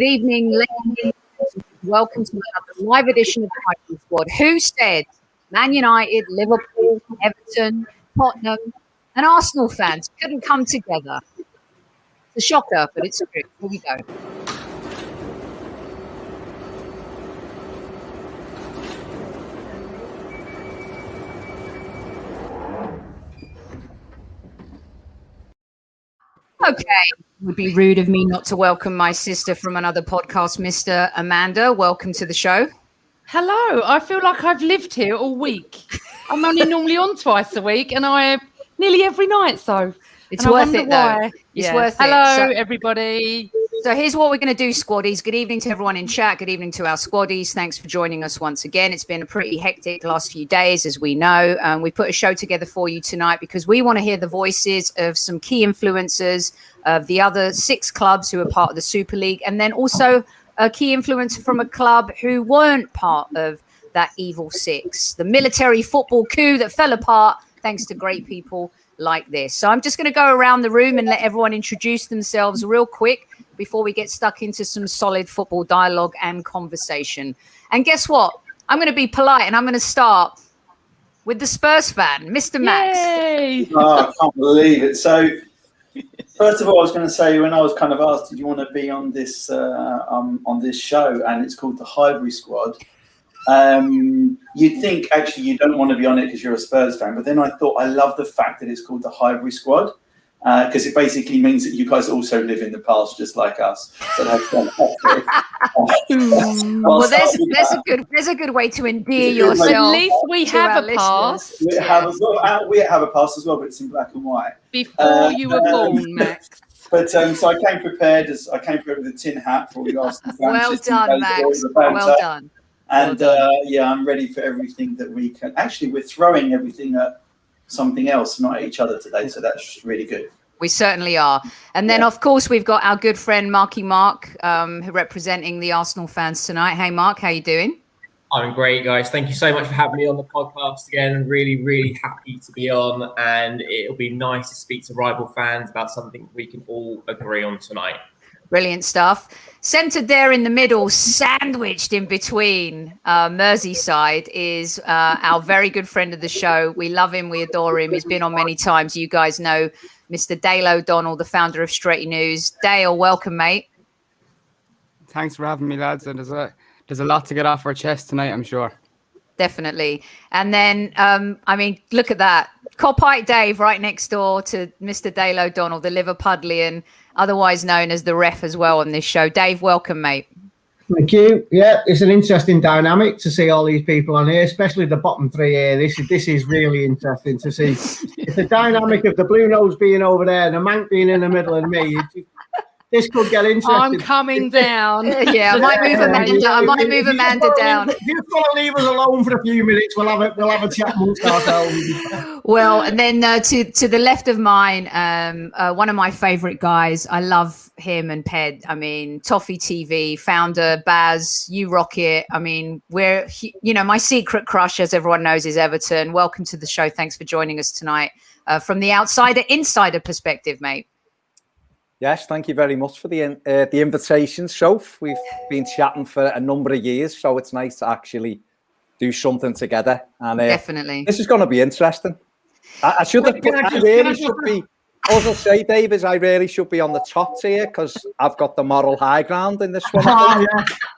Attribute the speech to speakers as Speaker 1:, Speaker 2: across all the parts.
Speaker 1: Good evening, ladies. Welcome to another live edition of the Highbury Squad. Who said Man United, Liverpool, Everton, Tottenham, and Arsenal fans couldn't come together? It's a shocker, but it's true. Here we go. Okay, it would be rude of me not to welcome my sister from another podcast, Mr. Amanda. Welcome to the show.
Speaker 2: Hello. I feel like I've lived here all week. I'm only normally on twice a week, and I nearly every night. So
Speaker 1: it's worth it, though. It's worth it.
Speaker 2: Hello, everybody.
Speaker 1: So here's what we're going to do, squaddies. Good evening to everyone in chat. Good evening to our squaddies. Thanks for joining us once again. It's been a pretty hectic last few days, as we know. We put a show together for you tonight because we want to hear the voices of some key influencers of the other 6 clubs who are part of the Super League, and then also a key influencer from a club who weren't part of that evil 6, the military football coup that fell apart thanks to great people like this. So I'm just going to go around the room and let everyone introduce themselves real quick before we get stuck into some solid football dialogue and conversation. And guess what? I'm going to be polite and I'm going to start with the Spurs fan, Mr. Max.
Speaker 2: Yay!
Speaker 3: Oh, I can't believe it. So, first of all, I was going to say, when I was kind of asked, did you want to be on this show, and it's called the Highbury Squad, you'd think actually you don't want to be on it because you're a Spurs fan, but then I thought I love the fact that it's called the Highbury Squad because it basically means that you guys also live in the past just like us. So that's fantastic.
Speaker 1: Well, there's a good way to endear yourself.
Speaker 2: At least we have a past.
Speaker 3: We have a past as well, but it's in black and white.
Speaker 2: Before you were born, Max.
Speaker 3: But so I came prepared with a tin hat for all you Arsenal fans.
Speaker 1: Well done, Max. Well done.
Speaker 3: And I'm ready for everything that we can. Actually, we're throwing everything at something else, not at each other today. So that's really good.
Speaker 1: We certainly are. And then, of course, we've got our good friend Marky Mark, representing the Arsenal fans tonight. Hey, Mark, how you doing?
Speaker 4: I'm great, guys. Thank you so much for having me on the podcast again. Really, really happy to be on. And it'll be nice to speak to rival fans about something we can all agree on tonight.
Speaker 1: Brilliant stuff. Centered there in the middle, sandwiched in between Merseyside, is our very good friend of the show. We love him. We adore him. He's been on many times. You guys know Mr. Dale O'Donnell, the founder of Straight News. Dale, welcome, mate.
Speaker 5: Thanks for having me, lads. And there's a lot to get off our chest tonight, I'm sure.
Speaker 1: Definitely. And then, look at that. Copite Dave right next door to Mr. Dale O'Donnell, the Liverpudlian, otherwise known as the ref as well on this show. Dave, welcome, mate.
Speaker 6: Thank you. Yeah, it's an interesting dynamic to see all these people on here, especially the bottom 3 here. This is really interesting to see. It's the dynamic of the blue nose being over there and the Mank being in the middle of me. This could get interesting.
Speaker 2: I'm coming down.
Speaker 1: Yeah, I might move Amanda down.
Speaker 6: If you want to leave us alone for a few minutes, we'll have a chat amongst ourselves.
Speaker 1: Well, and then to the left of mine, one of my favourite guys. I love him and Ped. I mean, Toffee TV founder, Baz, you rock it. I mean, my secret crush, as everyone knows, is Everton. Welcome to the show. Thanks for joining us tonight from the insider perspective, mate.
Speaker 7: Yes, thank you very much for the invitation, Soph. We've been chatting for a number of years, so it's nice to actually do something together. And
Speaker 1: definitely,
Speaker 7: this is going to be interesting. I will say, Dave, I really should be on the top tier because I've got the moral high ground in this one.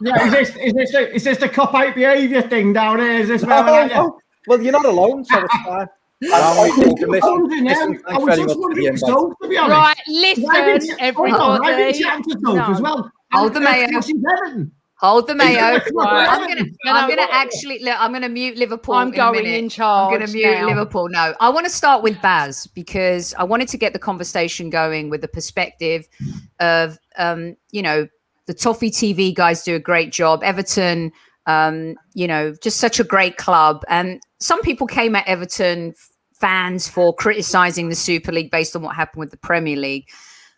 Speaker 6: Yeah. Is this the cop-out behaviour thing down here? Is this
Speaker 7: well, you're not alone, so it's fine.
Speaker 2: Right, listen, everybody.
Speaker 1: Hold the mayo. Hold the mayo. I'm gonna mute Liverpool.
Speaker 2: I'm going in charge.
Speaker 1: I'm gonna mute Liverpool. No, I want to start with Baz because I wanted to get the conversation going with the perspective of the Toffee TV guys do a great job. Everton, just such a great club. And some people came at Everton fans for criticizing the Super League based on what happened with the Premier League.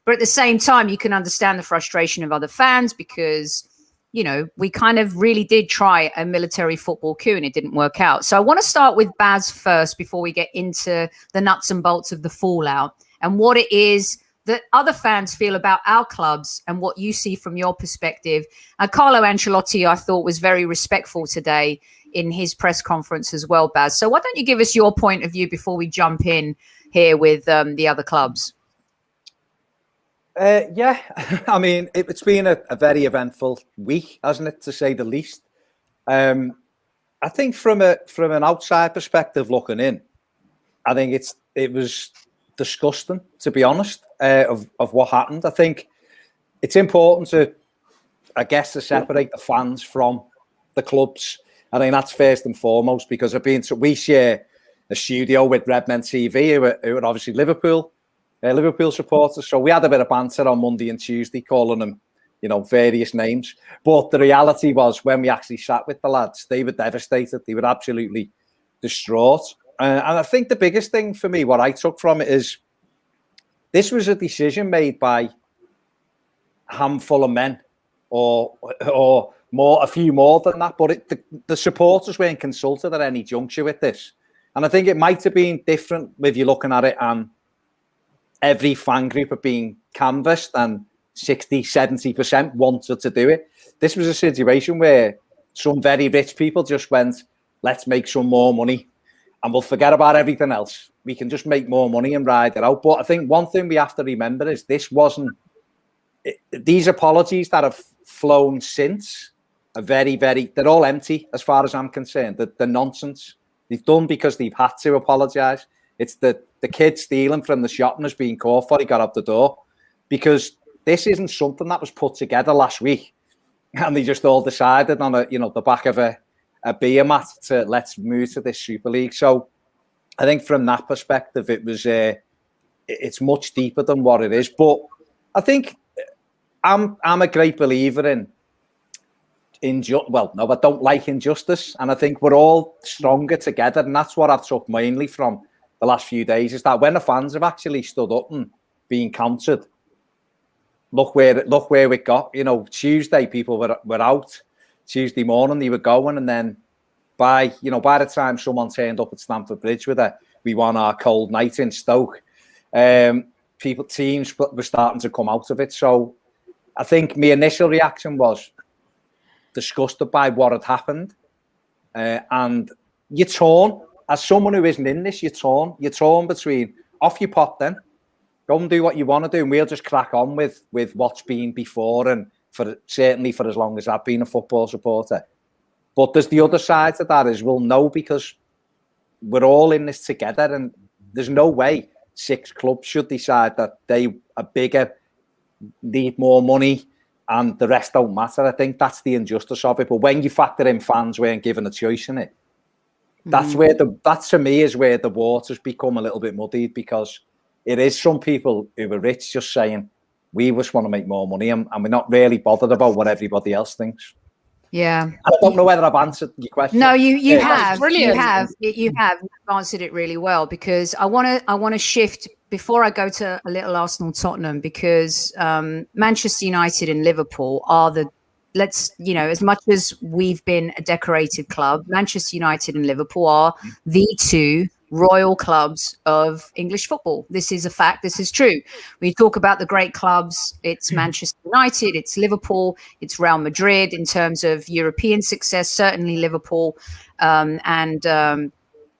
Speaker 1: But at the same time, you can understand the frustration of other fans because, we kind of really did try a military football coup and it didn't work out. So I want to start with Baz first before we get into the nuts and bolts of the fallout and what it is that other fans feel about our clubs and what you see from your perspective. Carlo Ancelotti, I thought, was very respectful today in his press conference as well, Baz. So why don't you give us your point of view before we jump in here with the other clubs?
Speaker 7: Yeah, I mean, it's been a very eventful week, hasn't it, to say the least. I think from an outside perspective looking in, I think it was disgusting, to be honest, of what happened. I think it's important to separate the fans from the clubs. I think that's first and foremost, because we share a studio with Redmen TV, who are obviously Liverpool supporters. So we had a bit of banter on Monday and Tuesday, calling them, various names. But the reality was, when we actually sat with the lads, they were devastated. They were absolutely distraught. And I think the biggest thing for me, what I took from it, is this was a decision made by a handful of men, or more, a few more than that. But the supporters weren't consulted at any juncture with this. And I think it might have been different if you're looking at it and every fan group had been canvassed and 60-70% wanted to do it. This was a situation where some very rich people just went, let's make some more money and we'll forget about everything else. We can just make more money and ride it out. But I think one thing we have to remember is these apologies that have flown since are they're all empty as far as I'm concerned. They're nonsense. They've done because they've had to apologise. It's the kid stealing from the shop and has been caught for, he got up the door. Because this isn't something that was put together last week and they just all decided on the back of a beer mat to let's move to this Super League. So I think from that perspective, it's much deeper than what it is. But I think I'm a great believer in I don't like injustice, and I think we're all stronger together, and that's what I've took mainly from the last few days, is that when the fans have actually stood up and been counted, look where we got. Tuesday people were out. Tuesday morning they were going, and then by the time someone turned up at Stamford Bridge with we won our cold night in Stoke, teams were starting to come out of it. So I think my initial reaction was disgusted by what had happened, and you're torn. As someone who isn't in this, you're torn between off you pop, then go and do what you want to do, and we'll just crack on with what's been before, and certainly for as long as I've been a football supporter. But there's the other side to that as well, no, because we're all in this together, and there's no way 6 clubs should decide that they are bigger, need more money, and the rest don't matter. I think that's the injustice of it. But when you factor in fans weren't given a choice in it, that to me is where the waters become a little bit muddied, because it is some people who are rich just saying, we just want to make more money, and we're not really bothered about what everybody else thinks.
Speaker 1: Yeah.
Speaker 7: I don't know whether I've answered your question.
Speaker 1: No, you have.
Speaker 2: Brilliant.
Speaker 1: You have answered it really well, because I want to shift before I go to a little Arsenal Tottenham, because Manchester United and Liverpool are as much as we've been a decorated club, Manchester United and Liverpool are the 2 royal clubs of English football. This is a fact. This is true. When you talk about the great clubs, it's Manchester United, it's Liverpool, it's Real Madrid in terms of European success, certainly Liverpool and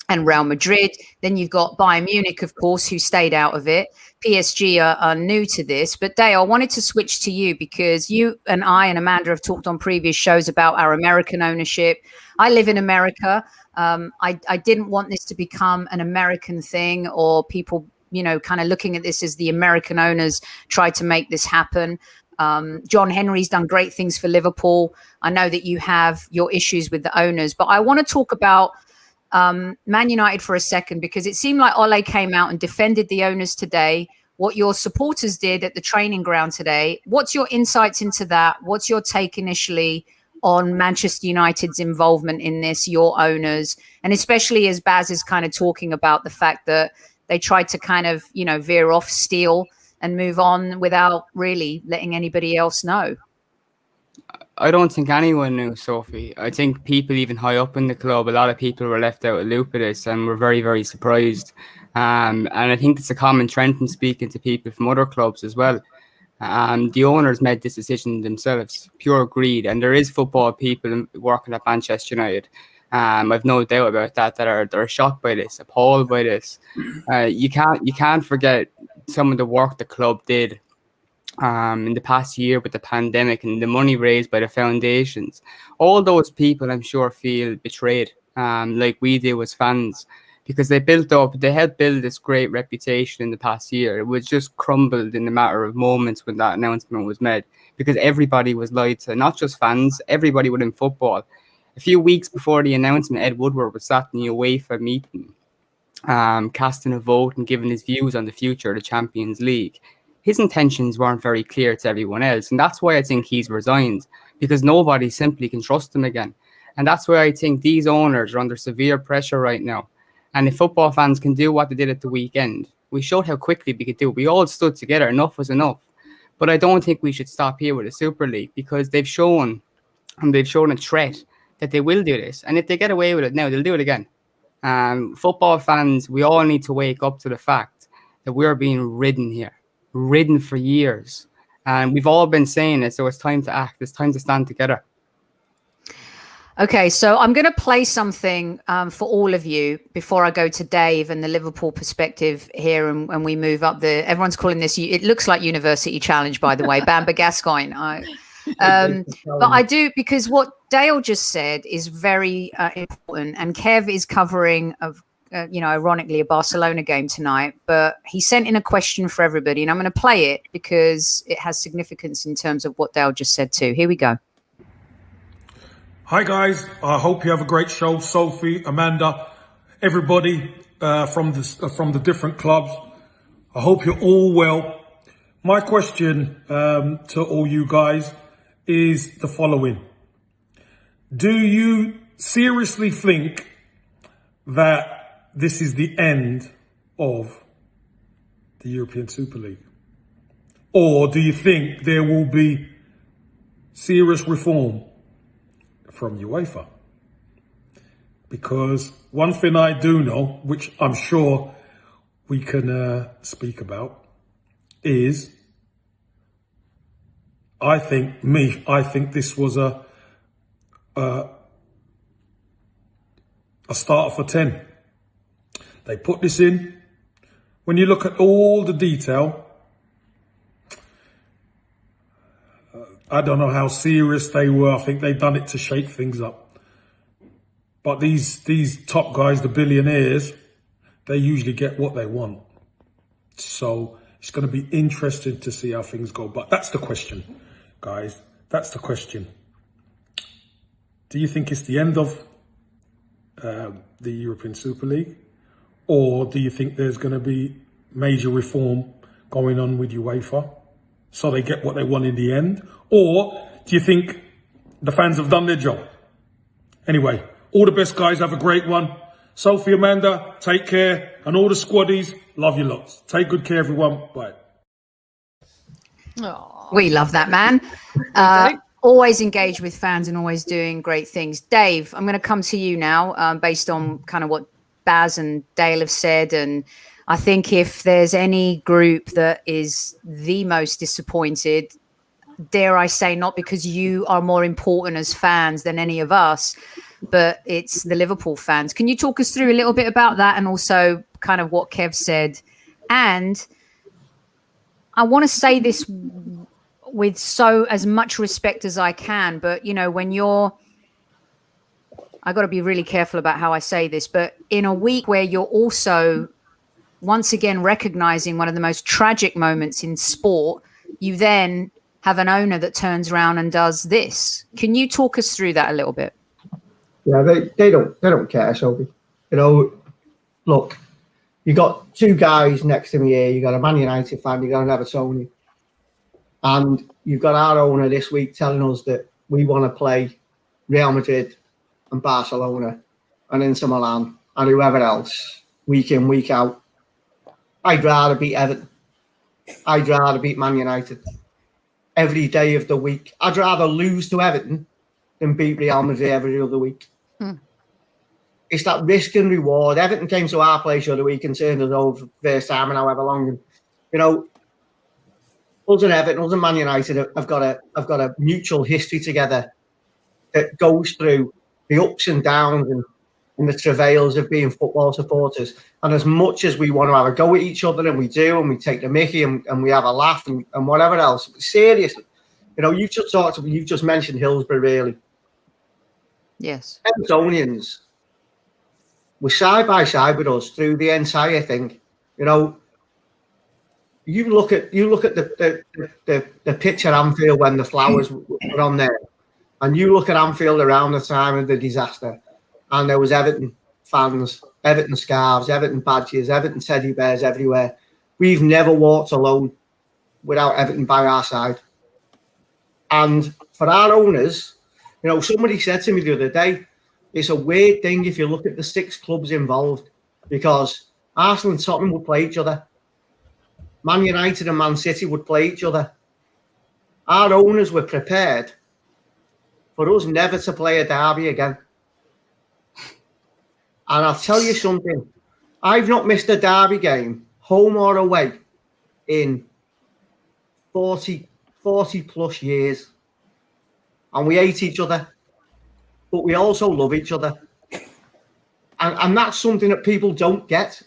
Speaker 1: Real Madrid. Then you've got Bayern Munich, of course, who stayed out of it. PSG are new to this. But Dale, I wanted to switch to you, because you and I and Amanda have talked on previous shows about our American ownership. I live in America. I didn't want this to become an American thing, or people, kind of looking at this as the American owners tried to make this happen. John Henry's done great things for Liverpool. I know that you have your issues with the owners, but I want to talk about Man United for a second, because it seemed like Ole came out and defended the owners today, what your supporters did at the training ground today. What's your insights into that? What's your take initially on Manchester United's involvement in this, your owners, and especially as Baz is kind of talking about the fact that they tried to kind of, veer off, steal and move on without really letting anybody else know?
Speaker 5: I don't think anyone knew, Sophie. I think people even high up in the club, a lot of people were left out of the loop of this and were very, very surprised. And I think it's a common trend in speaking to people from other clubs as well. The owners made this decision themselves, pure greed. And there is football people working at Manchester United. I've no doubt about that are shocked by this, appalled by this. You can't forget some of the work the club did in the past year with the pandemic and the money raised by the foundations. All those people, I'm sure, feel betrayed, like we do as fans, because they helped build this great reputation in the past year. It was just crumbled in a matter of moments when that announcement was made, because everybody was lied to, not just fans, everybody within football. A few weeks before the announcement, Ed Woodward was sat in the UEFA meeting, casting a vote and giving his views on the future of the Champions League. His intentions weren't very clear to everyone else, and that's why I think he's resigned, because nobody simply can trust him again. And that's why I think these owners are under severe pressure right now. And if football fans can do what they did at the weekend, we showed how quickly we could do it. We all stood together. Enough was enough. But I don't think we should stop here with the Super League, because they've shown a threat that they will do this. And if they get away with it now, they'll do it again. Football fans, we all need to wake up to the fact that we're being ridden for years. And we've all been saying it, so it's time to act. It's time to stand together.
Speaker 1: Okay, so I'm going to play something for all of you before I go to Dave and the Liverpool perspective here, and we move up everyone's calling this, it looks like University Challenge, by the way, Bamba Gascoigne. But I do, because what Dale just said is very important, and Kev is covering ironically a Barcelona game tonight, but he sent in a question for everybody, and I'm going to play it because it has significance in terms of what Dale just said too. Here we go.
Speaker 8: Hi guys, I hope you have a great show. Sophie, Amanda, everybody from the different clubs. I hope you're all well. My question to all you guys is the following. Do you seriously think that this is the end of the European Super League? Or do you think there will be serious reform from UEFA? Because one thing I do know, which I'm sure we can speak about, is I think this was a starter for 10. They put this in. When you look at all the detail, I don't know how serious they were. I think they've done it to shake things up. But these top guys, the billionaires, they usually get what they want. So it's going to be interesting to see how things go. But that's the question, guys. That's the question. Do you think it's the end of the European Super League? Or do you think there's going to be major reform going on with UEFA so they get what they want in the end? Or do you think the fans have done their job? Anyway, all the best, guys. Have a great one. Sophie, Amanda, take care. And all the squaddies, love you lots. Take good care, everyone. Bye.
Speaker 1: Aww. We love that, man. Always engaged with fans and always doing great things. Dave, I'm going to come to you now based on kind of what Baz and Dale have said. And I think if there's any group that is the most disappointed, dare I say, not because you are more important as fans than any of us, but it's the Liverpool fans. Can you talk us through a little bit about that, and also kind of what Kev said? And I want to say this with as much respect as I can, but when I got to be really careful about how I say this, but in a week where you're also once again recognizing one of the most tragic moments in sport, you then have an owner that turns around and does this. Can you talk us through that a little bit?
Speaker 6: Yeah, they don't care, Sophie. Look, you got two guys next to me here. You got a Man United fan, you got an Evertonian, and you've got our owner this week telling us that we want to play Real Madrid and Barcelona and Inter Milan and whoever else week in, week out. I'd rather beat Everton. I'd rather beat Man United. every day of the week. I'd rather lose to Everton than beat Real Madrid every other week. It's that risk and reward. Everton came to our place the other week and turned us over for the first time in however long. And, you know, us and Everton, us and Man United have got a mutual history together that goes through the ups and downs and the travails of being football supporters. And as much as we want to have a go at each other, and we do, and we take the mickey and we have a laugh and whatever else, seriously, you know, you've just mentioned Hillsborough, really.
Speaker 1: Yes.
Speaker 6: Evertonians were side by side with us through the entire thing. You know, you look at the pitch at Anfield when the flowers were on there, and you look at Anfield around the time of the disaster, and there was Everton fans, Everton scarves, Everton badges, Everton teddy bears everywhere. We've never walked alone without Everton by our side. And for our owners, you know, somebody said to me the other day, it's a weird thing if you look at the 6 clubs involved, because Arsenal and Tottenham would play each other. Man United and Man City would play each other. Our owners were prepared for us never to play a derby again. And I'll tell you something, I've not missed a derby game, home or away, in 40 plus years. And we hate each other, but we also love each other. And that's something that people don't get.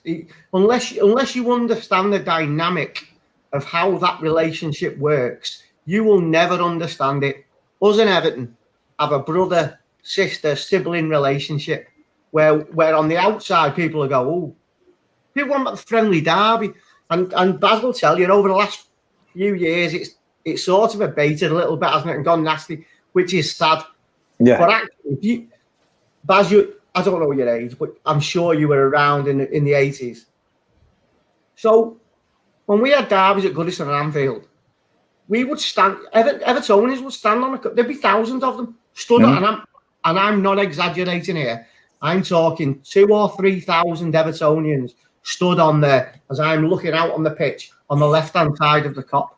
Speaker 6: Unless you understand the dynamic of how that relationship works, you will never understand it. Us and Everton have a brother, sister, sibling relationship where on the outside people will go, oh, people want that friendly derby. And Baz will tell you, over the last few years, it's sort of abated a little bit, hasn't it, and gone nasty, which is sad. Yeah. But actually, Baz, I don't know your age, but I'm sure you were around in the 80s. So when we had derbies at Goodison and Anfield, we would stand, Evertonians would stand on there'd be thousands of them stood on, and I'm not exaggerating here. I'm talking 2,000 or 3,000 Evertonians stood on there as I'm looking out on the pitch on the left-hand side of the Kop.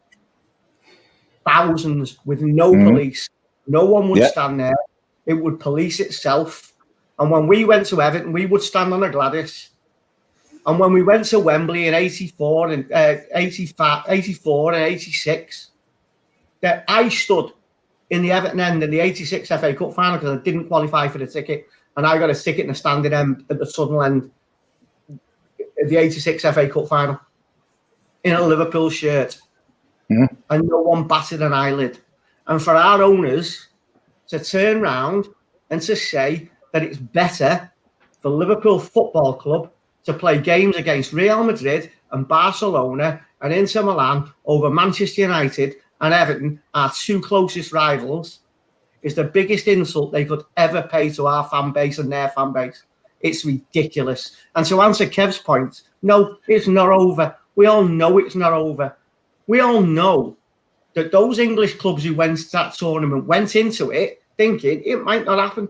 Speaker 6: Thousands with no police. No one would stand there. It would police itself. And when we went to Everton, we would stand on a Gladys. And when we went to Wembley in 84 and 86, that I stood in the Everton end in the 86 FA Cup final because I didn't qualify for the ticket. And I got a ticket in the standing end at the Sunderland at the 86 FA Cup final in a Liverpool shirt. And no one batted an eyelid. And for our owners to turn round and to say that it's better for Liverpool Football Club to play games against Real Madrid and Barcelona and Inter Milan over Manchester United and Everton, our 2 closest rivals, is the biggest insult they could ever pay to our fan base and their fan base. It's ridiculous. And to answer Kev's point, no, it's not over. We all know it's not over. We all know that those English clubs who went to that tournament went into it thinking it might not happen.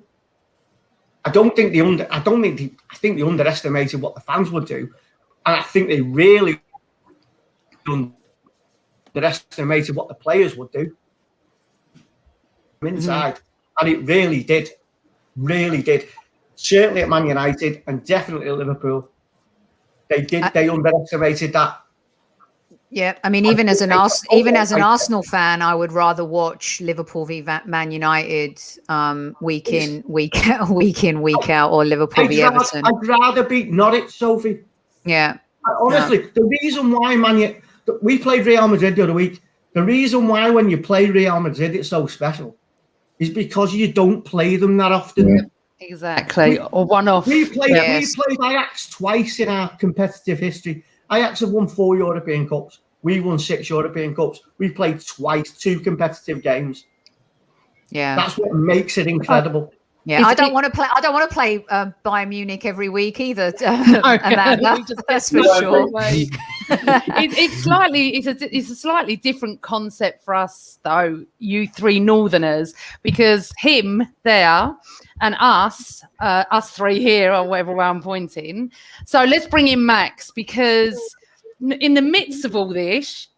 Speaker 6: I think they underestimated what the fans would do, and I think they really underestimated what the players would do inside, and it really did. Certainly at Man United and definitely at Liverpool, they underestimated that.
Speaker 1: Yeah, I mean, even as an Arsenal fan, I would rather watch Liverpool v Man United week in, week out, or Liverpool v Everton.
Speaker 6: I'd rather beat Norwich, Sophie.
Speaker 1: Yeah.
Speaker 6: Honestly, the reason why we played Real Madrid the other week, the reason why when you play Real Madrid it's so special is because you don't play them that often.
Speaker 2: Yeah, exactly. Or one off.
Speaker 6: We played Ajax twice in our competitive history. Ajax have won 4 European Cups. We won 6 European Cups. We played twice, 2 competitive games.
Speaker 1: Yeah,
Speaker 6: that's what makes it incredible.
Speaker 1: Yeah, I don't want to play Bayern Munich every week either. Amanda, that's for sure.
Speaker 2: It's a slightly different concept for us, though. You 3 Northerners, because him there and us 3 here, or whatever I'm pointing. So let's bring in Max, because in the midst of all this,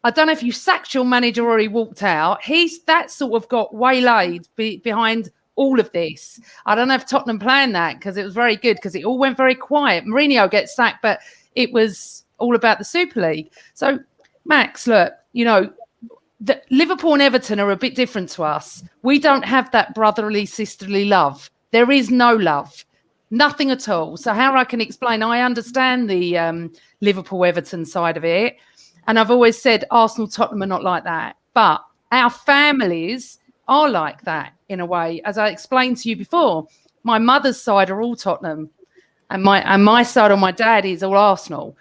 Speaker 2: I don't know if you sacked your manager or he walked out. That sort of got waylaid behind all of this. I don't know if Tottenham planned that because it was very good because it all went very quiet. Mourinho gets sacked, but it was all about the Super League. So, Max, look, Liverpool and Everton are a bit different to us. We don't have that brotherly, sisterly love. There is no love. Nothing at all. So how I can explain, I understand the Liverpool-Everton side of it. And I've always said Arsenal, Tottenham are not like that. But our families are like that in a way. As I explained to you before, my mother's side are all Tottenham. And my side on my dad is all Arsenal.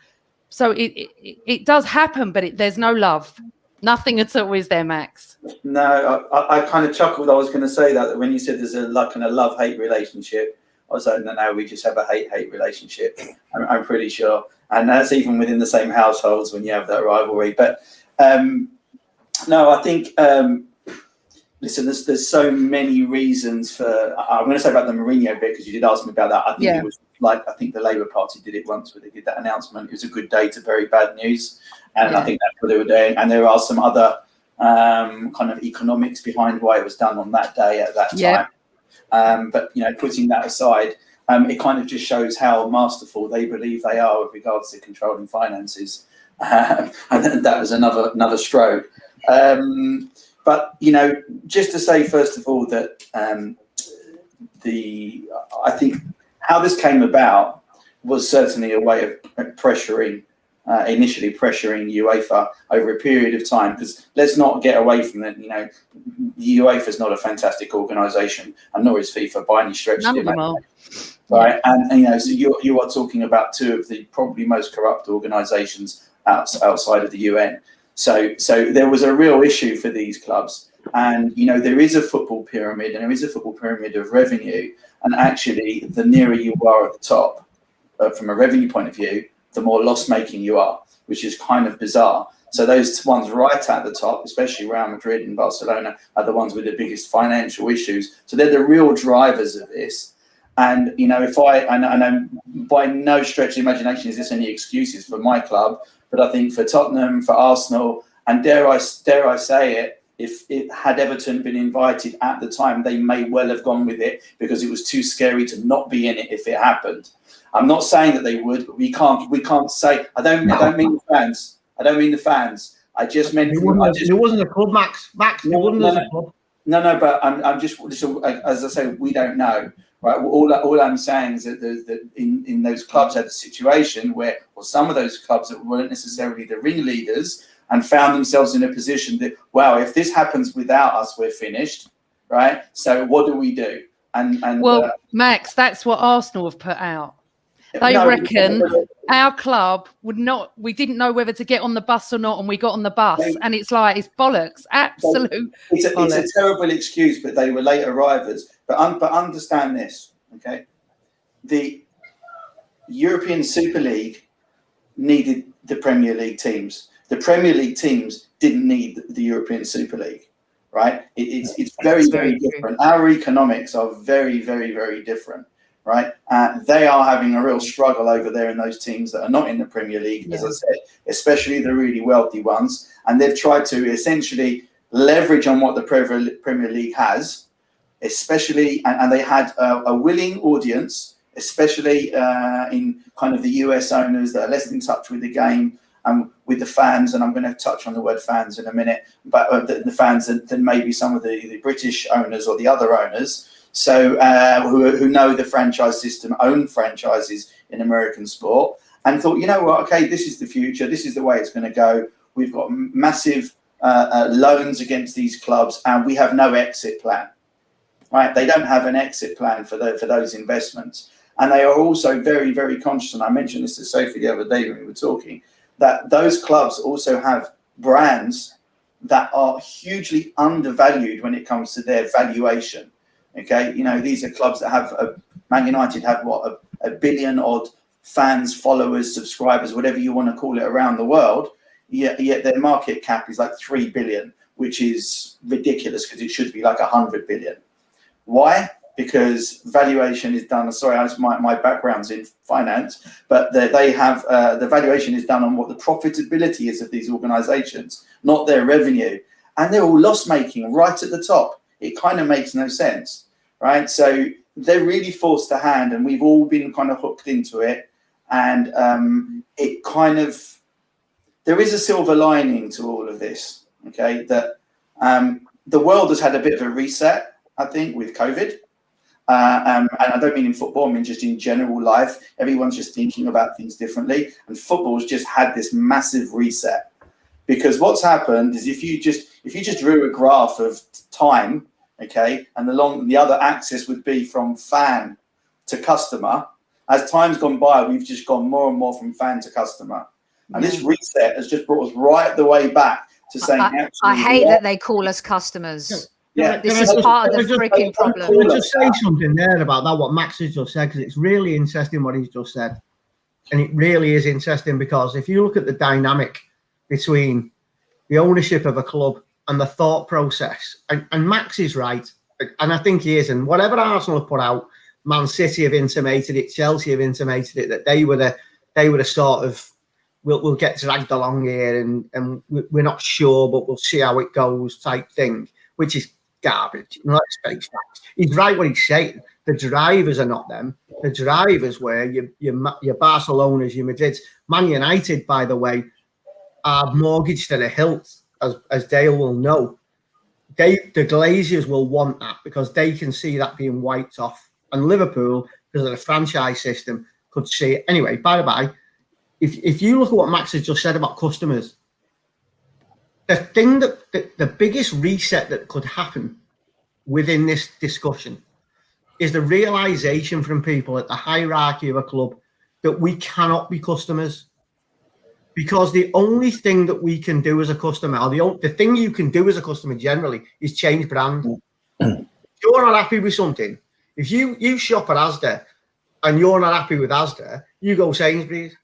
Speaker 2: So it does happen, but there's no love. Nothing at all is there, Max.
Speaker 3: No, I kind of chuckled. I was going to say that when you said there's a love-hate relationship. I was like, no, we just have a hate relationship. I'm pretty sure. And that's even within the same households when you have that rivalry. But no, I think, listen, there's so many reasons for, I'm going to say about the Mourinho bit because you did ask me about that. I think it was I think the Labour Party did it once where they did that announcement. It was a good day to very bad news. And I think that's what they were doing. And there are some other kind of economics behind why it was done on that day at that time. But, putting that aside, it kind of just shows how masterful they believe they are with regards to controlling finances. And that was another stroke. But, just to say, first of all, that I think how this came about was certainly a way of initially pressuring UEFA over a period of time, because let's not get away from it. UEFA is not a fantastic organisation, and nor is FIFA by any stretch of the imagination. Right, and so you are talking about two of the probably most corrupt organisations outside of the UN. So there was a real issue for these clubs, and there is a football pyramid, and there is a football pyramid of revenue, and actually the nearer you are at the top, from a revenue point of view, the more loss-making you are, which is kind of bizarre. So those ones right at the top, especially Real Madrid and Barcelona, are the ones with the biggest financial issues. So they're the real drivers of this. And, I know by no stretch of the imagination is this any excuses for my club, but I think for Tottenham, for Arsenal, and dare I say it, if it had Everton been invited at the time, they may well have gone with it because it was too scary to not be in it if it happened. I'm not saying that they would, but we can't say. I don't mean the fans. I don't mean the fans. I just meant
Speaker 6: it wasn't a club, Max. It wasn't a club.
Speaker 3: No. But I'm just, as I say, we don't know, right? All I'm saying is that in those clubs had a situation where, or some of those clubs that weren't necessarily the ringleaders, and found themselves in a position that, wow, if this happens without us, we're finished, right? So what do we do? And
Speaker 2: Max, that's what Arsenal have put out. They reckon our club we didn't know whether to get on the bus or not, and we got on the bus. And it's bollocks. Absolute
Speaker 3: It's a terrible excuse, but they were late arrivals. But understand this, okay? The European Super League needed the Premier League teams. The Premier League teams didn't need the European Super League, right? It's very, very different. Our economics are very, very, very different. Right, they are having a real struggle over there in those teams that are not in the Premier League, as I said, especially the really wealthy ones. And they've tried to essentially leverage on what the Premier League has, especially, and they had a willing audience, especially in kind of the US owners that are less in touch with the game and with the fans. And I'm going to touch on the word fans in a minute, but the fans than maybe some of the British owners or the other owners. So who know the franchise system, own franchises in American sport, and thought, okay, this is the future. This is the way it's going to go. We've got massive loans against these clubs, and we have no exit plan. Right? They don't have an exit plan for those investments, and they are also very, very conscious. And I mentioned this to Sophie the other day when we were talking, that those clubs also have brands that are hugely undervalued when it comes to their valuation. Okay, these are clubs that have Man United have a billion odd fans, followers, subscribers, whatever you want to call it, around the world. Yet their market cap is like 3 billion, which is ridiculous because it should be like 100 billion. Why? because valuation is done. Sorry, my background's in finance, but they have the valuation is done on what the profitability is of these organisations, not their revenue, and they're all loss making right at the top. It kind of makes no sense, right? So they're really forced to hand, and we've all been kind of hooked into it, and it kind of, there is a silver lining to all of this, okay? That the world has had a bit of a reset, I think, with COVID. And I don't mean in football, I mean just in general life. Everyone's just thinking about things differently. And football's just had this massive reset. Because what's happened is if you just drew a graph of time, okay, and the other axis would be from fan to customer. As time's gone by, we've just gone more and more from fan to customer. And this reset has just brought us right the way back to saying,
Speaker 1: I hate that they call us customers.
Speaker 3: Yeah,
Speaker 1: this is part of the freaking problem.
Speaker 6: Can I just say something there about that, what Max has just said, because it's really interesting what he's just said. And it really is interesting because if you look at the dynamic between the ownership of a club and the thought process, and Max is right, and I think he is, and whatever Arsenal have put out, Man City have intimated it, Chelsea have intimated it, that they were the sort of, we'll get dragged along here and we're not sure, but we'll see how it goes type thing, which is garbage. Let's face facts. He's right what he's saying. The drivers are not them. The drivers were your Barcelonas, your Madrids. Man United, by the way, are mortgaged to the hilt, as Dale will know. The Glazers will want that because they can see that being wiped off. And Liverpool, because of the franchise system, could see it. Anyway, by the by, if you look at what Max has just said about customers, the thing the biggest reset that could happen within this discussion is the realization from people at the hierarchy of a club that we cannot be customers, because the only thing that we can do as a customer, or the thing you can do as a customer generally, is change brand. If you're not happy with something, if you shop at Asda and you're not happy with Asda, you go Sainsbury's.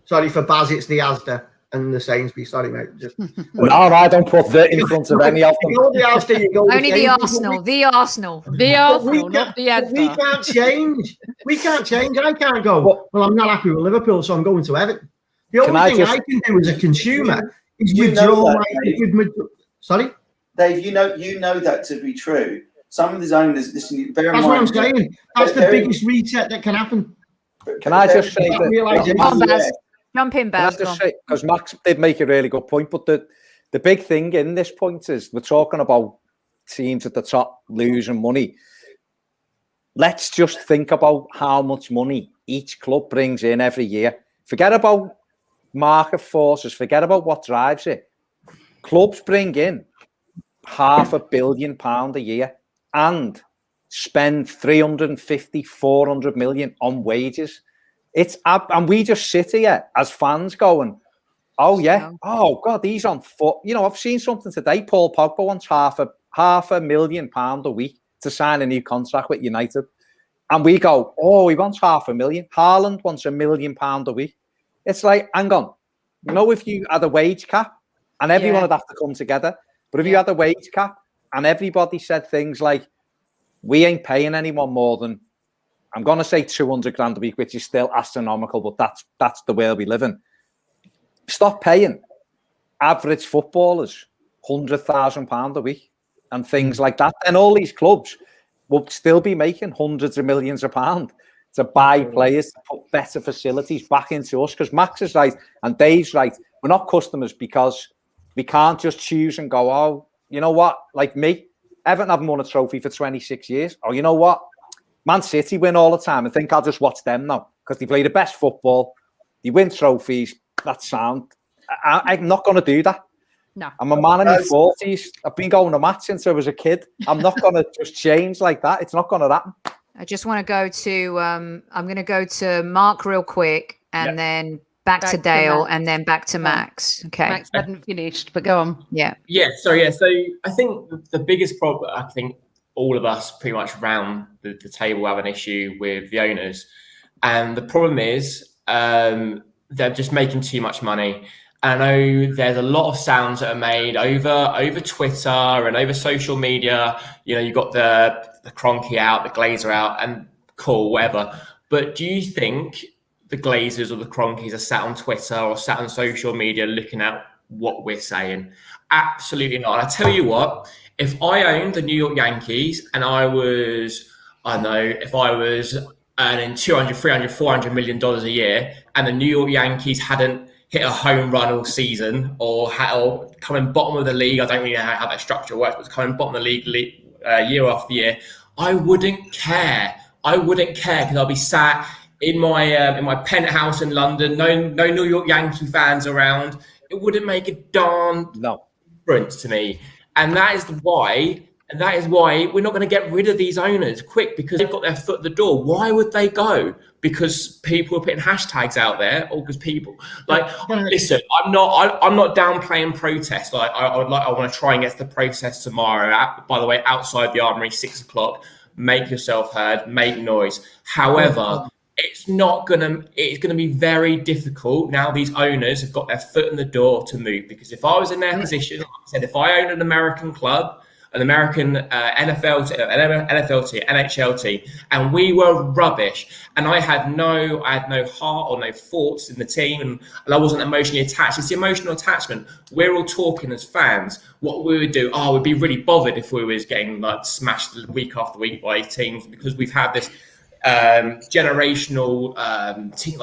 Speaker 6: Sorry for Baz, it's the Asda and the Sainsbury's. Sorry, mate. Just
Speaker 7: no, I don't put that in front of any of them.
Speaker 1: Only the Arsenal, the Arsenal, not the Asda.
Speaker 6: We can't change. We can't change. I can't go, well, I'm not happy with Liverpool, so I'm going to Everton. The only thing I can do as a consumer is withdraw my... Sorry?
Speaker 3: Dave, you know that to be true. Some of these owners, listen, bear in mind...
Speaker 6: That's what I'm saying. That's the biggest reset that can happen.
Speaker 7: Can I just say that...
Speaker 1: Jump in, Baz.
Speaker 7: Because Max did make a really good point, but the big thing in this point is we're talking about teams at the top losing money. Let's just think about how much money each club brings in every year. Forget about market forces, forget about what drives it. Clubs bring in £500 million a year and spend 350, 400 million on wages. And we just sit here as fans going, oh yeah, oh God, he's on foot. You know, I've seen something today. Paul Pogba wants £500 million a week to sign a new contract with United. And we go, oh, he wants $500,000. Haaland wants £1 million a week. It's like, hang on. You know, if you had a wage cap and everyone would have to come together, but if you had a wage cap and everybody said things like, we ain't paying anyone more than, I'm going to say 200 grand a week, which is still astronomical, but that's the world we live in. Stop paying average footballers £100,000 a week and things like that. And all these clubs will still be making hundreds of millions of pounds to buy players, to put better facilities back into us. Because Max is right and Dave's right. We're not customers because we can't just choose and go, oh, you know what? Like me, Everton haven't won a trophy for 26 years. Oh, you know what? Man City win all the time. I think I'll just watch them now because they play the best football. They win trophies. That's sound. I'm not going to do that.
Speaker 1: No.
Speaker 7: I'm a man in my 40s. I've been going to match since I was a kid. I'm not going to just change like that. It's not going to happen.
Speaker 1: I just want to go to, I'm going to go to Mark real quick and then back to Dale and then back to Max. Okay.
Speaker 2: Max hadn't finished, but go on.
Speaker 1: Yeah.
Speaker 4: So I think the biggest problem, I think all of us pretty much around the table have an issue with the owners. And the problem is they're just making too much money. And I know there's a lot of sounds that are made over Twitter and over social media. You know, you got the Kroenke out, the Glazer out, and cool, whatever. But do you think the Glazers or the Kroenkes are sat on Twitter or sat on social media looking at what we're saying? Absolutely not. And I tell you what, if I owned the New York Yankees and I was, I don't know, if I was earning $200, $300, $400 million a year and the New York Yankees hadn't hit a home run all season or coming bottom of the league, I don't really know how that structure works, but coming bottom of the league year after year, I wouldn't care. I wouldn't care because I'll be sat in my penthouse in London, no New York Yankee fans around. It wouldn't make a darn difference to me. And that is why we're not going to get rid of these owners quick, because they've got their foot in the door. Why would they go? Because people are putting hashtags out there, or because people listen. I'm not downplaying protest. I want to try and get to the protest tomorrow. By the way, outside the Armory, 6:00. Make yourself heard. Make noise. However, it's going to be very difficult now. These owners have got their foot in the door to move, because if I was in their position, like I said, if I owned an American club, an American NFL team, NHL team, and we were rubbish, and I had no heart or no thoughts in the team, and I wasn't emotionally attached. It's the emotional attachment. We're all talking as fans. What we would do, we'd be really bothered if we was getting smashed week after week by teams, because we've had this generational team,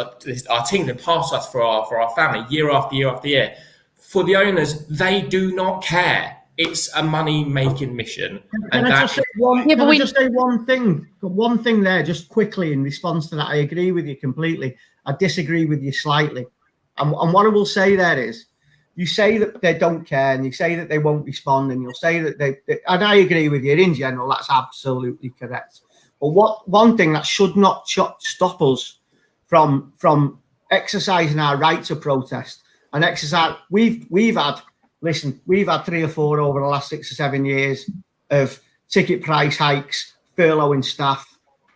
Speaker 4: our team's been passed us for our family year after year after year. For the owners, they do not care. It's a money-making mission.
Speaker 6: Can I just say one thing there, just quickly in response to that? I agree with you completely. I disagree with you slightly. And what I will say there is, you say that they don't care, and you say that they won't respond, and you'll say that they and I agree with you. In general, that's absolutely correct. But one thing that should not stop us from exercising our right to protest and exercise, we've had 3 or 4 over the last 6 or 7 years of ticket price hikes, furloughing staff,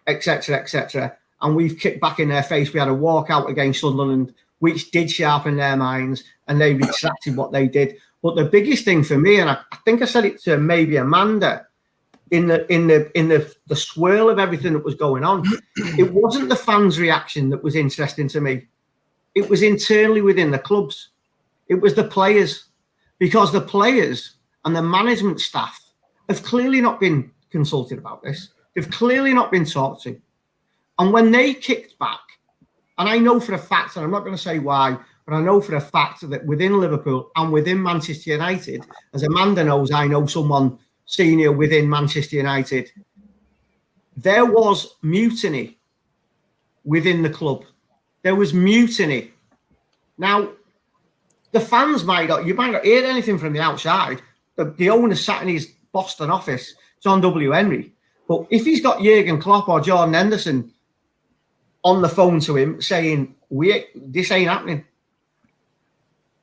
Speaker 6: etc., and we've kicked back in their face. We had a walkout against Sunderland, which did sharpen their minds, and they retracted what they did. But the biggest thing for me, and I think I said it to maybe Amanda, in the swirl of everything that was going on, it wasn't the fans' reaction that was interesting to me. It was internally within the clubs. It was the players. Because the players and the management staff have clearly not been consulted about this. They've clearly not been talked to. And when they kicked back, and I know for a fact, and I'm not going to say why, but I know for a fact that within Liverpool and within Manchester United, as Amanda knows, I know someone senior within Manchester United, there was mutiny within the club. There was mutiny. Now, the fans you might not hear anything from the outside. The owner sat in his Boston office, John W. Henry. But if he's got Jurgen Klopp or Jordan Henderson on the phone to him saying, this ain't happening,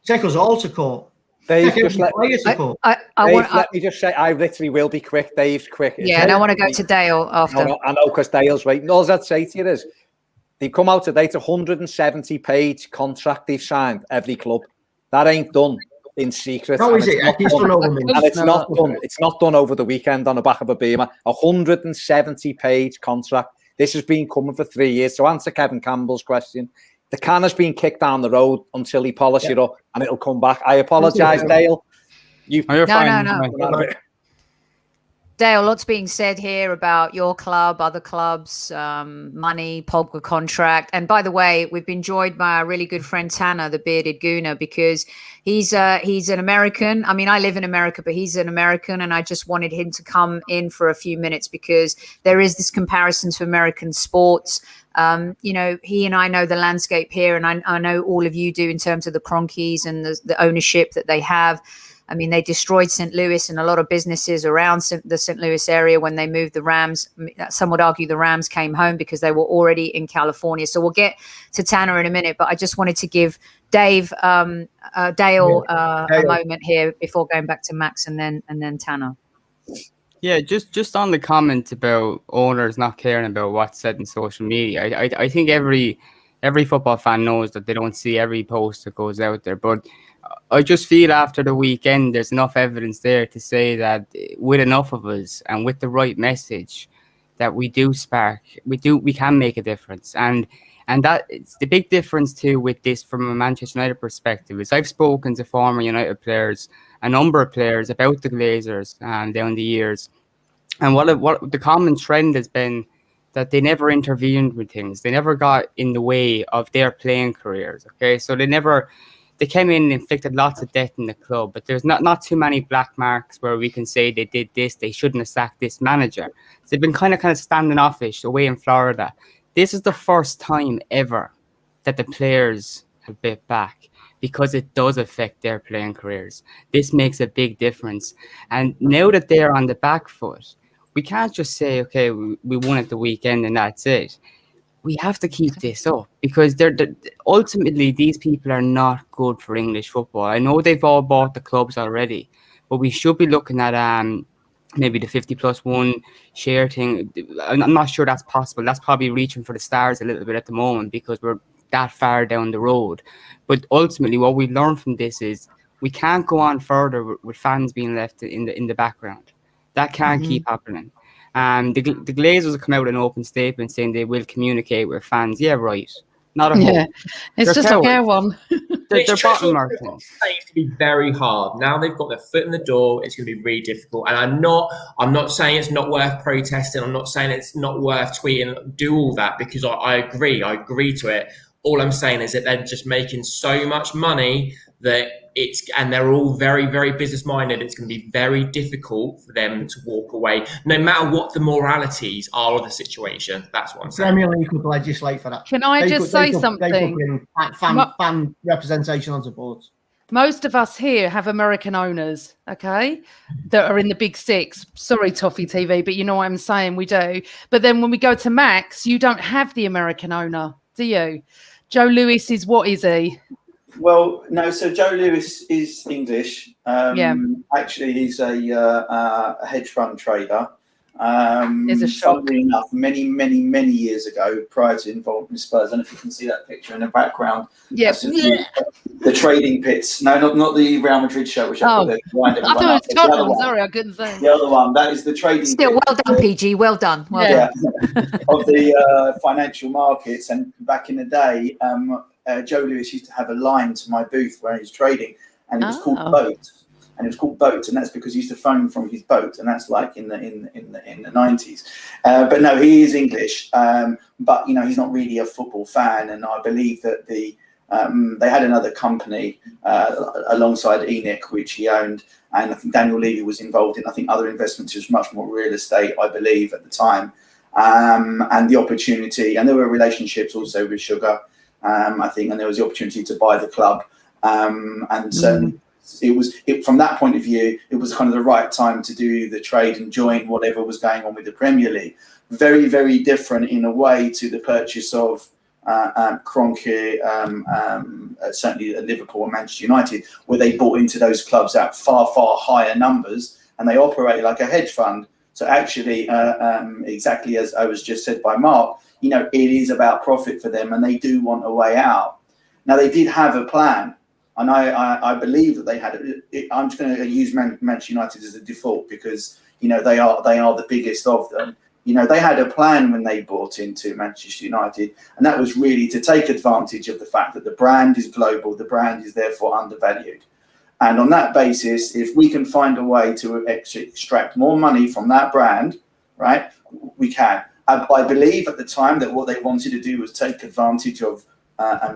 Speaker 6: take us all to court.
Speaker 7: Dave, let me just say, I literally will be quick. Dave's quick.
Speaker 1: Yeah, and I want to go to Dale after.
Speaker 7: I know, because Dale's waiting. All I'd say to you is, they've come out today. It's a 170-page contract they've signed, every club. That ain't done in secret.
Speaker 6: How is it?
Speaker 7: It's not done. It's not done over the weekend on the back of a beamer. 170-page contract. This has been coming for 3 years. To answer Kevin Campbell's question, the can has been kicked down the road until he polishes it up, and it'll come back. I apologise, Dale.
Speaker 1: No. Dale, lots being said here about your club, other clubs, money, Pogba contract. And by the way, we've been joined by our really good friend Tana, the bearded gooner, because he's an American. I mean, I live in America, but he's an American, and I just wanted him to come in for a few minutes because there is this comparison to American sports. He and I know the landscape here, and I know all of you do in terms of the Kroenkes and the ownership that they have. I mean, they destroyed St. Louis and a lot of businesses around the St. Louis area when they moved the Rams. Some would argue the Rams came home because they were already in California. So we'll get to Tanner in a minute, but I just wanted to give Dale a moment here before going back to Max and then Tanner.
Speaker 5: Yeah, just on the comment about owners not caring about what's said in social media. I think every football fan knows that they don't see every post that goes out there. But I just feel after the weekend, there's enough evidence there to say that with enough of us and with the right message, that we can make a difference. And that it's the big difference too with this from a Manchester United perspective is I've spoken to former United players, a number of players about the Glazers down the years, and what the common trend has been that they never intervened with things. They never got in the way of their playing careers. Okay, so they came in and inflicted lots of debt in the club, but there's not too many black marks where we can say they did this, they shouldn't have sacked this manager. So they've been kind of standing offish away in Florida. This is the first time ever that the players have bit back because it does affect their playing careers. This makes a big difference. And now that they're on the back foot, we can't just say, okay, we won at the weekend and that's it. We have to keep this up because ultimately these people are not good for English football. I know they've all bought the clubs already, but we should be looking at maybe the 50+1 share thing. I'm not sure that's possible. That's probably reaching for the stars a little bit at the moment because we're that far down the road. But ultimately, what we learned from this is we can't go on further with fans being left in the background. That can't keep happening. The Glazers have come out with an open statement saying they will communicate with fans. Yeah, right. Not a whole.
Speaker 2: Yeah, it's
Speaker 5: They're
Speaker 2: just
Speaker 5: cowards.
Speaker 2: like our one.
Speaker 5: They're bottom markers.
Speaker 4: It's going to be very hard. Now they've got their foot in the door, it's going to be really difficult. And I'm not saying it's not worth protesting. I'm not saying it's not worth tweeting. Do all that because I agree. I agree to it. All I'm saying is that they're just making so much money that and they're all very, very business minded. It's going to be very difficult for them to walk away, no matter what the moralities are of the situation. That's what I'm saying.
Speaker 6: Premier League could legislate for that.
Speaker 2: Can I just say something?
Speaker 6: They could bring fan representation onto boards.
Speaker 2: Most of us here have American owners, okay, that are in the big six. Sorry, Toffee TV, but you know what I'm saying? We do. But then when we go to Max, you don't have the American owner, do you? Joe Lewis is, what is he?
Speaker 3: Well, no. So Joe Lewis is English. Actually, he's a hedge fund trader.
Speaker 2: There's a shock.
Speaker 3: Funnily enough, many years ago, prior to involvement with Spurs, I don't know if you can see that picture in the background.
Speaker 2: Yes.
Speaker 3: The trading pits. No, not the Real Madrid show, which I thought
Speaker 2: I thought it was Tottenham. Sorry, I couldn't say.
Speaker 3: The other one, that is the trading.
Speaker 1: Still, well done, PG. Well done. Well done.
Speaker 3: Of the financial markets, and back in the day, Joe Lewis used to have a line to my booth where he was trading, and it was called Boat. And it was called Boat, and that's because he used to phone from his boat, and that's like in the 90s. But no, he is English, but he's not really a football fan. And I believe that they had another company alongside ENIC, which he owned, and I think Daniel Levy was involved in. I think other investments was much more real estate, I believe, at the time, and the opportunity, and there were relationships also with Sugar, I think, and there was the opportunity to buy the club, and certainly. From that point of view, it was kind of the right time to do the trade and join whatever was going on with the Premier League. Very, very different in a way to the purchase of Kroenke, certainly at Liverpool and Manchester United, where they bought into those clubs at far, far higher numbers, and they operate like a hedge fund. So actually, exactly as I was just said by Mark, it is about profit for them, and they do want a way out. Now, they did have a plan. And I believe that they had it. I'm just going to use Manchester United as a default because they are the biggest of them. They had a plan when they bought into Manchester United, and that was really to take advantage of the fact that the brand is global, the brand is therefore undervalued. And on that basis, if we can find a way to extract more money from that brand, right, we can. I believe at the time that what they wanted to do was take advantage of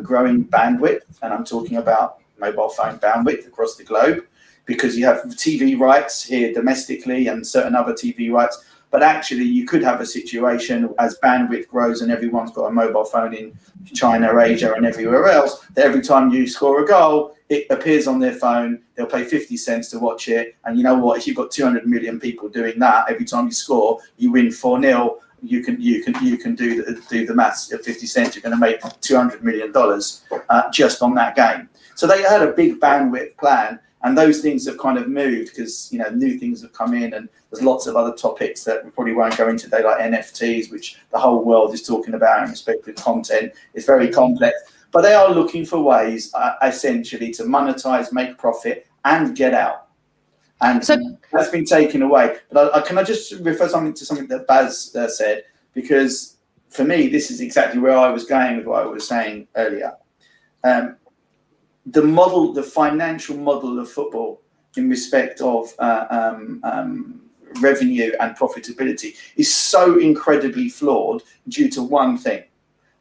Speaker 3: growing bandwidth, and I'm talking about mobile phone bandwidth across the globe, because you have TV rights here domestically and certain other TV rights. But actually, you could have a situation as bandwidth grows and everyone's got a mobile phone in China, Asia, and everywhere else, that every time you score a goal, it appears on their phone. They'll pay 50 cents to watch it. And you know what? If you've got 200 million people doing that, every time you score, you win 4-0. You can do the maths. At 50 cents, you're going to make $200 million just on that game. So they had a big bandwidth plan, and those things have kind of moved because new things have come in, and there's lots of other topics that we probably won't go into today, like NFTs, which the whole world is talking about in respect to content. It's very complex. But they are looking for ways, essentially, to monetize, make profit, and get out. And that's been taken away. But can I just refer to something that Baz said? Because for me, this is exactly where I was going with what I was saying earlier. The financial model of football in respect of revenue and profitability is so incredibly flawed due to one thing,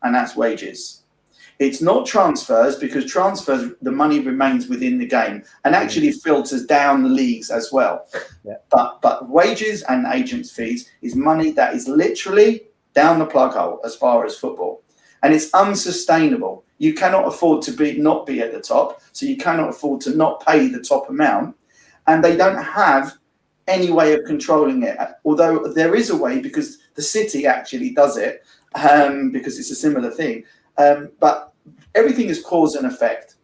Speaker 3: and that's wages. It's not transfers, because transfers, the money remains within the game and actually filters down the leagues as well. Yeah. But wages and agents' fees is money that is literally down the plug hole as far as football. And it's unsustainable. You cannot afford to not be at the top, so you cannot afford to not pay the top amount. And they don't have any way of controlling it, although there is a way, because the city actually does it, because it's a similar thing. But everything is cause and effect.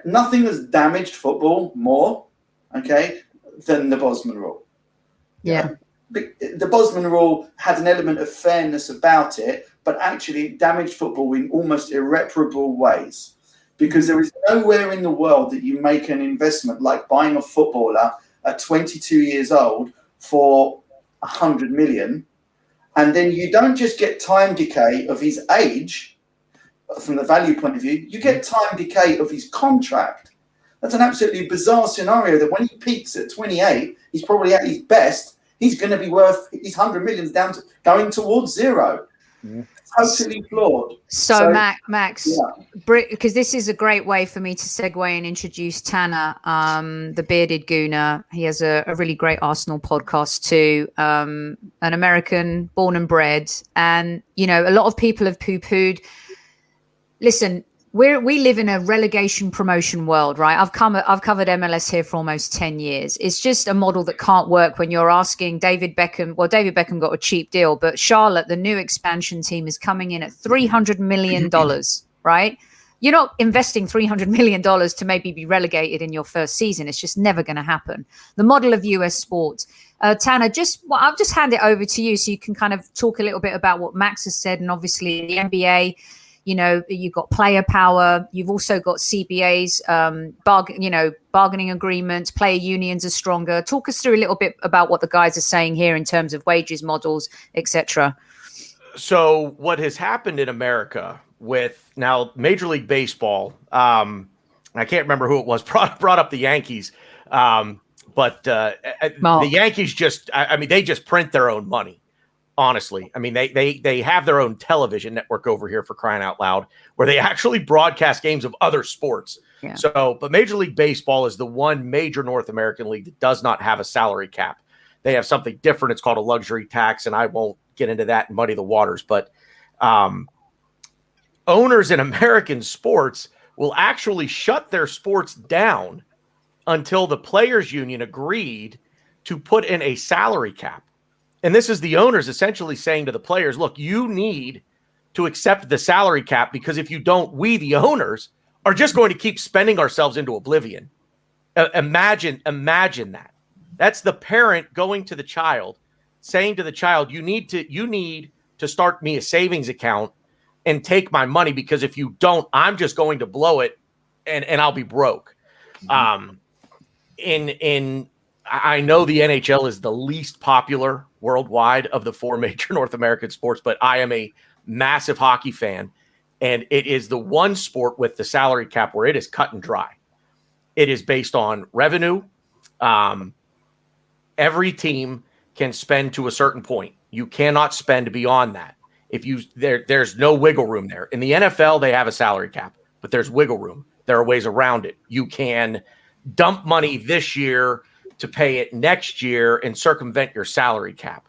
Speaker 3: Nothing has damaged football more, than the Bosman rule.
Speaker 1: Yeah.
Speaker 3: The Bosman rule had an element of fairness about it, but actually it damaged football in almost irreparable ways, because there is nowhere in the world that you make an investment like buying a footballer at 22 years old for 100 million, and then you don't just get time decay of his age from the value point of view, you get time decay of his contract. That's an absolutely bizarre scenario, that when he peaks at 28, he's probably at his best, he's going to be worth his 100 million going towards zero. Totally flawed.
Speaker 1: So Max, because this is a great way for me to segue and introduce Tana, the bearded gooner. He has a really great Arsenal podcast too, an American born and bred. And, a lot of people have poo-pooed. Listen, we live in a relegation promotion world, right? I've covered MLS here for almost 10 years. It's just a model that can't work when you're asking David Beckham. Well, David Beckham got a cheap deal, but Charlotte, the new expansion team, is coming in at $300 million, right? You're not investing $300 million to maybe be relegated in your first season. It's just never going to happen. The model of US sports. Tana, I'll just hand it over to you so you can kind of talk a little bit about what Max has said, and obviously the NBA. You've got player power. You've also got CBAs, bargaining agreements. Player unions are stronger. Talk us through a little bit about what the guys are saying here in terms of wages, models, etc.
Speaker 9: So what has happened in America with now Major League Baseball, I can't remember who it was, brought up the Yankees, but the Yankees they just print their own money. Honestly, they have their own television network over here, for crying out loud, where they actually broadcast games of other sports. Yeah. But Major League Baseball is the one major North American league that does not have a salary cap. They have something different. It's called a luxury tax, and I won't get into that and muddy the waters. But owners in American sports will actually shut their sports down until the players' union agreed to put in a salary cap. And this is the owners essentially saying to the players, look, you need to accept the salary cap, because if you don't, we, the owners, are just going to keep spending ourselves into oblivion. Imagine that. That's the parent going to the child, saying to the child, you need to start me a savings account and take my money, because if you don't, I'm just going to blow it and I'll be broke. I know the NHL is the least popular worldwide of the four major North American sports, but I am a massive hockey fan, and it is the one sport with the salary cap where it is cut and dry. It is based on revenue. Every team can spend to a certain point. You cannot spend beyond that. There's no wiggle room there. In the NFL, they have a salary cap, but there's wiggle room. There are ways around it. You can dump money this year to pay it next year and circumvent your salary cap.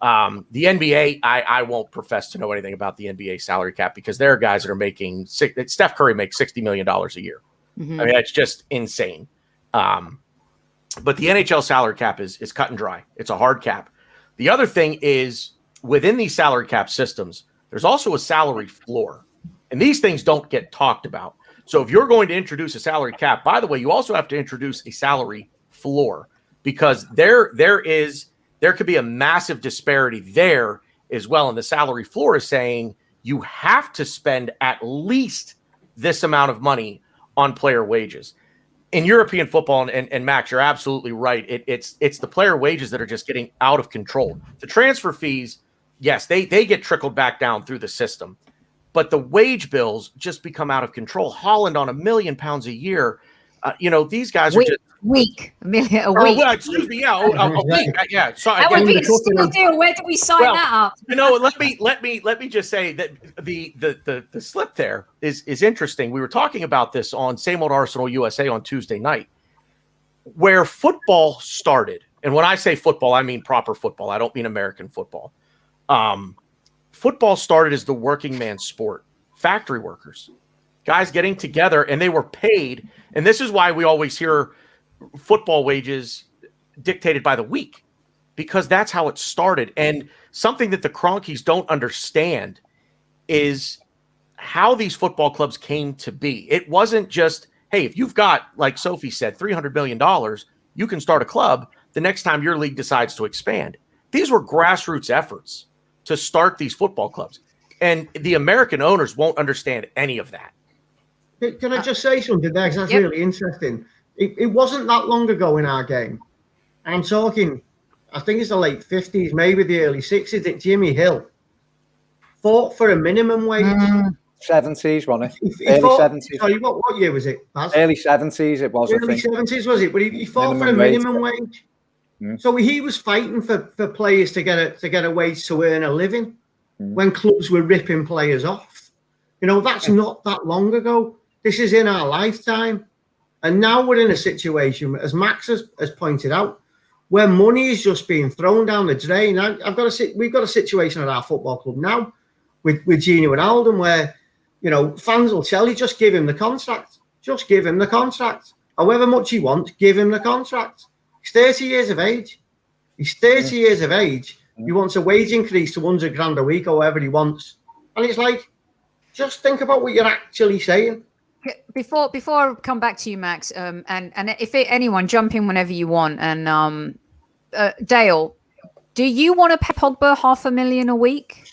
Speaker 9: The NBA, I won't profess to know anything about the NBA salary cap, because there are guys that are making Steph Curry makes $60 million a year. Mm-hmm. That's just insane. But the NHL salary cap is cut and dry. It's a hard cap. The other thing is, within these salary cap systems, there's also a salary floor, and these things don't get talked about. So if you're going to introduce a salary cap, by the way, you also have to introduce a salary floor, because there could be a massive disparity there as well. And the salary floor is saying you have to spend at least this amount of money on player wages. In European football, and Max, you're absolutely right. It's the player wages that are just getting out of control. The transfer fees, yes, they get trickled back down through the system, but the wage bills just become out of control. Holland on £1 million a year. These guys are just
Speaker 1: a week.
Speaker 9: Well, excuse me, a week. Yeah, sorry.
Speaker 1: That would be a steal deal. Where do we sign that up?
Speaker 9: Let me just say that the slip there is interesting. We were talking about this on Same Old Arsenal USA on Tuesday night, where football started. And when I say football, I mean proper football. I don't mean American football. Football started as the working man's sport. Factory workers, guys getting together, and they were paid. And this is why we always hear football wages dictated by the week, because that's how it started. And something that the Cronkies don't understand is how these football clubs came to be. It wasn't just, hey, if you've got, like Sophie said, $300 million, you can start a club the next time your league decides to expand. These were grassroots efforts to start these football clubs. And the American owners won't understand any of that.
Speaker 6: Can I just say something there? Because that's really interesting. It wasn't that long ago in our game. I'm talking, I think it's the late 50s, maybe the early 60s, that Jimmy Hill fought for a minimum wage.
Speaker 7: 70s, wasn't it? Early 70s.
Speaker 6: Sorry, what year was it, Baz?
Speaker 7: Early 70s it was,
Speaker 6: Early 70s, was it? But he fought for a minimum wage. So he was fighting for players to get a wage to earn a living when clubs were ripping players off. That's not that long ago. This is in our lifetime. And now we're in a situation, as Max has pointed out, where money is just being thrown down the drain. We've got a situation at our football club now with Gino and Alden where, fans will tell you, just give him the contract. Just give him the contract. However much he wants, give him the contract. He's 30 years of age. He's 30 years of age. He wants a wage increase to $100,000 a week or whatever he wants. And it's like, just think about what you're actually saying.
Speaker 1: Before I come back to you, Max, and if anyone jump in whenever you want, and Dale, do you want to pay Pogba $500,000 a week?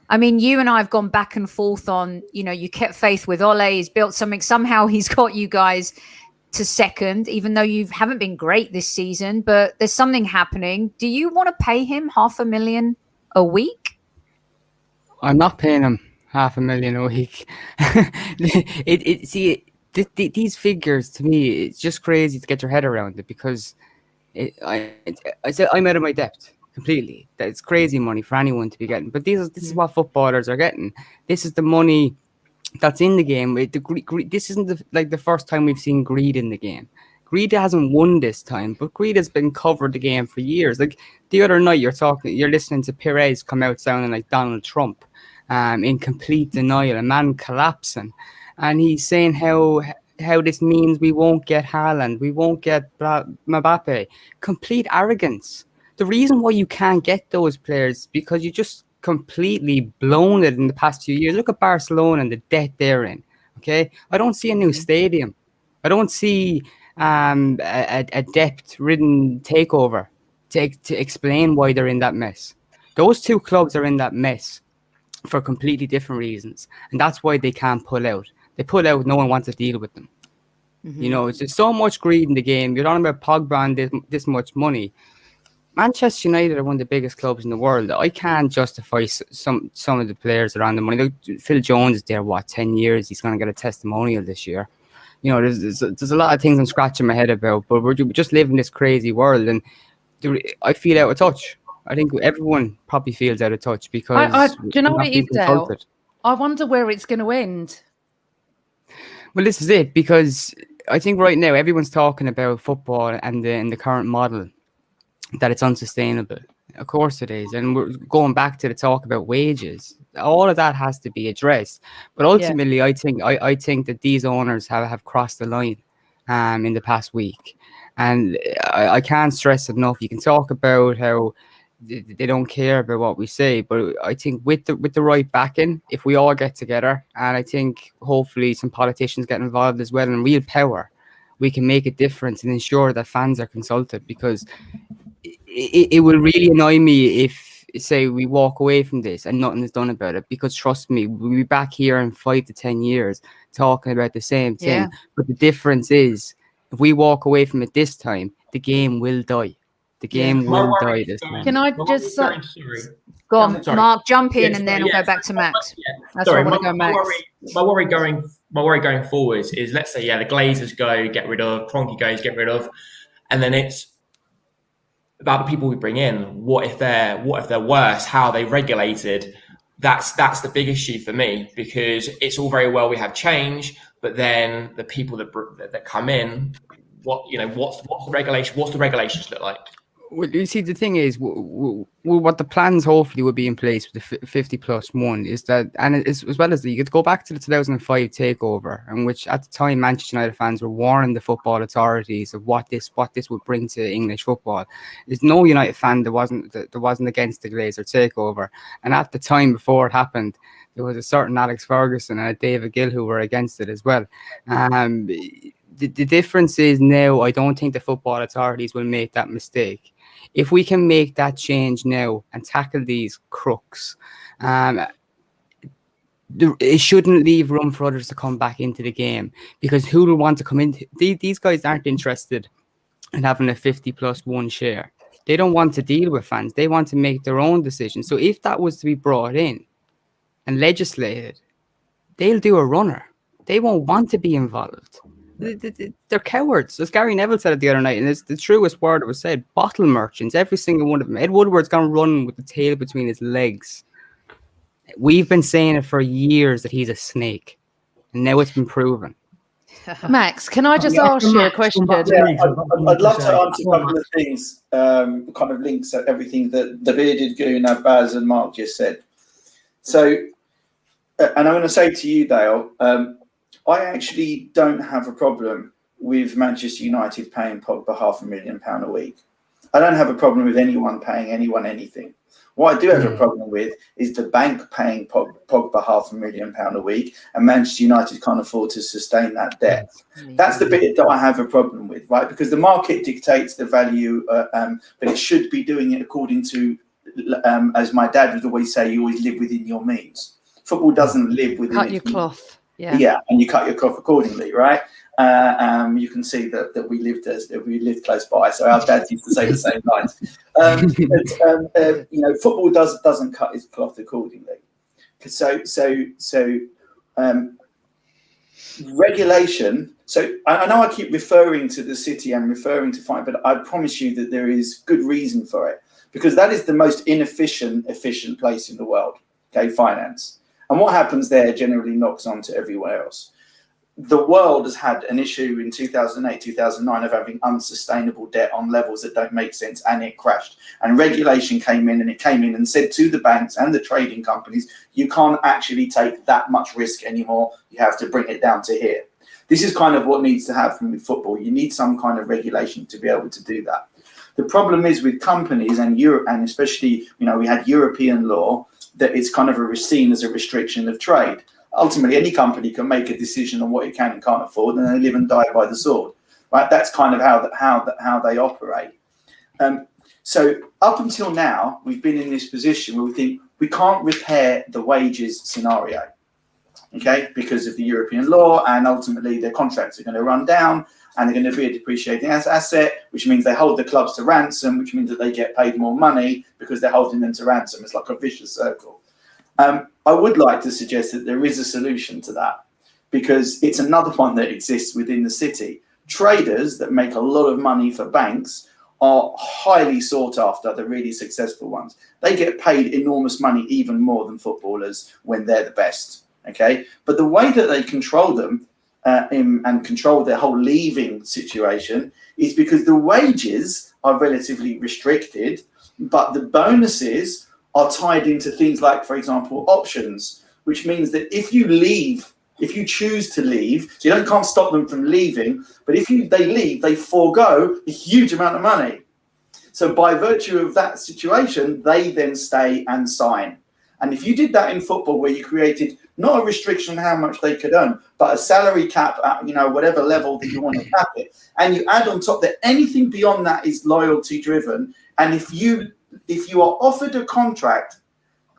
Speaker 1: I mean, you and I have gone back and forth on, you kept faith with Ole. He's built something. Somehow he's got you guys to second, even though you haven't been great this season. But there's something happening. Do you want to pay him $500,000 a week?
Speaker 5: I'm not paying him $500,000 a week. These figures, to me, it's just crazy to get your head around it, because I'm out of my depth completely. It's crazy money for anyone to be getting. But this is what footballers are getting. This is the money that's in the game. This isn't the first time we've seen greed in the game. Greed hasn't won this time, but greed has been covered the game for years. Like the other night, you're listening to Perez come out sounding like Donald Trump. In complete denial, a man collapsing, and he's saying how this means we won't get Haaland, we won't get Mbappe. Complete arrogance. The reason why you can't get those players is because you just completely blown it in the past few years. Look at Barcelona and the debt they're in. Okay, I don't see a new stadium. I don't see a depth-ridden takeover to explain why they're in that mess. Those two clubs are in that mess for completely different reasons, and that's why they can't pull out. They pull out, no one wants to deal with them. It's just so much greed in the game. You're talking about Pogba and this much money. Manchester United are one of the biggest clubs in the world. I can't justify some of the players that are on the money. Look, Phil Jones is there, 10 years? He's going to get a testimonial this year. There's a lot of things I'm scratching my head about, but we're just living this crazy world, and I feel out of touch. I think everyone probably feels out of touch because
Speaker 2: do you know what it is, Dale? I wonder where it's going to end.
Speaker 5: Well, this is it, because I think right now everyone's talking about football and in the current model that it's unsustainable. Of course it is, and we're going back to the talk about wages. All of that has to be addressed. But ultimately, I think that these owners have crossed the line in the past week, and I can't stress enough. You can talk about how they don't care about what we say, but I think with the right backing, if we all get together, and I think hopefully some politicians get involved as well, and real power, we can make a difference and ensure that fans are consulted. Because it will really annoy me say we walk away from this and nothing is done about it, because trust me, we'll be back here in 5 to 10 years talking about the same thing.
Speaker 1: Yeah.
Speaker 5: But the difference is, if we walk away from it this time, the game will die. The game will die this time.
Speaker 2: Can I just say,
Speaker 1: Go on,
Speaker 4: Sorry.
Speaker 1: Mark, jump in
Speaker 4: Yes,
Speaker 1: and then we'll go back to Max.
Speaker 2: that's what I want to go, Max.
Speaker 4: My worry going forwards is, let's say, the Glazers go, get rid of, Kroenke goes, get rid of, and then it's about the people we bring in. What if they're worse? How are they regulated? That's the big issue for me, because it's all very well we have change, but then the people that come in, what's the regulation? What's the regulations look like?
Speaker 5: Well, you see, the thing is, what the plans hopefully will be in place with the 50+1 is that, and it's, as well as you could go back to the 2005 takeover, in which at the time Manchester United fans were warning the football authorities of what this would bring to English football. There's no United fan that wasn't against the Glazer takeover, and at the time before it happened, there was a certain Alex Ferguson and a David Gill who were against it as well. The difference is now, I don't think the football authorities will make that mistake. If we can make that change now and tackle these crooks, it shouldn't leave room for others to come back into the game, because who will want to come in? These guys aren't interested in having a 50+1 share. They don't want to deal with fans. They want to make their own decisions. So if that was to be brought in and legislated, they'll do a runner. They won't want to be involved. They're cowards. As Gary Neville said it the other night, and it's the truest word that was said, bottle merchants, every single one of them. Ed Woodward's going to run with the tail between his legs. We've been saying it for years that he's a snake, and now it's been proven.
Speaker 2: Max, can I just ask you a question?
Speaker 3: Yeah, I'd love to answer a couple of things, kind of links at everything that the Bearded Goon, Baz and Mark just said. So, and I'm going to say to you, Dale, I actually don't have a problem with Manchester United paying Pogba £500,000 a week. I don't have a problem with anyone paying anyone anything. What I do have a problem with is the bank paying Pogba £500,000 a week, and Manchester United can't afford to sustain that debt. That's the bit that I have a problem with, right? Because the market dictates the value, but it should be doing it according to, as my dad would always say, you always live within your means. Football doesn't live within
Speaker 2: Cut your cloth.
Speaker 3: Yeah, and you cut your cloth accordingly, right? You can see that we lived close by, so our dads used to say the same lines. Football doesn't cut its cloth accordingly. So regulation. So I know I keep referring to the city and referring to fine, but I promise you that there is good reason for it, because that is the most efficient place in the world. Okay, finance. And what happens there generally knocks on to everywhere else. The world has had an issue in 2008, 2009 of having unsustainable debt on levels that don't make sense, and it crashed. And regulation came in and said to the banks and the trading companies, you can't actually take that much risk anymore. You have to bring it down to here. This is kind of what needs to happen with football. You need some kind of regulation to be able to do that. The problem is with companies and Europe, and especially, we had European law, that it's kind of seen as a restriction of trade. Ultimately, any company can make a decision on what it can and can't afford, and they live and die by the sword. Right? That's kind of how they operate. So up until now, we've been in this position where we think we can't repair the wages scenario, okay, because of the European law, and ultimately their contracts are going to run down, and they're going to be a depreciating asset, which means they hold the clubs to ransom, which means that they get paid more money because they're holding them to ransom. It's like a vicious circle. I would like to suggest that there is a solution to that, because it's another one that exists within the city. Traders that make a lot of money for banks are highly sought after, the really successful ones. They get paid enormous money, even more than footballers, when they're the best. Okay, but the way that they control them and control their whole leaving situation is because the wages are relatively restricted, but the bonuses are tied into things like, for example, options, which means that if you leave, if you choose to leave, so you can't stop them from leaving, but if they leave, they forego a huge amount of money. So by virtue of that situation, they then stay and sign. And if you did that in football, where you created not a restriction on how much they could earn, but a salary cap at whatever level that you want to cap it, and you add on top that anything beyond that is loyalty driven, and if you if you are offered a contract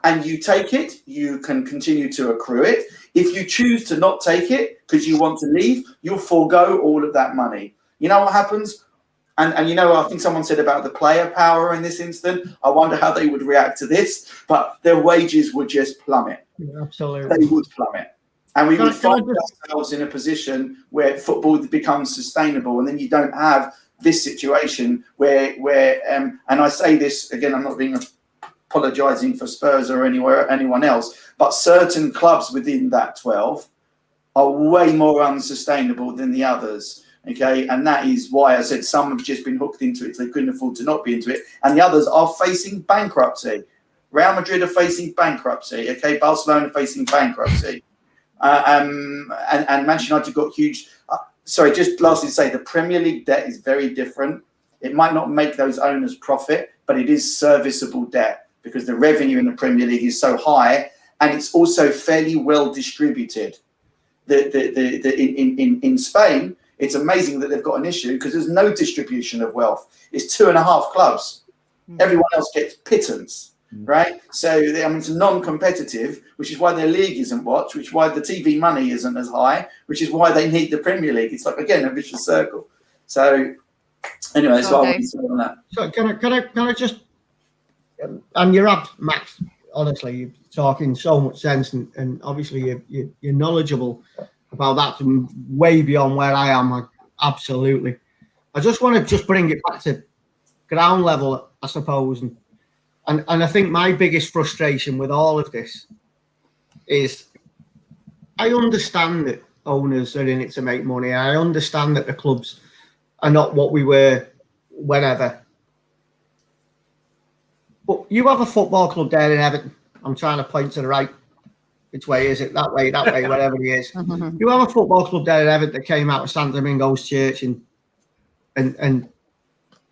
Speaker 3: and you take it, you can continue to accrue it. If you choose to not take it because you want to leave, you'll forego all of that money. You know what happens? And you know, I think someone said about the player power in this instant. I wonder how they would react to this, but their wages would just plummet.
Speaker 6: Yeah, absolutely.
Speaker 3: They would plummet. And we would find ourselves in a position where football becomes sustainable, and then you don't have this situation where and I say this again, I'm not being apologising for Spurs or anyone else, but certain clubs within that 12 are way more unsustainable than the others. Okay, and that is why I said some have just been hooked into it, so they couldn't afford to not be into it, and the others are facing bankruptcy. Real Madrid are facing bankruptcy. Okay, Barcelona are facing bankruptcy, and Manchester United got huge. Sorry, just lastly to say the Premier League debt is very different. It might not make those owners profit, but it is serviceable debt because the revenue in the Premier League is so high, and it's also fairly well distributed. In Spain, it's amazing that they've got an issue because there's no distribution of wealth. It's 2.5 clubs. Everyone else gets pittance, right? So it's non-competitive, which is why their league isn't watched, which is why the TV money isn't as high, which is why they need the Premier League. It's like, again, a vicious circle. So anyway, that's what I want to say on that.
Speaker 6: So can I just, and you're up, Max, honestly, you're talking so much sense, and obviously you're knowledgeable about that and way beyond where I am. Absolutely. I just want to just bring it back to ground level, I suppose. And I think my biggest frustration with all of this is I understand that owners are in it to make money. I understand that the clubs are not what we were whenever. But you have a football club there in Everton. I'm trying to point to the right. Which way is it? That way, wherever he is. You have a football club there in Everton that came out of St Domingo's Church and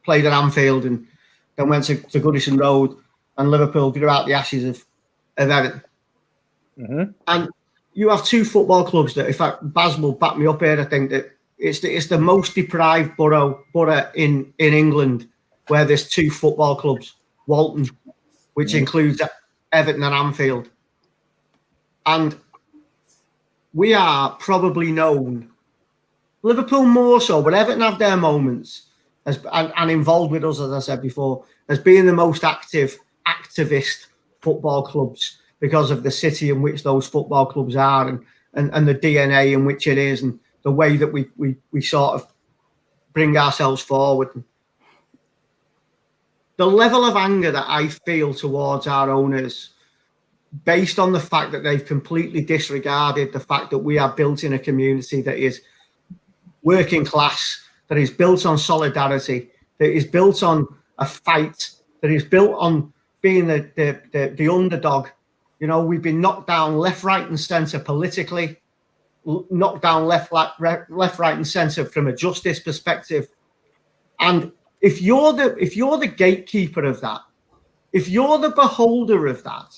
Speaker 6: played at Anfield and then went to Goodison Road, and Liverpool grew out the ashes of Everton. And you have two football clubs that, in fact, Baz will back me up here, I think that it's the most deprived borough in England where there's two football clubs, Walton, which includes Everton and Anfield. And we are probably known, Liverpool more so, but Everton have their moments and involved with us, as I said before, as being the most activist football clubs because of the city in which those football clubs are and the DNA in which it is and the way that we sort of bring ourselves forward. The level of anger that I feel towards our owners, based on the fact that they've completely disregarded the fact that we are built in a community that is working class, that is built on solidarity, that is built on a fight, that is built on being the underdog. You know, we've been knocked down left, right, and centre politically, knocked down left, right, and centre from a justice perspective. And if you're the gatekeeper of that, if you're the beholder of that,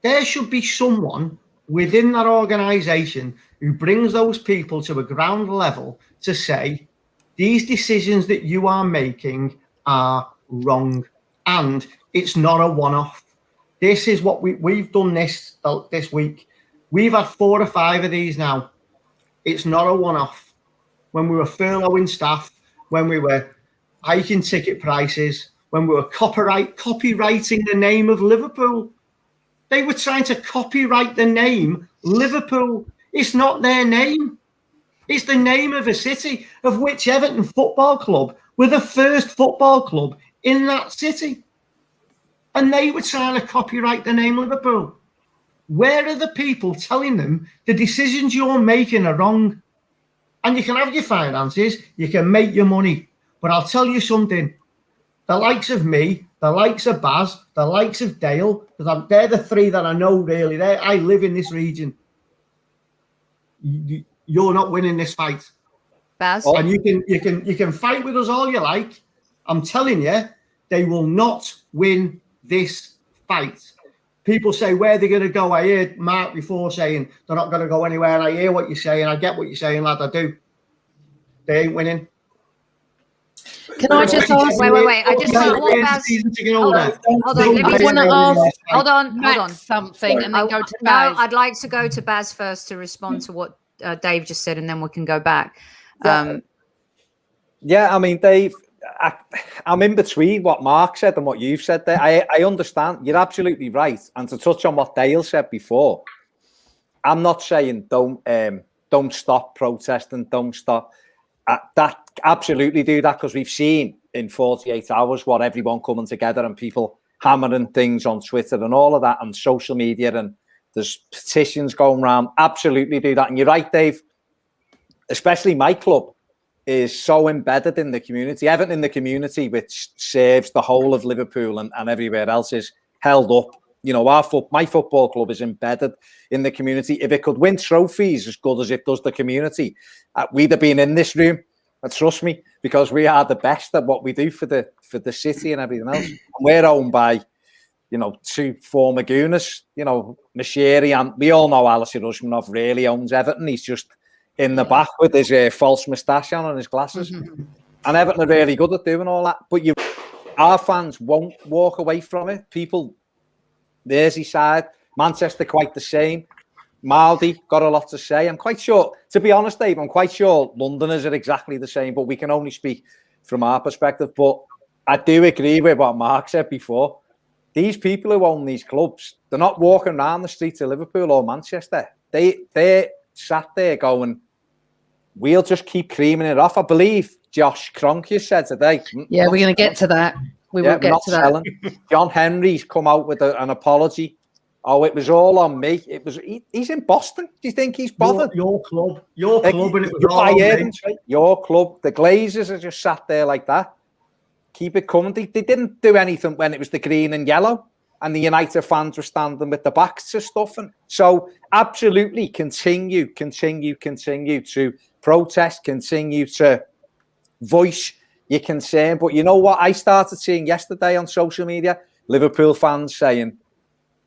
Speaker 6: there should be someone within that organisation who brings those people to a ground level to say, these decisions that you are making are wrong. And it's not a one-off. This is what we've done this week. We've had 4 or 5 of these now. It's not a one-off. When we were furloughing staff, when we were hiking ticket prices, when we were copywriting the name of Liverpool. They were trying to copyright the name Liverpool. It's not their name. It's the name of a city, of which Everton Football Club were the first football club in that city. And they were trying to copyright the name Liverpool. Where are the people telling them the decisions you're making are wrong? And you can have your finances, you can make your money. But I'll tell you something. The likes of me, the likes of Baz, the likes of Dale, because they're the 3 that I know really. I live in this region. You're not winning this fight,
Speaker 1: Baz.
Speaker 6: And you can fight with us all you like. I'm telling you, they will not win this fight. People say where they're going to go. I heard Mark before saying they're not going to go anywhere, and I hear what you're saying. I get what you're saying, lad. I do. They ain't winning.
Speaker 2: Can I just ask?
Speaker 1: Wait. I just want Baz. Hold on. Let me
Speaker 2: want to ask.
Speaker 1: Hold on.
Speaker 2: Something, and then go to
Speaker 1: No,
Speaker 2: Baz.
Speaker 1: I'd like to go to Baz first to respond to what Dave just said, and then we can go back.
Speaker 7: Yeah, I mean, Dave, I'm in between what Mark said and what you've said there. I understand. You're absolutely right. And to touch on what Dale said before, I'm not saying don't stop protesting, don't stop. That absolutely do that, because we've seen in 48 hours what everyone coming together and people hammering things on Twitter and all of that and social media, and there's petitions going around. Absolutely do that. And you're right, Dave, especially my club is so embedded in the community. Everton in the community, which serves the whole of Liverpool and everywhere else, is held up. You know, my football club is embedded in the community. If it could win trophies as good as it does the community, we'd have been in this room. Trust me, because we are the best at what we do for the city and everything else. And we're owned by, you know, 2 former Gooners, you know, Mashiri, and we all know Alisher Usmanov really owns Everton. He's just in the back with his false moustache on and his glasses. And Everton are really good at doing all that. But our fans won't walk away from it. People, Merseyside, Manchester, quite the same. Maldi got a lot to say. I'm quite sure, to be honest, Dave, I'm quite sure Londoners are exactly the same, but we can only speak from our perspective. But I do agree with what Mark said before. These people who own these clubs, they're not walking around the streets of Liverpool or Manchester. They're sat there going, we'll just keep creaming it off. I believe Josh Kroenke said today.
Speaker 2: Yeah, we're going to get to that. We will get to that.
Speaker 7: John Henry's come out with an apology. Oh, it was all on me. He's in Boston. Do you think he's bothered?
Speaker 6: Your club, and it was all on me.
Speaker 7: Your club. The Glazers are just sat there like that. Keep it coming. They didn't do anything when it was the green and yellow, and the United fans were standing with the backs to stuff. And so, absolutely, continue to protest, continue to voice your concern. But you know what? I started seeing yesterday on social media Liverpool fans saying,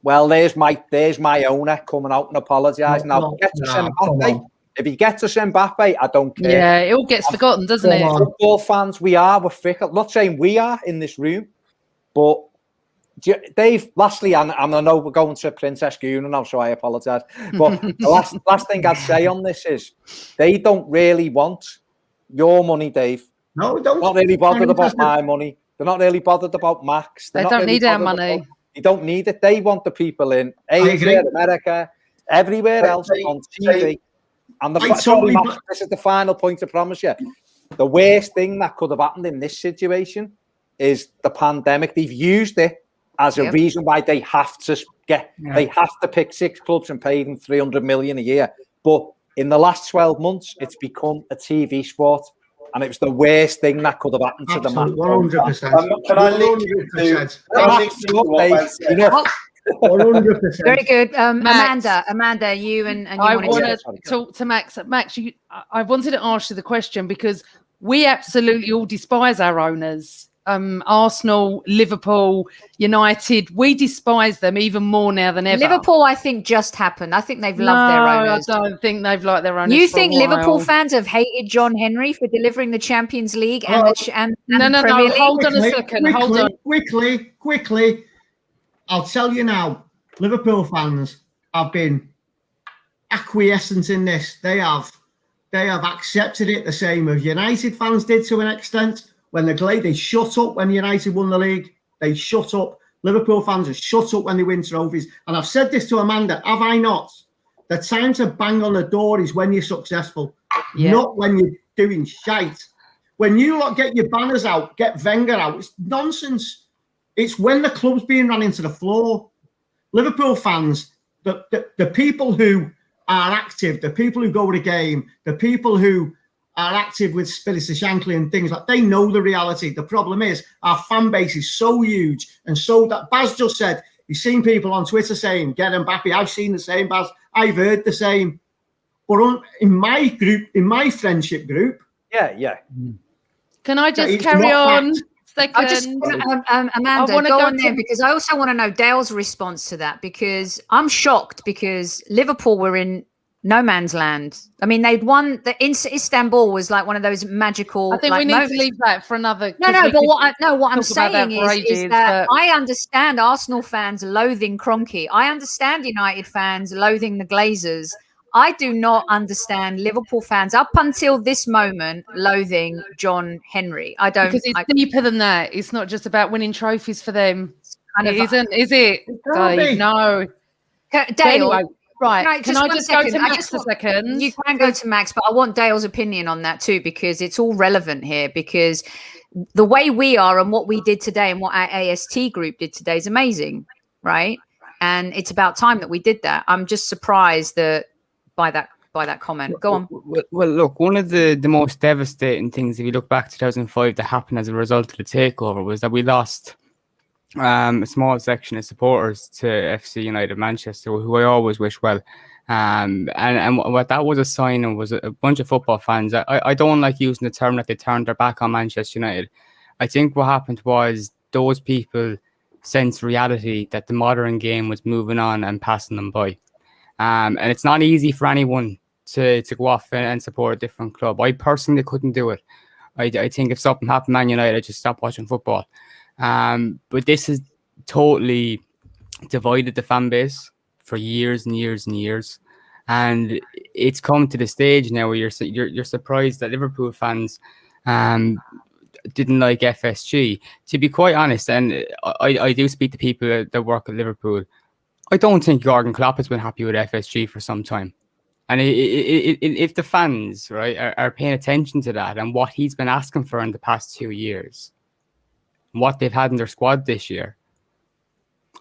Speaker 7: well, there's my owner coming out and apologising. If he gets us Mbappe, I don't care.
Speaker 2: Yeah, it all gets forgotten, doesn't it?
Speaker 7: Football fans, we're fickle. I'm not saying we are in this room, but Dave, lastly, and I know we're going to Princess Guna now, so I apologise. But the last thing I'd say on this is they don't really want your money, Dave.
Speaker 6: No, we don't.
Speaker 7: They're not really bothered about my money. They're not really bothered about Max.
Speaker 2: They don't need our money.
Speaker 7: They don't need it. They want the people in Asia, America, everywhere else on TV. And this is the final point, I promise you. The worst thing that could have happened in this situation is the pandemic. They've used it as a reason why they have to pick 6 clubs and pay them 300 million a year. But in the last 12 months, it's become a TV sport. And it was the worst thing that could have happened to the man.
Speaker 6: 100%.
Speaker 3: Can I link you to
Speaker 6: 100%.
Speaker 1: Very good. Amanda, you and you
Speaker 2: I want
Speaker 1: to
Speaker 2: talk to Max. Max, I wanted to ask you the question because we absolutely all despise our owners. Arsenal, Liverpool, United, we despise them even more now than ever.
Speaker 1: Liverpool, I think, just happened. I think they've loved their owners.
Speaker 2: I don't think they've liked their owners.
Speaker 1: You think Liverpool fans have hated John Henry for delivering the Champions League and the Premier League?
Speaker 2: Hold on a second. Hold on.
Speaker 6: Quickly. I'll tell you now, Liverpool fans have been acquiescent in this. They have accepted it the same as United fans did to an extent. When they shut up when United won the league. They shut up. Liverpool fans are shut up when they win trophies. And I've said this to Amanda, have I not? The time to bang on the door is when you're successful, not when you're doing shite. When you lot get your banners out, get Wenger out, it's nonsense. It's when the club's being run into the floor. Liverpool fans, the people who are active, the people who go to the game, the people who are active with Spirits of Shankly and things like they know the reality. The problem is our fan base is so huge and so that Baz just said he's seen people on Twitter saying get Mbappe. I've seen the same, Baz. I've heard the same. But in my group, in my friendship group,
Speaker 2: Can I just carry on?
Speaker 1: Amanda, go on then, because I also want to know Dale's response to that, because I'm shocked because Liverpool were in no man's land. I mean, they'd won. Istanbul was like one of those magical.
Speaker 2: I think we need to leave that for another.
Speaker 1: No, but what I'm saying is that
Speaker 2: but
Speaker 1: I understand Arsenal fans loathing Kroenke. I understand United fans loathing the Glazers. I do not understand Liverpool fans up until this moment loathing John Henry. I don't,
Speaker 2: because it's deeper than that. It's not just about winning trophies for them.
Speaker 1: Kind of,
Speaker 2: it isn't, is it? Dave, no.
Speaker 1: Dale,
Speaker 2: anyway, right? Can I just go to
Speaker 1: I
Speaker 2: Max a second?
Speaker 1: You can go to Max, but I want Dale's opinion on that too, because it's all relevant here. Because the way we are and what we did today and what our AST group did today is amazing, right? And it's about time that we did that. I'm just surprised that by that comment. Go on.
Speaker 5: Well, look, one of the most devastating things, if you look back to 2005, that happened as a result of the takeover was that we lost a small section of supporters to FC United Manchester, who I always wish well. And what that was a sign of was a bunch of football fans. I don't like using the term that they turned their back on Manchester United. I think what happened was those people sensed reality that the modern game was moving on and passing them by. And it's not easy for anyone to go off and support a different club. I personally couldn't do it. I think if something happened to Man United, I'd just stop watching football. But this has totally divided the fan base for years and years and years. And it's come to the stage now where you're surprised that Liverpool fans didn't like FSG. To be quite honest, and I do speak to people that work at Liverpool, I don't think Jurgen Klopp has been happy with FSG for some time. And if the fans, right, are paying attention to that and what he's been asking for in the past 2 years, what they've had in their squad this year,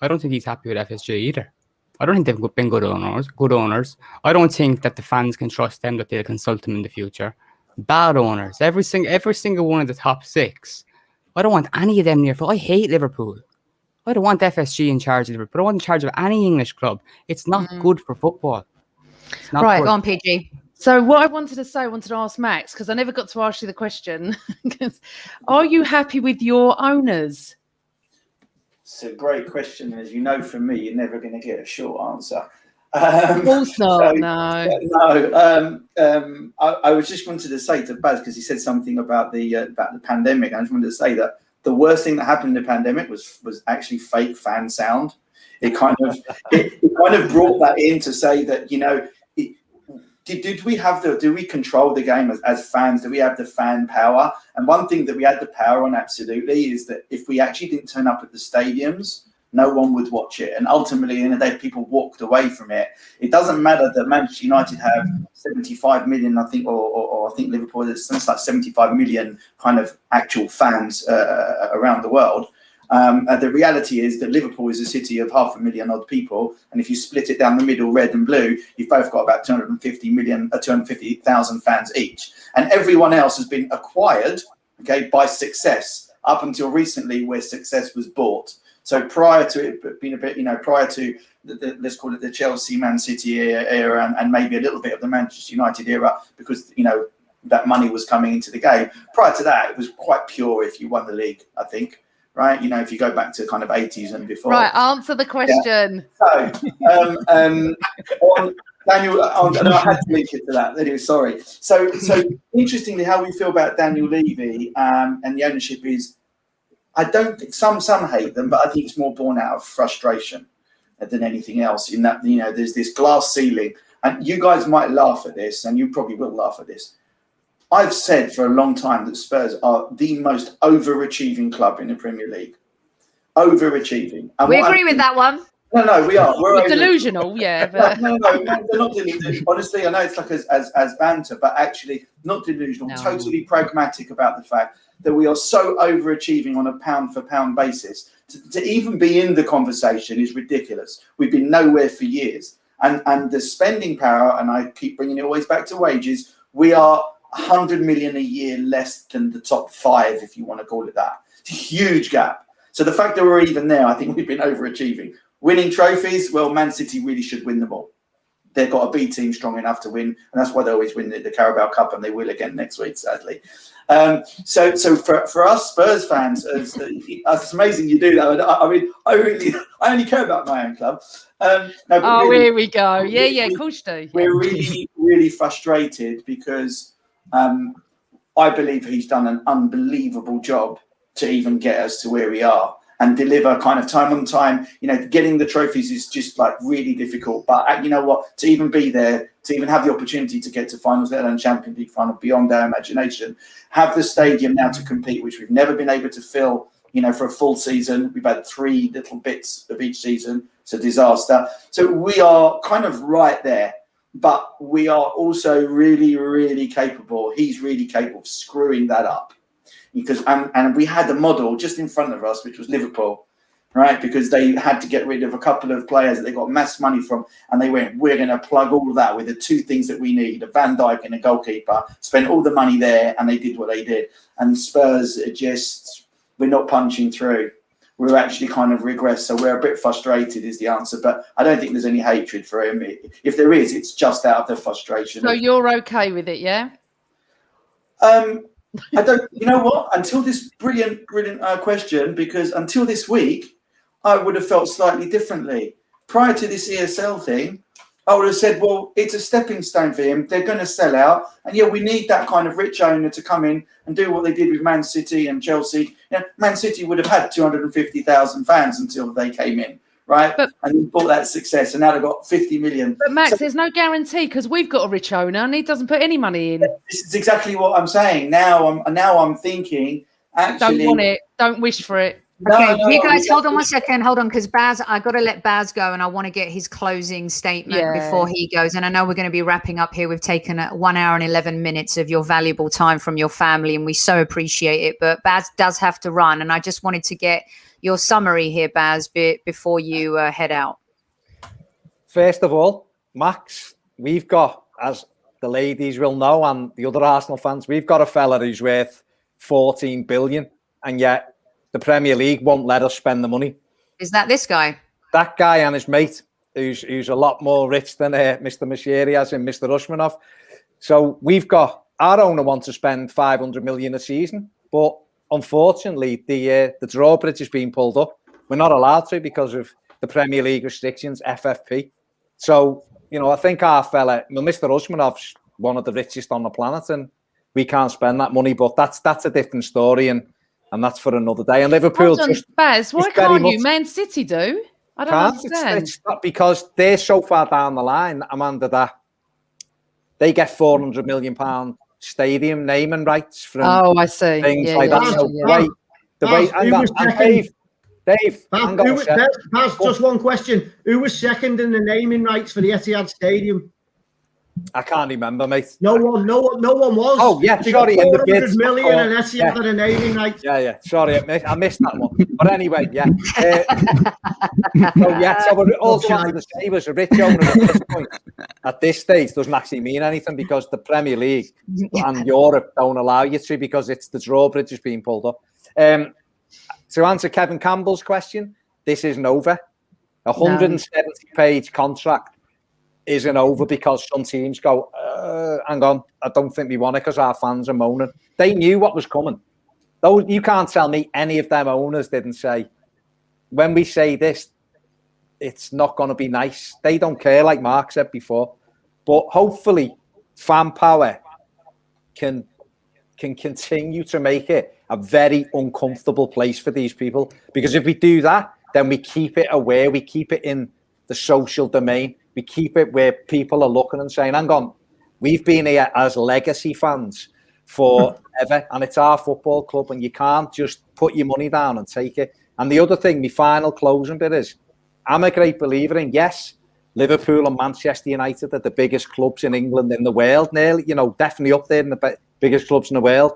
Speaker 5: I don't think he's happy with FSG either. I don't think they've been good owners. I don't think that the fans can trust them that they'll consult them in the future. Bad owners. Every single one of the top 6. I don't want any of them near. I hate Liverpool. I don't want FSG in charge of Liverpool. I don't want in charge of any English club. It's not good for football. It's not
Speaker 1: right,
Speaker 5: good.
Speaker 1: go on, PG.
Speaker 2: So what I wanted to ask Max, because I never got to ask you the question, are you happy with your owners?
Speaker 3: It's a great question. As you know from me, you're never going to get a short answer.
Speaker 2: Of course not,
Speaker 3: no. I was just wanted to say to Baz, because he said something about the pandemic. I just wanted to say that the worst thing that happened in the pandemic was actually fake fan sound. It kind of brought that in to say that, you know, do we control the game as fans? Do we have the fan power? And one thing that we had the power on absolutely is that if we actually didn't turn up at the stadiums, no one would watch it. And ultimately, in the day, people walked away from it. It doesn't matter that Manchester United have 75 million, I think, or I think Liverpool is like 75 million kind of actual fans around the world. The reality is that Liverpool is a city of 500,000 odd people, and if you split it down the middle, red and blue, you've both got about 250,000 fans each, and everyone else has been acquired, okay, by success up until recently, where success was bought. So prior to it being a bit, prior to let's call it the Chelsea, Man City era, and maybe a little bit of the Manchester United era, because that money was coming into the game. Prior to that, it was quite pure if you won the league, I think. Right, if you go back to kind of 80s and before.
Speaker 2: Right, answer the question.
Speaker 3: Yeah. So, on Daniel, I had to link it to that. Anyway, sorry. So interestingly, how we feel about Daniel Levy and the ownership is, I don't think some hate them, but I think it's more born out of frustration than anything else. In that, there's this glass ceiling, and you guys might laugh at this, and you probably will laugh at this. I've said for a long time that Spurs are the most overachieving club in the Premier League. Overachieving. And
Speaker 1: we agree with that one.
Speaker 3: No, we are. We're
Speaker 2: delusional, yeah. But...
Speaker 3: No, they're not delusional. Honestly, I know it's like as banter, but actually not delusional. No. Totally pragmatic about the fact that we are so overachieving on a pound-for-pound basis. To even be in the conversation is ridiculous. We've been nowhere for years. And the spending power, and I keep bringing it always back to wages, we are 100 million a year less than the top 5, if you want to call it that. It's a huge gap. So the fact that we're even there, I think we've been overachieving. Winning trophies, well, Man City really should win them all. they've got a B team strong enough to win, and that's why they always win the Carabao Cup, and they will again next week, sadly. So for us Spurs fans, it's amazing you do that. I mean, I only care about my own club.
Speaker 2: Really, here we go. Yeah, of course you do.
Speaker 3: We're really frustrated because I believe he's done an unbelievable job to even get us to where we are and deliver kind of time on time. You know, getting the trophies is just like really difficult. But you know what? To even be there, to even have the opportunity to get to finals, let alone Champions League final, beyond our imagination, have the stadium now to compete, which we've never been able to fill, you know, for a full season. We've had 3 little bits of each season. It's a disaster. So we are kind of right there. But we are also really, really capable. He's really capable of screwing that up. Because and we had a model just in front of us, which was Liverpool, right? Because they had to get rid of a couple of players that they got mass money from, and they went, we're going to plug all of that with the 2 things that we need, a Van Dijk and a goalkeeper, spent all the money there, and they did what they did. And Spurs are just, we're not punching through. We're actually kind of regressed, so we're a bit frustrated is the answer, but I don't think there's any hatred for him. If there is, it's just out of the frustration.
Speaker 2: So you're okay with it, yeah?
Speaker 3: I don't, you know what? Until this brilliant question, because until this week, I would have felt slightly differently. Prior to this ESL thing, I would have said, well, it's a stepping stone for him. They're going to sell out. And yeah, we need that kind of rich owner to come in and do what they did with Man City and Chelsea. You know, Man City would have had 250,000 fans until they came in, right? And bought that success, and now they've got 50 million.
Speaker 2: But Max, there's no guarantee because we've got a rich owner and he doesn't put any money in.
Speaker 3: This is exactly what I'm saying. Now I'm thinking, actually,
Speaker 2: don't want it. Don't wish for it.
Speaker 1: Okay, you guys hold on 1 second. Hold on, because Baz, I got to let Baz go, and I want to get his closing statement before he goes. And I know we're going to be wrapping up here. We've taken 1 hour and 11 minutes of your valuable time from your family, and we so appreciate it. But Baz does have to run, and I just wanted to get your summary here, Baz, before you head out.
Speaker 7: First of all, Max, we've got, as the ladies will know, and the other Arsenal fans, we've got a fella who's worth 14 billion, and yet the Premier League won't let us spend the money.
Speaker 1: Is that this guy?
Speaker 7: That guy and his mate, who's a lot more rich than Mr. Mashiri as in Mr. Usmanov. So we've got, our owner wants to spend 500 million a season, but unfortunately the drawbridge is being pulled up. We're not allowed to because of the Premier League restrictions, FFP. So, you know, I think our fella, Mr. Usmanov's one of the richest on the planet, and we can't spend that money, but that's a different story, and that's for another day. And Liverpool
Speaker 2: Baz, why can't you? Man City do? I don't understand.
Speaker 7: It's not because they're so far down the line, Amanda, that they get £400 million stadium naming rights from
Speaker 2: I see.
Speaker 7: Things like that.
Speaker 6: Baz, just one question. Who was second in the naming rights for the Etihad Stadium?
Speaker 7: I can't remember, mate.
Speaker 6: No one was.
Speaker 7: Oh, yeah, sorry. In the bids,
Speaker 6: million and Etihad had a naming right.
Speaker 7: Yeah. Sorry, I missed that one. But anyway, yeah. So we're also wanted to say he was a rich owner at this point. At this stage, doesn't actually mean anything because the Premier League and Europe don't allow you to because it's the drawbridge is being pulled up. To answer Kevin Campbell's question, this isn't over. A 170-page contract isn't over because some teams go, hang on, I don't think we want it because our fans are moaning. They knew what was coming. Though you can't tell me any of them owners didn't say, when we say this, it's not going to be nice. They don't care, like Mark said before. But hopefully, fan power can continue to make it a very uncomfortable place for these people. Because if we do that, then we keep it aware, we keep it in the social domain. We keep it where people are looking and saying, hang on, we've been here as legacy fans forever, and it's our football club, and you can't just put your money down and take it. And the other thing, my final closing bit is, I'm a great believer in, yes, Liverpool and Manchester United are the biggest clubs in England, in the world, nearly, definitely up there in the biggest clubs in the world.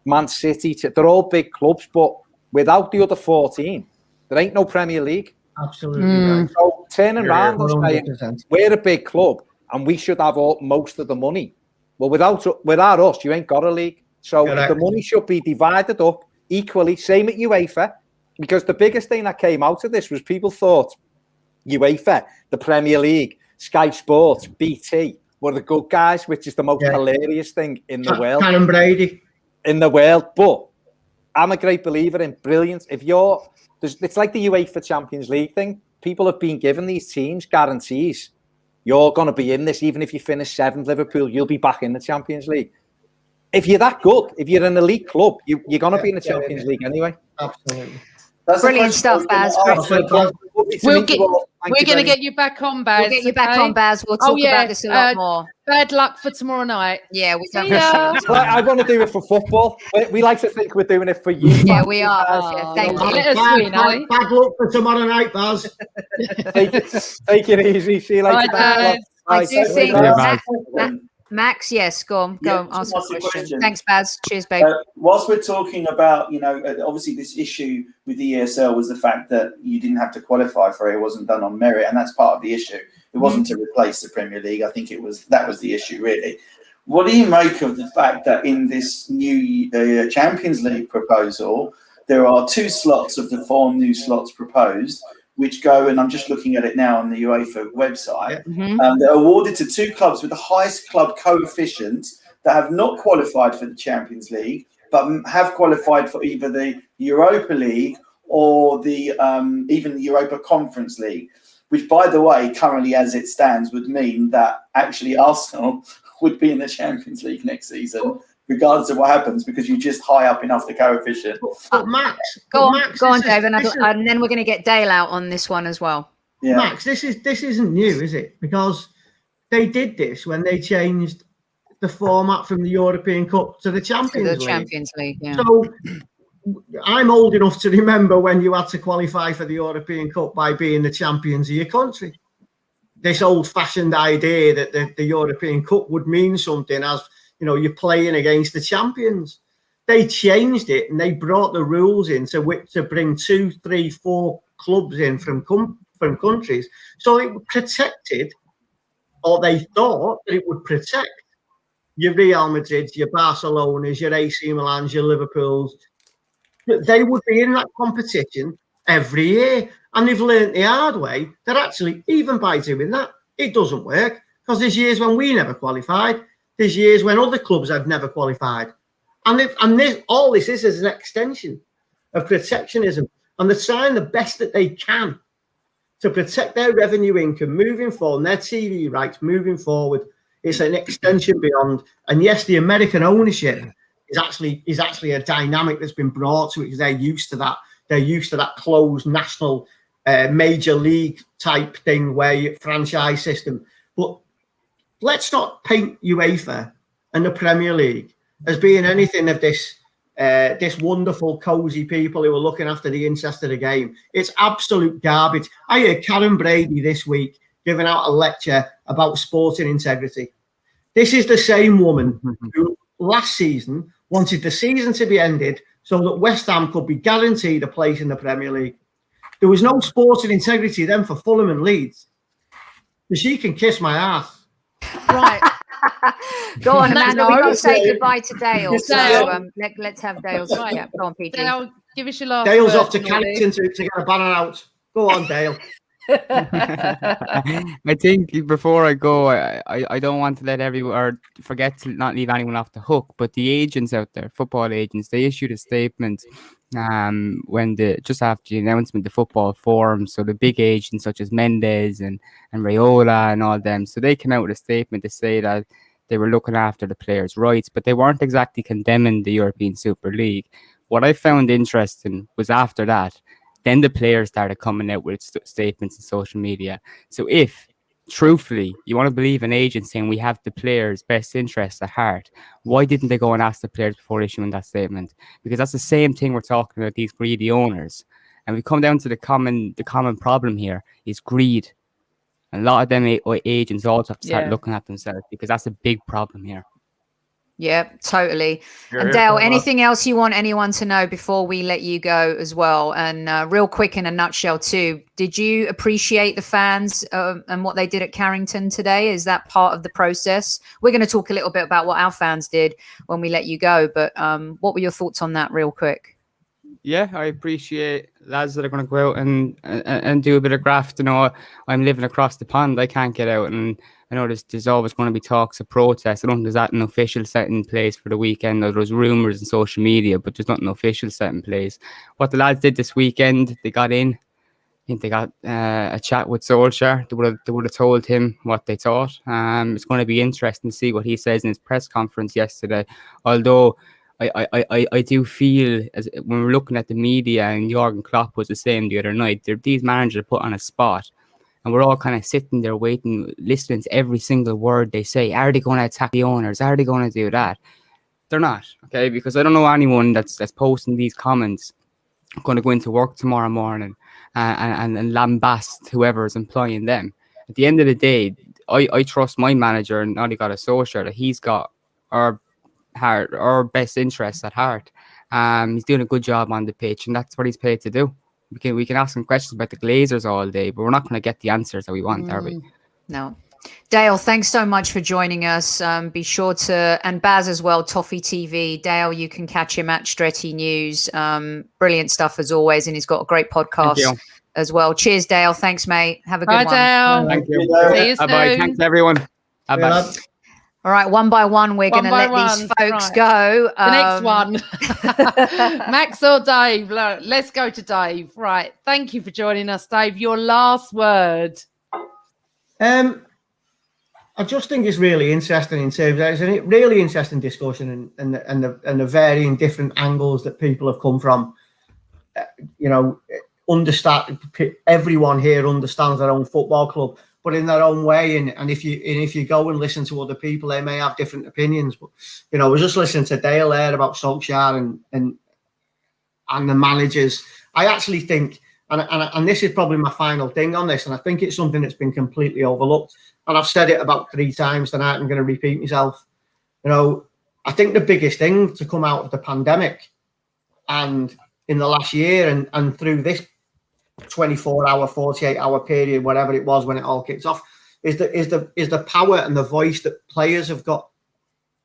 Speaker 7: Man City, they're all big clubs, but without the other 14, there ain't no Premier League.
Speaker 6: Absolutely right.
Speaker 7: So turning around and saying, we're a big club and we should have most of the money. Well, without us, you ain't got a league. So the money should be divided up equally, same at UEFA, because the biggest thing that came out of this was people thought UEFA, the Premier League, Sky Sports, BT, were the good guys, which is the most hilarious thing in the world.
Speaker 6: Karen Brady.
Speaker 7: In the world. But I'm a great believer in brilliance. It's like the UEFA Champions League thing. People have been given these teams guarantees. You're going to be in this, even if you finish 7th, Liverpool, you'll be back in the Champions League. If you're that good, if you're an elite club, you're going to be in the Champions League anyway.
Speaker 6: Absolutely.
Speaker 3: That's
Speaker 1: Brilliant stuff, Baz.
Speaker 2: We're going to get you back on, Baz.
Speaker 1: We'll get you back on, Baz. We'll talk about this a lot more.
Speaker 2: Bad luck for tomorrow night.
Speaker 1: Yeah, we don't.
Speaker 7: I want to do it for football. We like to think we're doing it for you.
Speaker 1: Yeah, we are. Yeah, thank you.
Speaker 2: Let us win, Ali.
Speaker 6: Bad luck for tomorrow night, Baz.
Speaker 7: Take it easy. See you later.
Speaker 2: Bye,
Speaker 1: I do think Max, yes, go on,
Speaker 3: Yeah,
Speaker 1: ask
Speaker 3: ask
Speaker 1: a
Speaker 3: a
Speaker 1: question.
Speaker 3: question.
Speaker 1: Thanks, Baz. Cheers, babe.
Speaker 3: Whilst we're talking about, obviously this issue with the ESL was the fact that you didn't have to qualify for it. It wasn't done on merit, and that's part of the issue. It wasn't to replace the Premier League. I think that was the issue, really. What do you make of the fact that in this new Champions League proposal, there are 2 slots of the 4 new slots proposed, which go, and I'm just looking at it now on the UEFA website, they're awarded to 2 clubs with the highest club coefficient that have not qualified for the Champions League, but have qualified for either the Europa League or the even the Europa Conference League, which, by the way, currently as it stands, would mean that actually Arsenal would be in the Champions League next season, regardless of what happens, because you're just high up enough the coefficient.
Speaker 6: Max,
Speaker 1: go on, Dave, and then we're going to get Dale out on this one as well.
Speaker 3: Yeah.
Speaker 6: Max, this isn't new, is it? Because they did this when they changed the format from the European Cup to the Champions League.
Speaker 1: Yeah.
Speaker 6: So I'm old enough to remember when you had to qualify for the European Cup by being the champions of your country. This old-fashioned idea that the European Cup would mean something as, you're playing against the champions. They changed it and they brought the rules in to bring 2, 3, 4 clubs in from countries. So it protected, or they thought that it would protect, your Real Madrids, your Barcelonas, your AC Milans, your Liverpools. They would be in that competition every year. And they've learnt the hard way that actually, even by doing that, it doesn't work. Because there's years when we never qualified. There's years when other clubs have never qualified. And all this is an extension of protectionism. And they're trying the best that they can to protect their revenue income moving forward, and their TV rights moving forward. It's an extension beyond. And yes, the American ownership is actually a dynamic that's been brought to it because they're used to that. They're used to that closed national major league type thing where you franchise system. But let's not paint UEFA and the Premier League as being anything of this wonderful, cosy people who are looking after the interest of the game. It's absolute garbage. I heard Karen Brady this week giving out a lecture about sporting integrity. This is the same woman who last season wanted the season to be ended so that West Ham could be guaranteed a place in the Premier League. There was no sporting integrity then for Fulham and Leeds. So she can kiss my ass.
Speaker 2: Right.
Speaker 1: Go on, Amanda. We've got to say goodbye to Dale. So let's have Dale's.
Speaker 2: Right.
Speaker 1: Yeah, go on, PT.
Speaker 2: Dale, give us your last
Speaker 6: Dale's
Speaker 2: word,
Speaker 6: off to Carrington to get a banner out. Go on, Dale.
Speaker 5: I think before I go, I don't want to let everyone or forget to not leave anyone off the hook. But the agents out there, football agents, they issued a statement when just after the announcement, the football forum. So the big agents such as Mendes and Raiola and all them, so they came out with a statement to say that they were looking after the players' rights, but they weren't exactly condemning the European Super League. What I found interesting was after that, then the players started coming out with statements in social media. So if, truthfully, you want to believe an agent saying we have the players' best interests at heart, why didn't they go and ask the players before issuing that statement? Because that's the same thing we're talking about, these greedy owners. And we come down to the common problem here is greed. A lot of them agents also have to start looking at themselves because that's a big problem here.
Speaker 1: Yeah, totally. And Dale, anything else you want anyone to know before we let you go as well? And real quick, in a nutshell too, did you appreciate the fans and what they did at Carrington today? Is that part of the process? We're going to talk a little bit about what our fans did when we let you go, but what were your thoughts on that real quick?
Speaker 5: Yeah, I appreciate lads that are going to go out and do a bit of graft. You know, I'm living across the pond. I can't get out, and I know there's always going to be talks of protests. I don't think there's that an official set in place for the weekend. There's rumours in social media, but there's not an official set in place. What the lads did this weekend, they got in. I think they got a chat with Solskjaer. They would have told him what they thought. It's going to be interesting to see what he says in his press conference yesterday. Although I do feel, as when we're looking at the media, and Jurgen Klopp was the same the other night, these managers are put on a spot, and we're all kind of sitting there waiting, listening to every single word they say. Are they going to attack the owners? Are they going to do that? They're not, okay? Because I don't know anyone that's posting these comments going to go into work tomorrow morning and lambast whoever is employing them. At the end of the day, I trust my manager, and not got a Solskjaer, that he's got our best interests at heart. He's doing a good job on the pitch, and that's what he's paid to do. We can ask him questions about the Glazers all day, but we're not going to get the answers that we want, are we?
Speaker 1: No. Dale, thanks so much for joining us. Be sure to, and Baz as well, Toffee TV. Dale, you can catch him at Stretty News. Brilliant stuff as always, and he's got a great podcast as well. Cheers, Dale. Thanks, mate. Have a good one.
Speaker 2: Dale.
Speaker 5: Thank you.
Speaker 2: See you soon.
Speaker 5: Bye. Thanks, everyone. Bye.
Speaker 1: All right, one by one, we're going to let these folks go.
Speaker 2: The next one. Max or Dave? Let's go to Dave. Right. Thank you for joining us, Dave. Your last word.
Speaker 6: I just think it's really interesting in terms of it's a really interesting discussion and the varying different angles that people have come from. You know, everyone here understands their own football club, but in their own way. And if you go and listen to other people, they may have different opinions. But you know, I was just listening to Dale there about Solskjaer and the managers. I actually think, and this is probably my final thing on this, and I think it's something that's been completely overlooked. And I've said it about 3 times tonight. I'm going to repeat myself. You know, I think the biggest thing to come out of the pandemic and in the last year and through this 24-hour, 48-hour period, whatever it was when it all kicked off, is the power and the voice that players have got.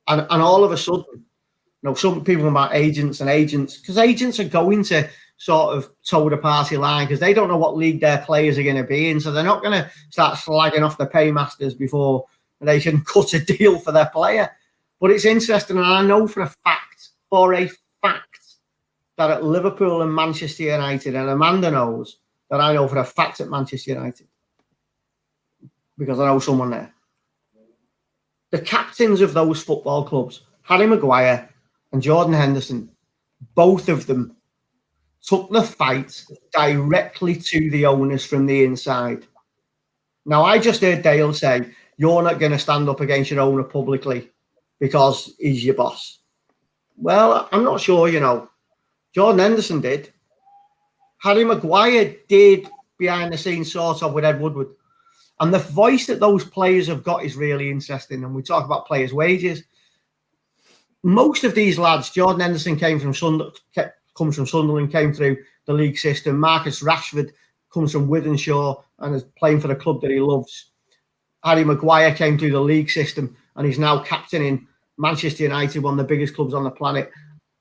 Speaker 6: And all of a sudden, you know, some people about agents, because agents are going to sort of toe the party line because they don't know what league their players are going to be in. So they're not going to start slagging off the paymasters before they can cut a deal for their player. But it's interesting, and I know for a fact, that at Liverpool and Manchester United, and Amanda knows that I know for a fact at Manchester United, because I know someone there, the captains of those football clubs, Harry Maguire and Jordan Henderson, both of them took the fight directly to the owners from the inside. Now, I just heard Dale say, you're not going to stand up against your owner publicly because he's your boss. Well, I'm not sure, you know. Jordan Henderson did. Harry Maguire did behind the scenes, sort of, with Ed Woodward. And the voice that those players have got is really interesting. And we talk about players' wages. Most of these lads, Jordan Henderson comes from Sunderland, came through the league system. Marcus Rashford comes from Wythenshawe and is playing for the club that he loves. Harry Maguire came through the league system and he's now captaining Manchester United, one of the biggest clubs on the planet.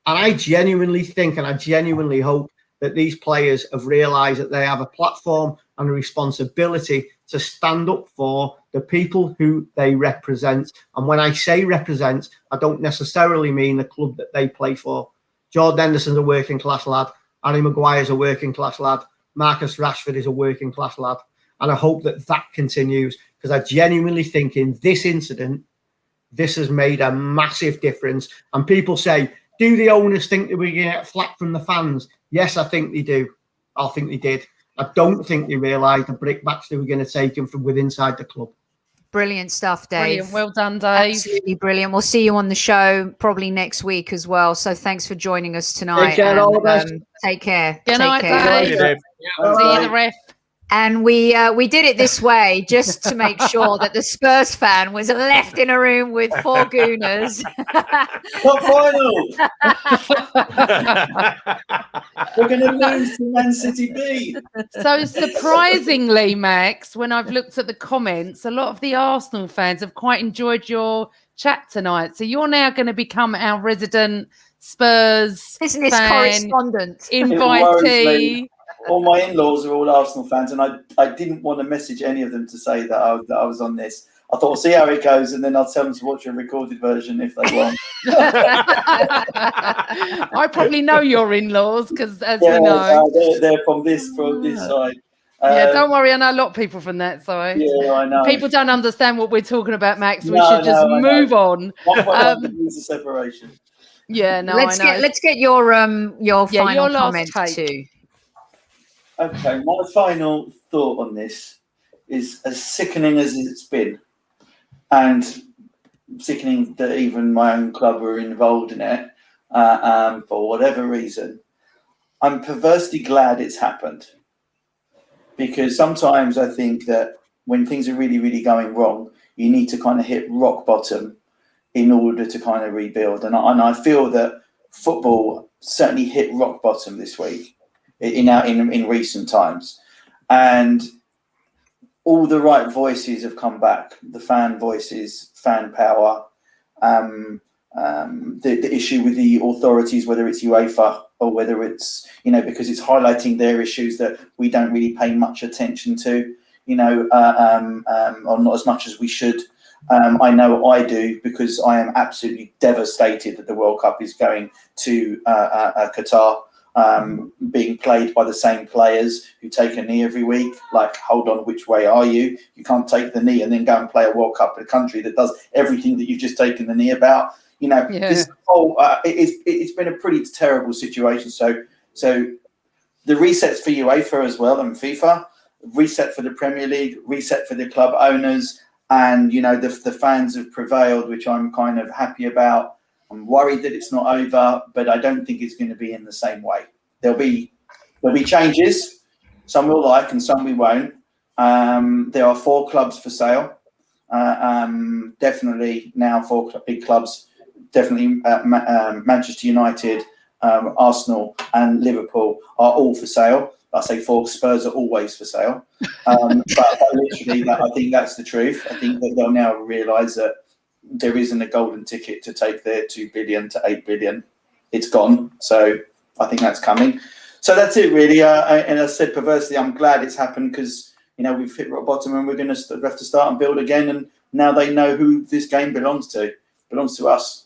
Speaker 6: And I genuinely think and I genuinely hope that these players have realised that they have a platform and a responsibility to stand up for the people who they represent. And when I say represent, I don't necessarily mean the club that they play for. Jordan Henderson's a working class lad. Harry Maguire's a working class lad. Marcus Rashford is a working class lad. And I hope that that continues, because I genuinely think in this incident, this has made a massive difference. And people say, do the owners think that we're going to get flack from the fans? Yes, I think they do. I think they did. I don't think they realised the brickbats they were going to take them from within inside the club.
Speaker 1: Brilliant stuff, Dave.
Speaker 2: Brilliant. Well done, Dave.
Speaker 1: Absolutely brilliant. We'll see you on the show probably next week as well. So thanks for joining us tonight.
Speaker 6: Take care, all the best.
Speaker 1: Take care.
Speaker 2: Good night,
Speaker 9: Thank you, Dave.
Speaker 2: See you, the ref.
Speaker 1: And we did it this way just to make sure that the Spurs fan was left in a room with 4 gooners.
Speaker 3: What final? We're going to lose to Man City B.
Speaker 2: So surprisingly, Max, when I've looked at the comments, a lot of the Arsenal fans have quite enjoyed your chat tonight. So you're now going to become our resident Spurs
Speaker 1: Business
Speaker 2: fan,
Speaker 1: correspondent.
Speaker 2: invitee.
Speaker 3: All my in-laws are all Arsenal fans, and I didn't want to message any of them to say that I was on this. I thought, we'll see how it goes, and then I'll tell them to watch a recorded version if they want.
Speaker 2: I probably know your in-laws because, as we know,
Speaker 3: they're from this side.
Speaker 2: Yeah, don't worry. I know a lot of people from that side.
Speaker 3: Yeah, I know.
Speaker 2: People don't understand what we're talking about, Max. We
Speaker 3: No,
Speaker 2: should just move on.
Speaker 3: 1.1 degrees of separation.
Speaker 2: Yeah, no,
Speaker 1: let's
Speaker 2: I know.
Speaker 1: Let's get your final
Speaker 2: last
Speaker 1: comment
Speaker 2: take.
Speaker 1: too.
Speaker 3: Okay, my final thought on this is as sickening as it's been, and sickening that even my own club were involved in it for whatever reason. I'm perversely glad it's happened, because sometimes I think that when things are really, really going wrong, you need to kind of hit rock bottom in order to kind of rebuild. And I feel that football certainly hit rock bottom this week in recent times. And all the right voices have come back. The fan voices, fan power, the issue with the authorities, whether it's UEFA or whether it's, because it's highlighting their issues that we don't really pay much attention to, or not as much as we should. I know I do, because I am absolutely devastated that the World Cup is going to Qatar, being played by the same players who take a knee every week. Like, hold on, which way are you? You can't take the knee and then go and play a World Cup in a country that does everything that you've just taken the knee about. This whole it's been a pretty terrible situation. So the resets for UEFA as well, and FIFA, reset for the Premier League, reset for the club owners, and the fans have prevailed, which I'm kind of happy about. I'm worried that it's not over, but I don't think it's going to be in the same way. There'll be changes. Some we'll like and some we won't. There are 4 clubs for sale. Definitely now 4 big clubs. Definitely Manchester United, Arsenal and Liverpool are all for sale. I say 4, Spurs are always for sale. But literally, I think that's the truth. I think that they'll now realise that there isn't a golden ticket to take their 2 billion to 8 billion. It's gone. So I think that's coming. So that's it, really. And as I said, perversely, I'm glad it's happened, because we've hit rock bottom and we're going to have to start and build again. And now they know who this game belongs to. It belongs to us.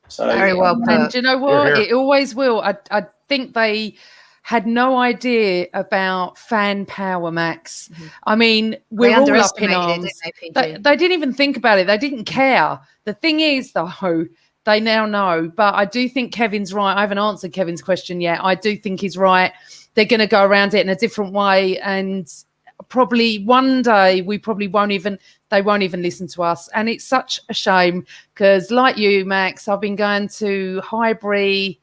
Speaker 3: So
Speaker 1: very well put.
Speaker 2: And do you know what? It always will. I think they had no idea about fan power, Max.
Speaker 1: Mm-hmm.
Speaker 2: I mean, we're all up in arms. They didn't even think about it. They didn't care. The thing is, though, they now know. But I do think Kevin's right. I haven't answered Kevin's question yet. I do think he's right. They're going to go around it in a different way. And probably one day they won't even listen to us. And it's such a shame, because like you, Max, I've been going to Highbury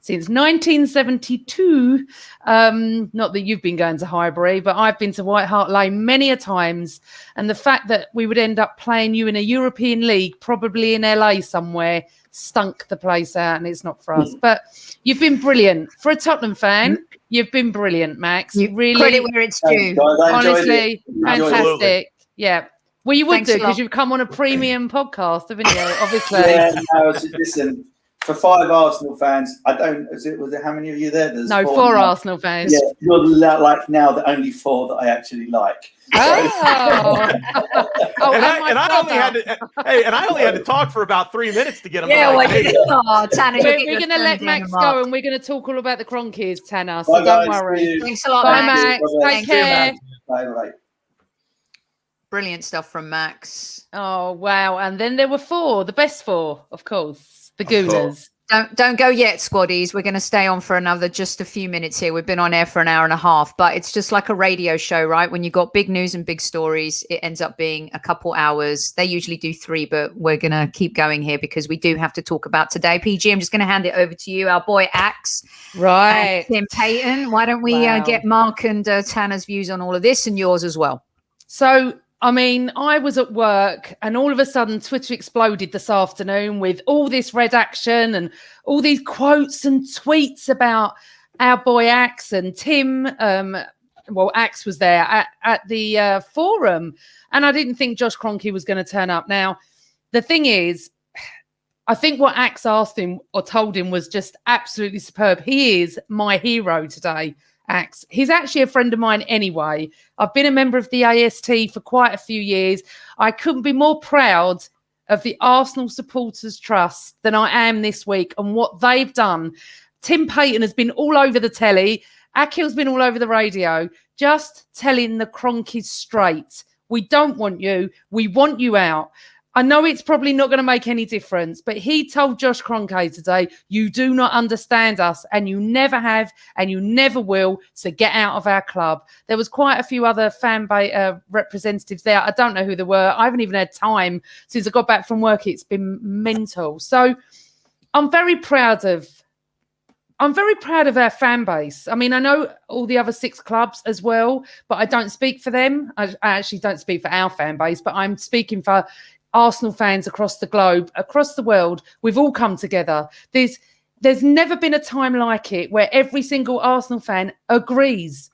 Speaker 2: since 1972. Not that you've been going to Highbury, but I've been to White Hart Lane many a times. And the fact that we would end up playing you in a European league, probably in LA somewhere, stunk the place out, and it's not for us. But you've been brilliant. For a Tottenham fan, you've been brilliant, Max.
Speaker 1: You
Speaker 2: really,
Speaker 1: credit where it's due.
Speaker 2: Honestly, fantastic.
Speaker 9: Absolutely.
Speaker 2: Yeah. Well, you would
Speaker 1: Thanks
Speaker 2: do,
Speaker 1: a lot.
Speaker 2: because you've come on a premium podcast, haven't you? Obviously.
Speaker 3: Yeah, no, listen, for 5 Arsenal fans, was it how many of you there? There's
Speaker 2: 4 Arsenal fans.
Speaker 3: Yeah, you're like now the only 4 that I actually like.
Speaker 2: Oh.
Speaker 9: And I only had to talk for about 3 minutes to get them.
Speaker 1: Yeah, Tana,
Speaker 2: we're going to let Max go, and we're going to talk all about the Cronkies, Tana. So
Speaker 3: Bye,
Speaker 2: don't
Speaker 3: guys.
Speaker 2: worry.
Speaker 1: Thanks a lot,
Speaker 2: Bye,
Speaker 1: Max.
Speaker 2: Max. Take care.
Speaker 3: Bye.
Speaker 1: Brilliant stuff from Max.
Speaker 2: Oh, wow. And then there were 4, the best 4, of course, the Gooners.
Speaker 1: Don't go yet, squaddies. We're going to stay on for just a few minutes here. We've been on air for an hour and a half, but it's just like a radio show, right? When you've got big news and big stories, it ends up being a couple hours. They usually do 3, but we're going to keep going here because we do have to talk about today. PG, I'm just going to hand it over to you, our boy Axe.
Speaker 2: Right.
Speaker 1: Tim Payton. Why don't we get Mark and Tana's views on all of this, and yours as well?
Speaker 2: So, I mean, I was at work and all of a sudden Twitter exploded this afternoon with all this red action and all these quotes and tweets about our boy Axe and Tim. Axe was there at the forum, and I didn't think Josh Kroenke was going to turn up. Now, the thing is, I think what Axe asked him or told him was just absolutely superb. He is my hero today, Axe. He's actually a friend of mine anyway. I've been a member of the AST for quite a few years. I couldn't be more proud of the Arsenal Supporters Trust than I am this week and what they've done. Tim Payton has been all over the telly. Akil's been all over the radio, just telling the Cronkies straight. We don't want you. We want you out. I know it's probably not going to make any difference, but he told Josh Kroenke today, you do not understand us and you never have and you never will, so get out of our club. There was quite a few other fan representatives there. I don't know who they were. I haven't even had time since I got back from work. It's been mental. So I'm very proud of our fan base. I mean, I know all the other 6 clubs as well, but I don't speak for them. I actually don't speak for our fan base, but I'm speaking for Arsenal fans across the globe, across the world. We've all come together. There's never been a time like it where every single Arsenal fan agrees.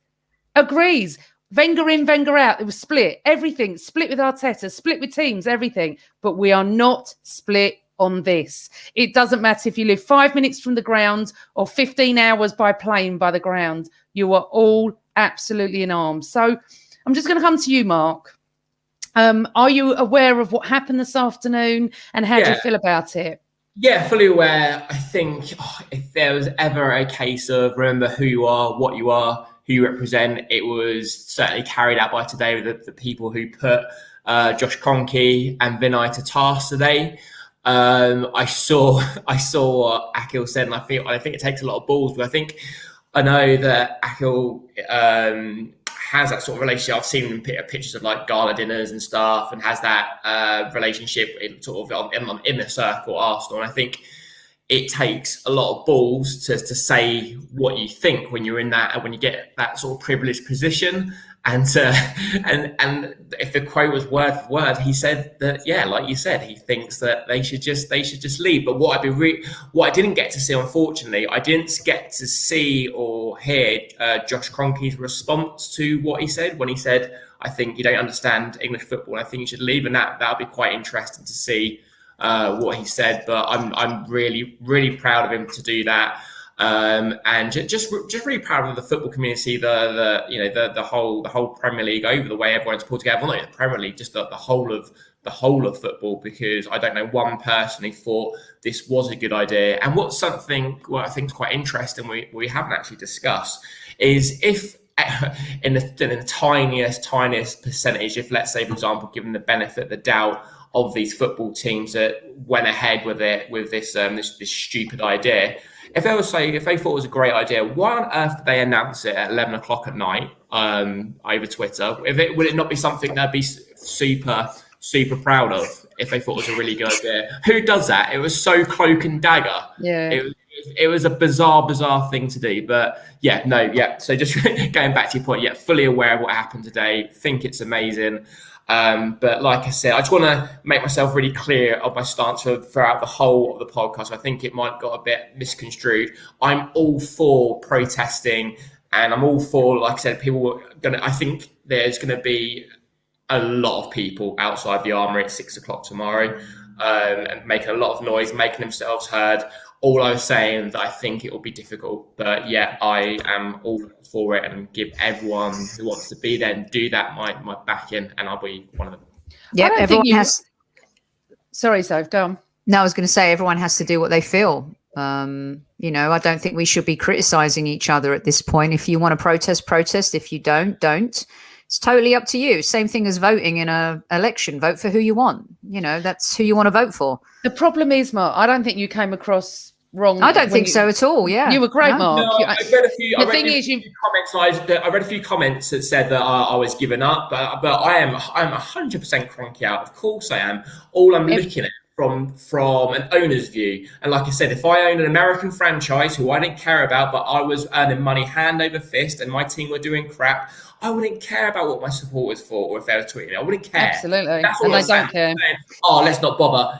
Speaker 2: Wenger in, Wenger out. It was split. Everything. Split with Arteta, split with teams, everything. But we are not split on this. It doesn't matter if you live 5 minutes from the ground or 15 hours by plane by the ground. You are all absolutely in arms. So I'm just going to come to you, Mark. Are you aware of what happened this afternoon and how do you feel about it?
Speaker 4: Yeah, fully aware. I think if there was ever a case of remember who you are, what you are, who you represent, it was certainly carried out by today with the people who put Josh Kroenke and Vinay to task today. I saw what Akil said, and I think it takes a lot of balls. But I know that Akil has that sort of relationship. I've seen him pictures of like gala dinners and stuff, and has that relationship in the circle Arsenal. And I think it takes a lot of balls to say what you think when you're in that, and when you get that sort of privileged position. And if the quote was word for word, he said that, like you said, he thinks that they should just leave. But what I didn't get to see, unfortunately, I didn't get to see or hear Josh Kroenke's response to what he said when he said, "I think you don't understand English football. I think you should leave." And that'll be quite interesting to see what he said. But I'm really, really proud of him to do that. And just really proud of the football community, the whole Premier League over the way everyone's pulled together. Well, not the Premier League, just the whole of football, because I don't know one person who thought this was a good idea. And what I think is quite interesting we haven't actually discussed is if in the tiniest percentage, if let's say for example, given the benefit of the doubt of these football teams that went ahead with this stupid idea. If they thought it was a great idea, why on earth did they announce it at 11 o'clock at night over Twitter? Would it not be something they'd be super, super proud of if they thought it was a really good idea? Who does that? It was so cloak and dagger.
Speaker 2: Yeah.
Speaker 4: It was a bizarre thing to do. But So just going back to your point, fully aware of what happened today. Think it's amazing. But like I said, I just want to make myself really clear of my stance throughout the whole of the podcast. I think it might have got a bit misconstrued. I'm all for protesting, and I'm all for, like I said, I think there's going to be a lot of people outside the Armoury at 6 o'clock tomorrow, and making a lot of noise, making themselves heard. All I was saying that I think it will be difficult, but I am all for it, and give everyone who wants to be there and do that my backing, and I'll be one of them.
Speaker 1: Yeah, everyone has.
Speaker 2: Sorry, Soph, go on.
Speaker 1: No, I was going to say everyone has to do what they feel. I don't think we should be criticising each other at this point. If you want to protest. If you don't. It's totally up to you. Same thing as voting in an election. Vote for who you want. That's who you want to vote for.
Speaker 2: The problem is, Mark, I don't think you came across wrong.
Speaker 1: I don't think so at all. Yeah,
Speaker 2: you were great, Mark.
Speaker 4: No, I read a few comments that said that I was giving up, but I'm 100% Kroenke out. Of course I am. All I'm looking at from an owner's view, and like I said, if I owned an American franchise who I didn't care about, but I was earning money hand over fist, and my team were doing crap, I wouldn't care about what my supporters thought, or if they were tweeting. I wouldn't care.
Speaker 2: Absolutely.
Speaker 4: That's all
Speaker 2: and
Speaker 4: I'm
Speaker 2: they don't care.
Speaker 4: Saying, let's not bother,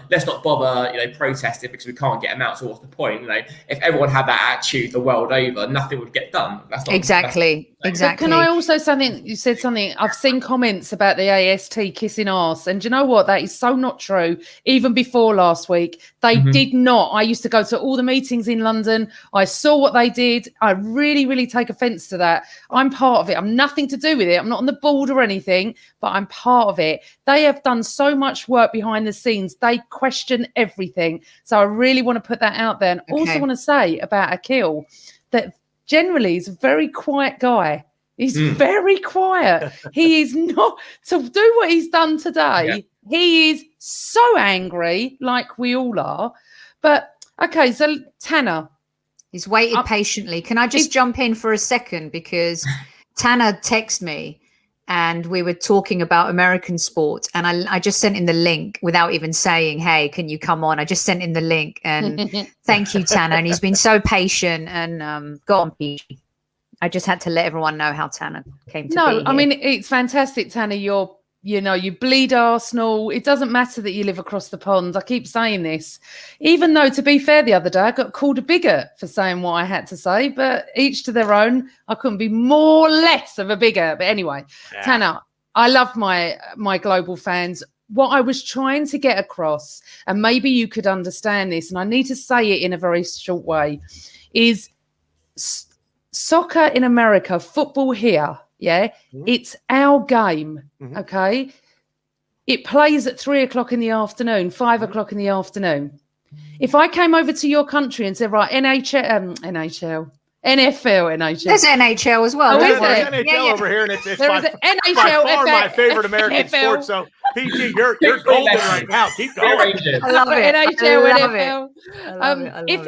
Speaker 4: protesting because we can't get them out. So what's the point? If everyone had that attitude the world over, nothing would get done. That's not
Speaker 1: exactly.
Speaker 2: But can I also say you said something? I've seen comments about the AST kissing arse, and do you know what? That is so not true. Even before before last week. They did not. I used to go to all the meetings in London. I saw what they did. I really, really take offence to that. I'm part of it. I'm nothing to do with it. I'm not on the board or anything, but I'm part of it. They have done so much work behind the scenes. They question everything. So I really want to put that out there. And also want to say about Akil that generally he's a very quiet guy. He's very quiet. He is not to do what he's done today. Yeah. He is so angry, like we all are. But okay, so Tana.
Speaker 1: He's waited patiently. Can I just jump in for a second? Because Tana texted me and we were talking about American sport. And I just sent him the link without even saying, hey, can you come on? I just sent him the link. And thank you, Tana. And he's been so patient and got on PG. I just had to let everyone know how Tana came to be here.
Speaker 2: I mean, it's fantastic, Tana. You bleed Arsenal. It doesn't matter that you live across the pond. I keep saying this. Even though, to be fair, the other day I got called a bigot for saying what I had to say, but each to their own. I couldn't be more or less of a bigot. But anyway, Tana, I love my global fans. What I was trying to get across, and maybe you could understand this, and I need to say it in a very short way, is soccer in America, football here, it's our game, okay? It plays at 3 o'clock in the afternoon, 5 o'clock in the afternoon. If I came over to your country and said, right, NFL.
Speaker 1: There's NHL as well.
Speaker 9: There's NHL over here, and it's by far my favorite American sport. So, PG, you're golden right now. Keep going.
Speaker 2: I love it. NHL, NFL.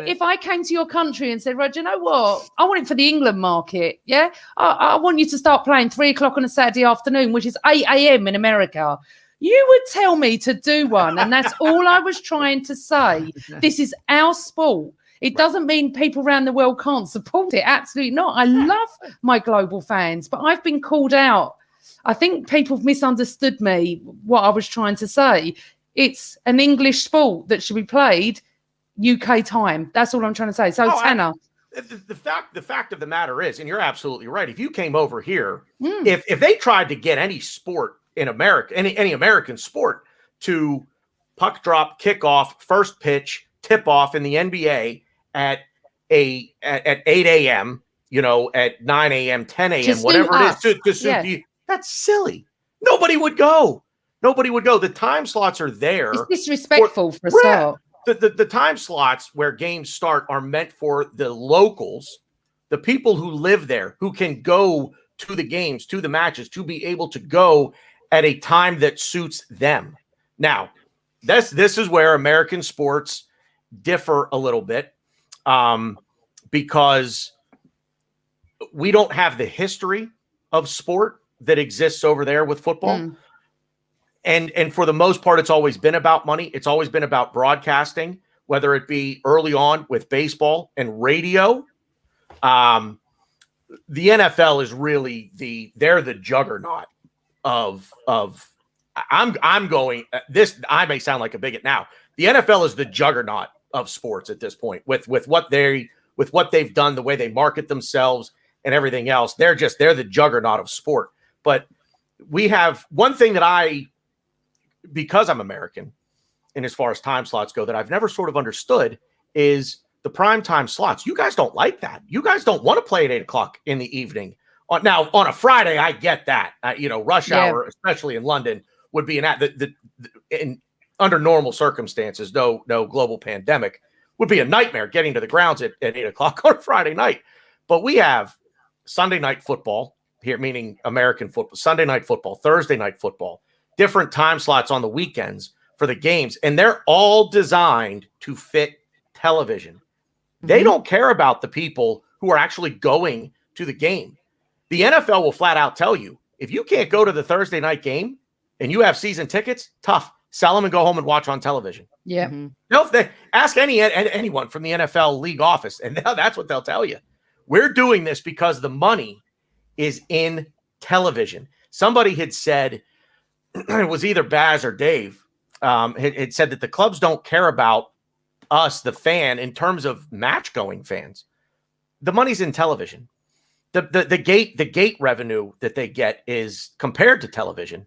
Speaker 2: If I came to your country and said, right, you know what? I want it for the England market. Yeah, I want you to start playing 3 o'clock on a Saturday afternoon, which is 8 a.m. in America. You would tell me to do one, and that's all I was trying to say. This is our sport. It doesn't mean people around the world can't support it. Absolutely not. I love my global fans, but I've been called out. I think people have misunderstood me, what I was trying to say. It's an English sport that should be played UK time. That's all I'm trying to say. So, Tana.
Speaker 9: The fact of the matter is, and you're absolutely right, if you came over here, if they tried to get any sport in America, any American sport to puck drop, kickoff, first pitch, tip off in the NBA, at 8 a.m., at 9 a.m., 10 a.m., whatever it is, to suit you. That's silly. Nobody would go. The time slots are there.
Speaker 2: It's disrespectful for a start.
Speaker 9: The time slots where games start are meant for the locals, the people who live there, who can go to the games, to the matches, to be able to go at a time that suits them. Now, this is where American sports differ a little bit. Because we don't have the history of sport that exists over there with football. And for the most part, it's always been about money. It's always been about broadcasting, whether it be early on with baseball and radio. The NFL is really they're the juggernaut of I'm going this. I may sound like a bigot now. The NFL is the juggernaut of sports at this point with what they've done, the way they market themselves and everything else. They're the juggernaut of sport. But we have one thing that because I'm American, and as far as time slots go, that I've never sort of understood is the prime time slots. You guys don't like that. You guys don't want to play at 8 o'clock in the evening. Now on a Friday, I get that. Rush hour, especially in London, would be under normal circumstances, no global pandemic, would be a nightmare getting to the grounds at 8 o'clock on Friday night. But we have Sunday night football here, meaning American football, Sunday night football, Thursday night football, different time slots on the weekends for the games. And they're all designed to fit television. They don't care about the people who are actually going to the game. The NFL will flat out tell you, if you can't go to the Thursday night game and you have season tickets, tough. Sell them and go home and watch on television.
Speaker 2: Yeah.
Speaker 9: No, if they ask anyone from the NFL league office, and that's what they'll tell you. We're doing this because the money is in television. Somebody had said, it was either Baz or Dave, had said that the clubs don't care about us, the fan, in terms of match-going fans. The money's in television. The gate revenue that they get is, compared to television,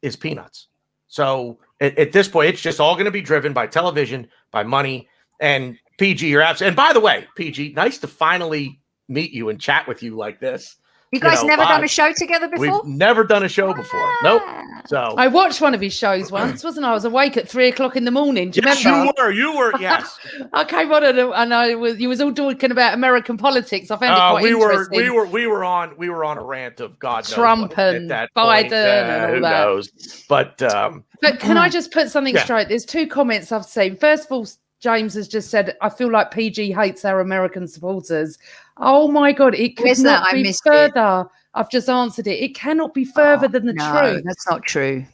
Speaker 9: is peanuts. So at this point, it's just all going to be driven by television, by money, and PG. You're absolutely. And by the way, PG, nice to finally meet you and chat with you like this.
Speaker 1: You guys never done a show together before?
Speaker 9: We've never done a show before. Nope. So
Speaker 2: I watched one of his shows once, wasn't I? I was awake at 3 o'clock in the morning. Do you remember?
Speaker 9: You were, yes.
Speaker 2: I came on and you was all talking about American politics. I found it quite interesting.
Speaker 9: We were on a rant of God knows
Speaker 2: Trump and Biden and all
Speaker 9: who
Speaker 2: that.
Speaker 9: knows? But
Speaker 2: can I just put something straight? There's 2 comments I've seen. First of all, James has just said, I feel like PG hates our American supporters. Oh my God, it could not be further. I've just answered it. It cannot be further than the truth.
Speaker 1: That's not true.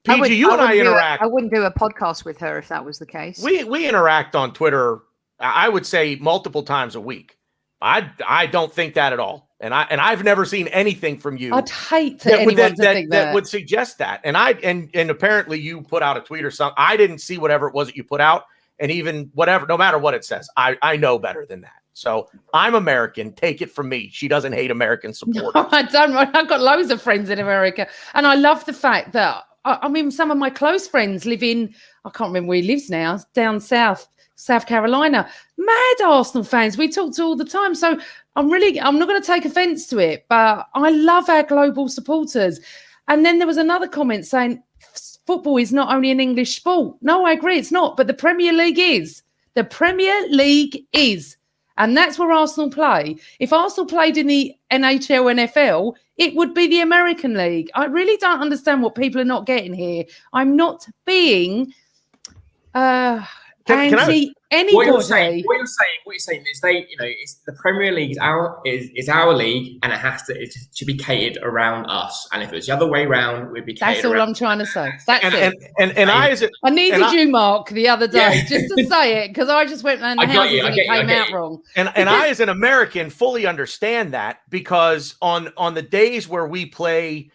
Speaker 9: PG, you and I interact.
Speaker 1: I wouldn't do a podcast with her if that was the case.
Speaker 9: We interact on Twitter, I would say multiple times a week. I don't think that at all. And I've never seen anything from you.
Speaker 2: I'd hate to anyone to think
Speaker 9: that would suggest that. And apparently you put out a tweet or something. I didn't see whatever it was that you put out, and even whatever, no matter what it says, I know better than that. So I'm American. Take it from me. She doesn't hate American supporters.
Speaker 2: No, I don't. I've got loads of friends in America, and I love the fact that some of my close friends live in. I can't remember where he lives now. Down south. South Carolina, mad Arsenal fans. We talk to all the time. So I'm not going to take offense to it, but I love our global supporters. And then there was another comment saying football is not only an English sport. No, I agree. It's not, but the Premier League is. The Premier League is. And that's where Arsenal play. If Arsenal played in the NHL, NFL, it would be the American League. I really don't understand what people are not getting here. I'm not being anti anybody.
Speaker 4: What you're saying is it's the Premier League is our league, and it should be catered around us. And if it was the other way around, we'd be catered.
Speaker 2: That's all I'm trying to say. That's
Speaker 9: it.
Speaker 2: I needed you, Mark, the other day just to say it, because I just went around the houses and it came out wrong.
Speaker 9: And I, as an American, fully understand that, because on the days where we play.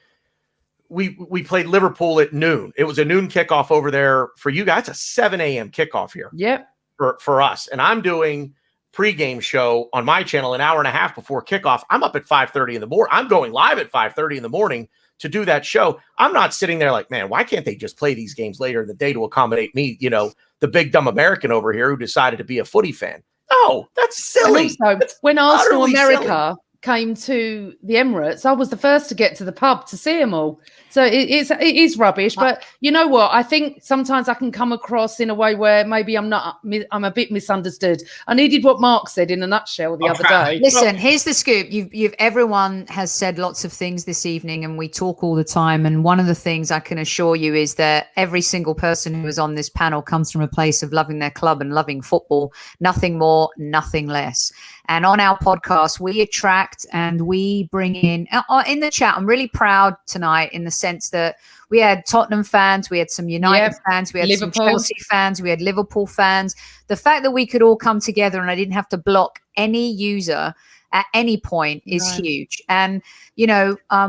Speaker 9: We played Liverpool at noon. It was a noon kickoff over there for you guys. It's a 7 a.m. kickoff here.
Speaker 2: Yep.
Speaker 9: For us. And I'm doing pregame show on my channel an hour and a half before kickoff. I'm up at 5:30 in the morning. I'm going live at 5:30 in the morning to do that show. I'm not sitting there like, man, why can't they just play these games later in the day to accommodate me, the big dumb American over here who decided to be a footy fan? No, that's silly.
Speaker 2: And also, when Arsenal America came to the Emirates, I was the first to get to the pub to see them all. So it is rubbish. But you know what? I think sometimes I can come across in a way where maybe I'm a bit misunderstood. I needed what Mark said in a nutshell the other day.
Speaker 1: Listen, here's the scoop. Everyone has said lots of things this evening, and we talk all the time. And one of the things I can assure you is that every single person who is on this panel comes from a place of loving their club and loving football. Nothing more, nothing less. And on our podcast, we attract and we bring in the chat. I'm really proud tonight in the sense that we had Tottenham fans, we had some United fans, we had some Chelsea fans, we had Liverpool fans. The fact that we could all come together and I didn't have to block any user at any point is huge. And,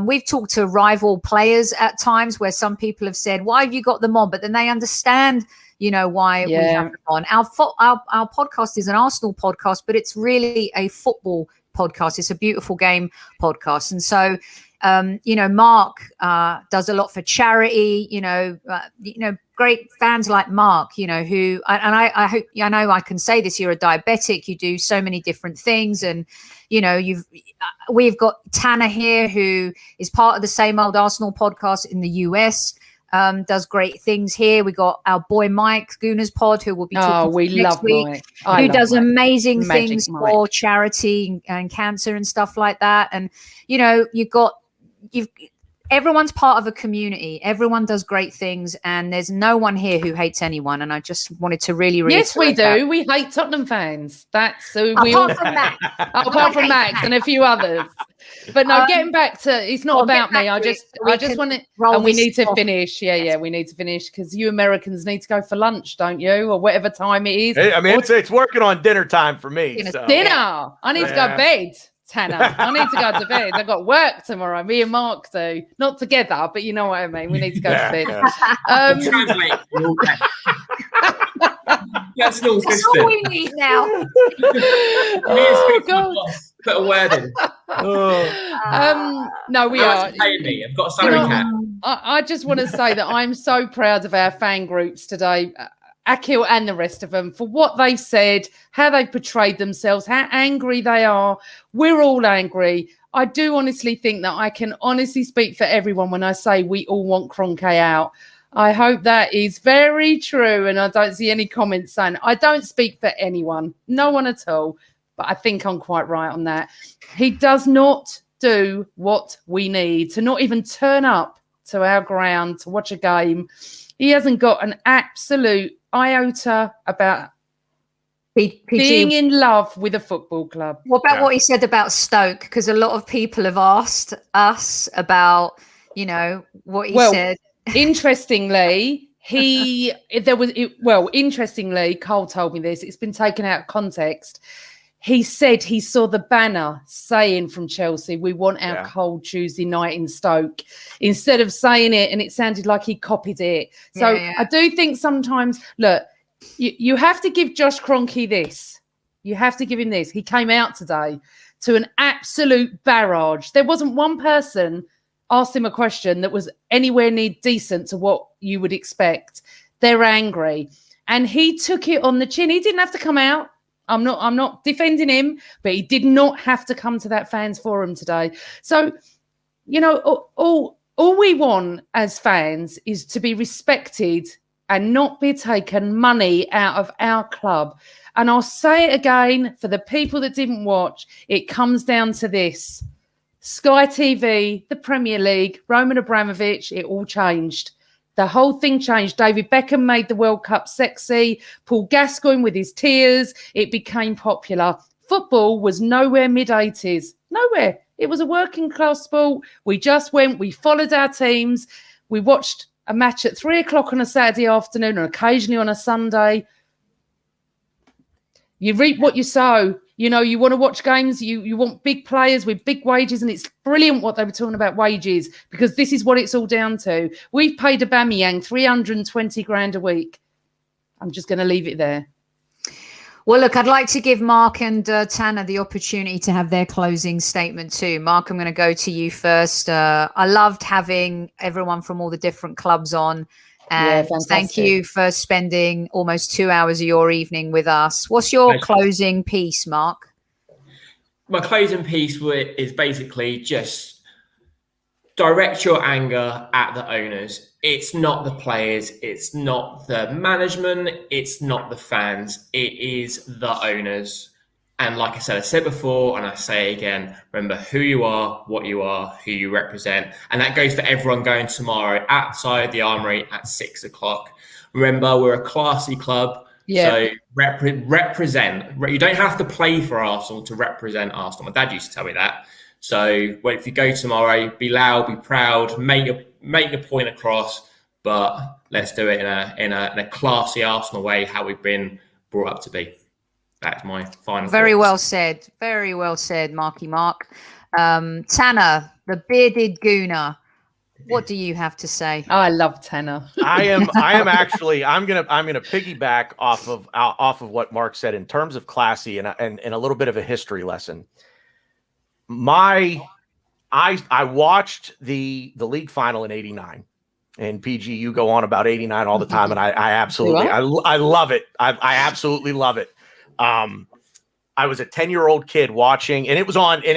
Speaker 1: we've talked to rival players at times where some people have said, why have you got them on? But then they understand why we have them on. Our podcast is an Arsenal podcast, but it's really a football podcast. It's a beautiful game podcast. And so, Mark does a lot for charity, great fans like Mark, who, I hope, I know I can say this, you're a diabetic, you do so many different things. And, we've got Tana here, who is part of the Same Old Arsenal podcast in the US. Does great things here. We got our boy Mike Gooner's pod, who will be talking next week, who does amazing things for charity and cancer and stuff like that. And everyone's part of a community. Everyone does great things, and there's no one here who hates anyone. And I just wanted to really
Speaker 2: yes, we do.
Speaker 1: That.
Speaker 2: We hate Tottenham fans. That's who
Speaker 1: apart from Max.
Speaker 2: Apart from Max and a few others. But no, getting back to it's not about me. I just want it, and we need to finish. Yeah, we need to finish because you Americans need to go for lunch, don't you, or whatever time it is.
Speaker 9: I mean, it's working on dinner time for me.
Speaker 2: Dinner. I need to go to bed. Tana, I need to go to bed. I've got work tomorrow. Me and Mark do. Not together, but you know what I mean. We need to go to bed.
Speaker 1: That's all we need now.
Speaker 2: Oh, God.
Speaker 4: Put a word in.
Speaker 2: No, we
Speaker 4: How
Speaker 2: are.
Speaker 4: much are paying me? I've got a
Speaker 2: You
Speaker 4: salary
Speaker 2: know,
Speaker 4: cap.
Speaker 2: I just want to say that I'm so proud of our fan groups today, Akil and the rest of them, for what they've said, how they've portrayed themselves, how angry they are. We're all angry. I do honestly think that I can honestly speak for everyone when I say we all want Kroenke out. I hope that is very true, and I don't see any comments saying I don't speak for anyone, no one at all, but I think I'm quite right on that. He does not do what we need, to not even turn up to our ground to watch a game. He hasn't got an absolute iota about being in love with a football club.
Speaker 1: What about what he said about Stoke? Because a lot of people have asked us about, what he said.
Speaker 2: Interestingly, interestingly, Cole told me this. It's been taken out of context. He said he saw the banner saying from Chelsea, "We want our cold Tuesday night in Stoke," instead of saying it, and it sounded like he copied it. So I do think sometimes, look, you have to give Josh Kroenke this. You have to give him this. He came out today to an absolute barrage. There wasn't one person asked him a question that was anywhere near decent to what you would expect. They're angry. And he took it on the chin. He didn't have to come out. I'm not defending him, but he did not have to come to that fans forum today. So, all we want as fans is to be respected and not be taken money out of our club. And I'll say it again for the people that didn't watch, it comes down to this. Sky TV, the Premier League, Roman Abramovich, it all changed. The whole thing changed. David Beckham made the World Cup sexy. Paul Gascoigne with his tears. It became popular. Football was nowhere mid-80s. Nowhere. It was a working class sport. We just went, we followed our teams. We watched a match at 3:00 on a Saturday afternoon, or occasionally on a Sunday. You reap what you sow. You want to watch games. You want big players with big wages, and it's brilliant what they were talking about wages, because this is what it's all down to. We've paid Aubameyang 320 grand a week. I'm just going to leave it there.
Speaker 1: Well, look, I'd like to give Mark and Tana the opportunity to have their closing statement too. Mark, I'm going to go to you first. I loved having everyone from all the different clubs on. And thank you for spending almost 2 hours of your evening with us. What's your closing piece, Mark?
Speaker 4: My closing piece is basically just direct your anger at the owners. It's not the players. It's not the management. It's not the fans. It is the owners. And like I said before, and I say again, remember who you are, what you are, who you represent. And that goes for everyone going tomorrow outside the Armoury at 6:00. Remember, we're a classy club. Yeah. So represent. You don't have to play for Arsenal to represent Arsenal. My dad used to tell me that. So if you go tomorrow, be loud, be proud, make your point across, but let's do it in a classy Arsenal way, how we've been brought up to be. That's my final
Speaker 1: Very
Speaker 4: thoughts.
Speaker 1: well said. Very well said, Marky Mark. Tanner, the bearded gooner. What do you have to say?
Speaker 2: Oh, I love Tanner.
Speaker 9: I am actually. I'm gonna piggyback off of what Mark said in terms of classy and a little bit of a history lesson. I watched the league final in '89, and PG, you go on about '89 all the time, and I absolutely I love it. I absolutely love it. I was a 10-year-old kid watching, and it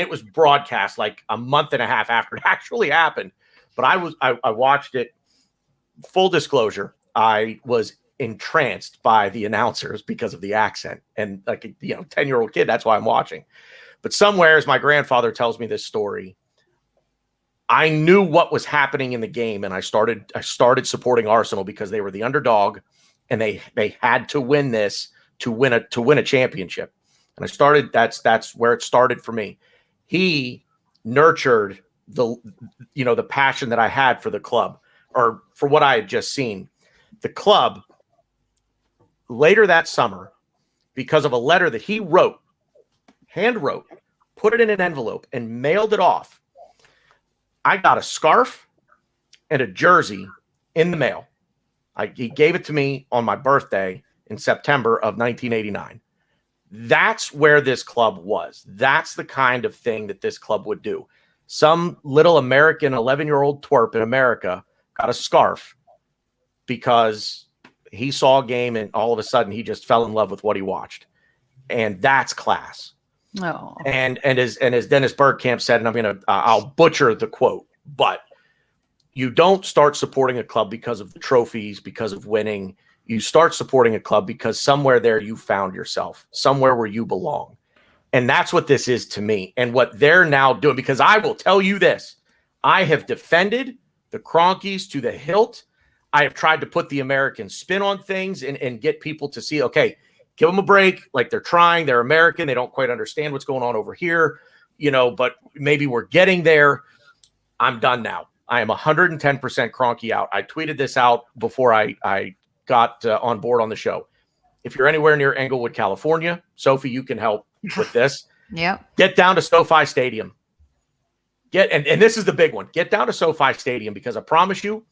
Speaker 9: was broadcast like a month and a half after it actually happened. But I watched it. Full disclosure, I was entranced by the announcers because of the accent, and 10-year-old kid, that's why I'm watching. But somewhere, as my grandfather tells me this story, I knew what was happening in the game, and I started supporting Arsenal because they were the underdog, and they had to win this to win a championship. And I started. That's where it started for me. He nurtured the passion that I had for the club, or for what I had just seen. The club later that summer, because of a letter that he hand wrote, put it in an envelope and mailed it off. I got a scarf and a jersey in the mail. He gave it to me on my birthday in September of 1989. That's where this club was. That's the kind of thing that this club would do. Some little American 11-year-old twerp in America got a scarf because he saw a game and all of a sudden he just fell in love with what he watched. And that's class.
Speaker 2: Oh.
Speaker 9: And as Dennis Bergkamp said, and I'll butcher the quote, but you don't start supporting a club because of the trophies, because of winning. You start supporting a club because somewhere there you found yourself, somewhere where you belong. And that's what this is to me. And what they're now doing, because I will tell you this, I have defended the Cronkies to the hilt. I have tried to put the American spin on things and get people to see, okay, give them a break. Like, they're trying, they're American. They don't quite understand what's going on over here, but maybe we're getting there. I'm done now. I am 110% Cronky out. I tweeted this out before I got on board on the show. If you're anywhere near Englewood, California, Sophie, you can help with this.
Speaker 1: Yeah.
Speaker 9: Get down to SoFi Stadium. And this is the big one. Get down to SoFi Stadium, because I promise you,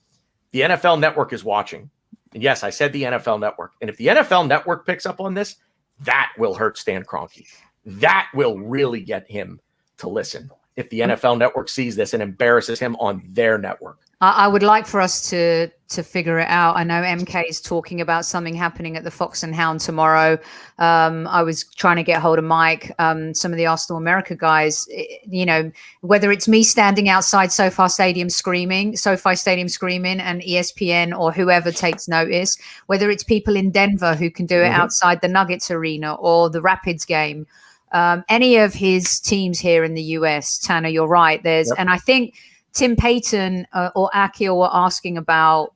Speaker 9: the NFL Network is watching. And yes, I said the NFL Network. And if the NFL Network picks up on this, that will hurt Stan Kroenke. That will really get him to listen. If the NFL Network sees this and embarrasses him on their network.
Speaker 1: I would like for us to figure it out. I know MK is talking about something happening at the Fox and Hound tomorrow. I was trying to get hold of Mike, some of the Arsenal America guys, whether it's me standing outside SoFi Stadium screaming and ESPN or whoever takes notice, whether it's people in Denver who can do it outside the Nuggets arena or the Rapids game, any of his teams here in the US, Tana, you're right. And I think Tim Payton or Akil were asking about,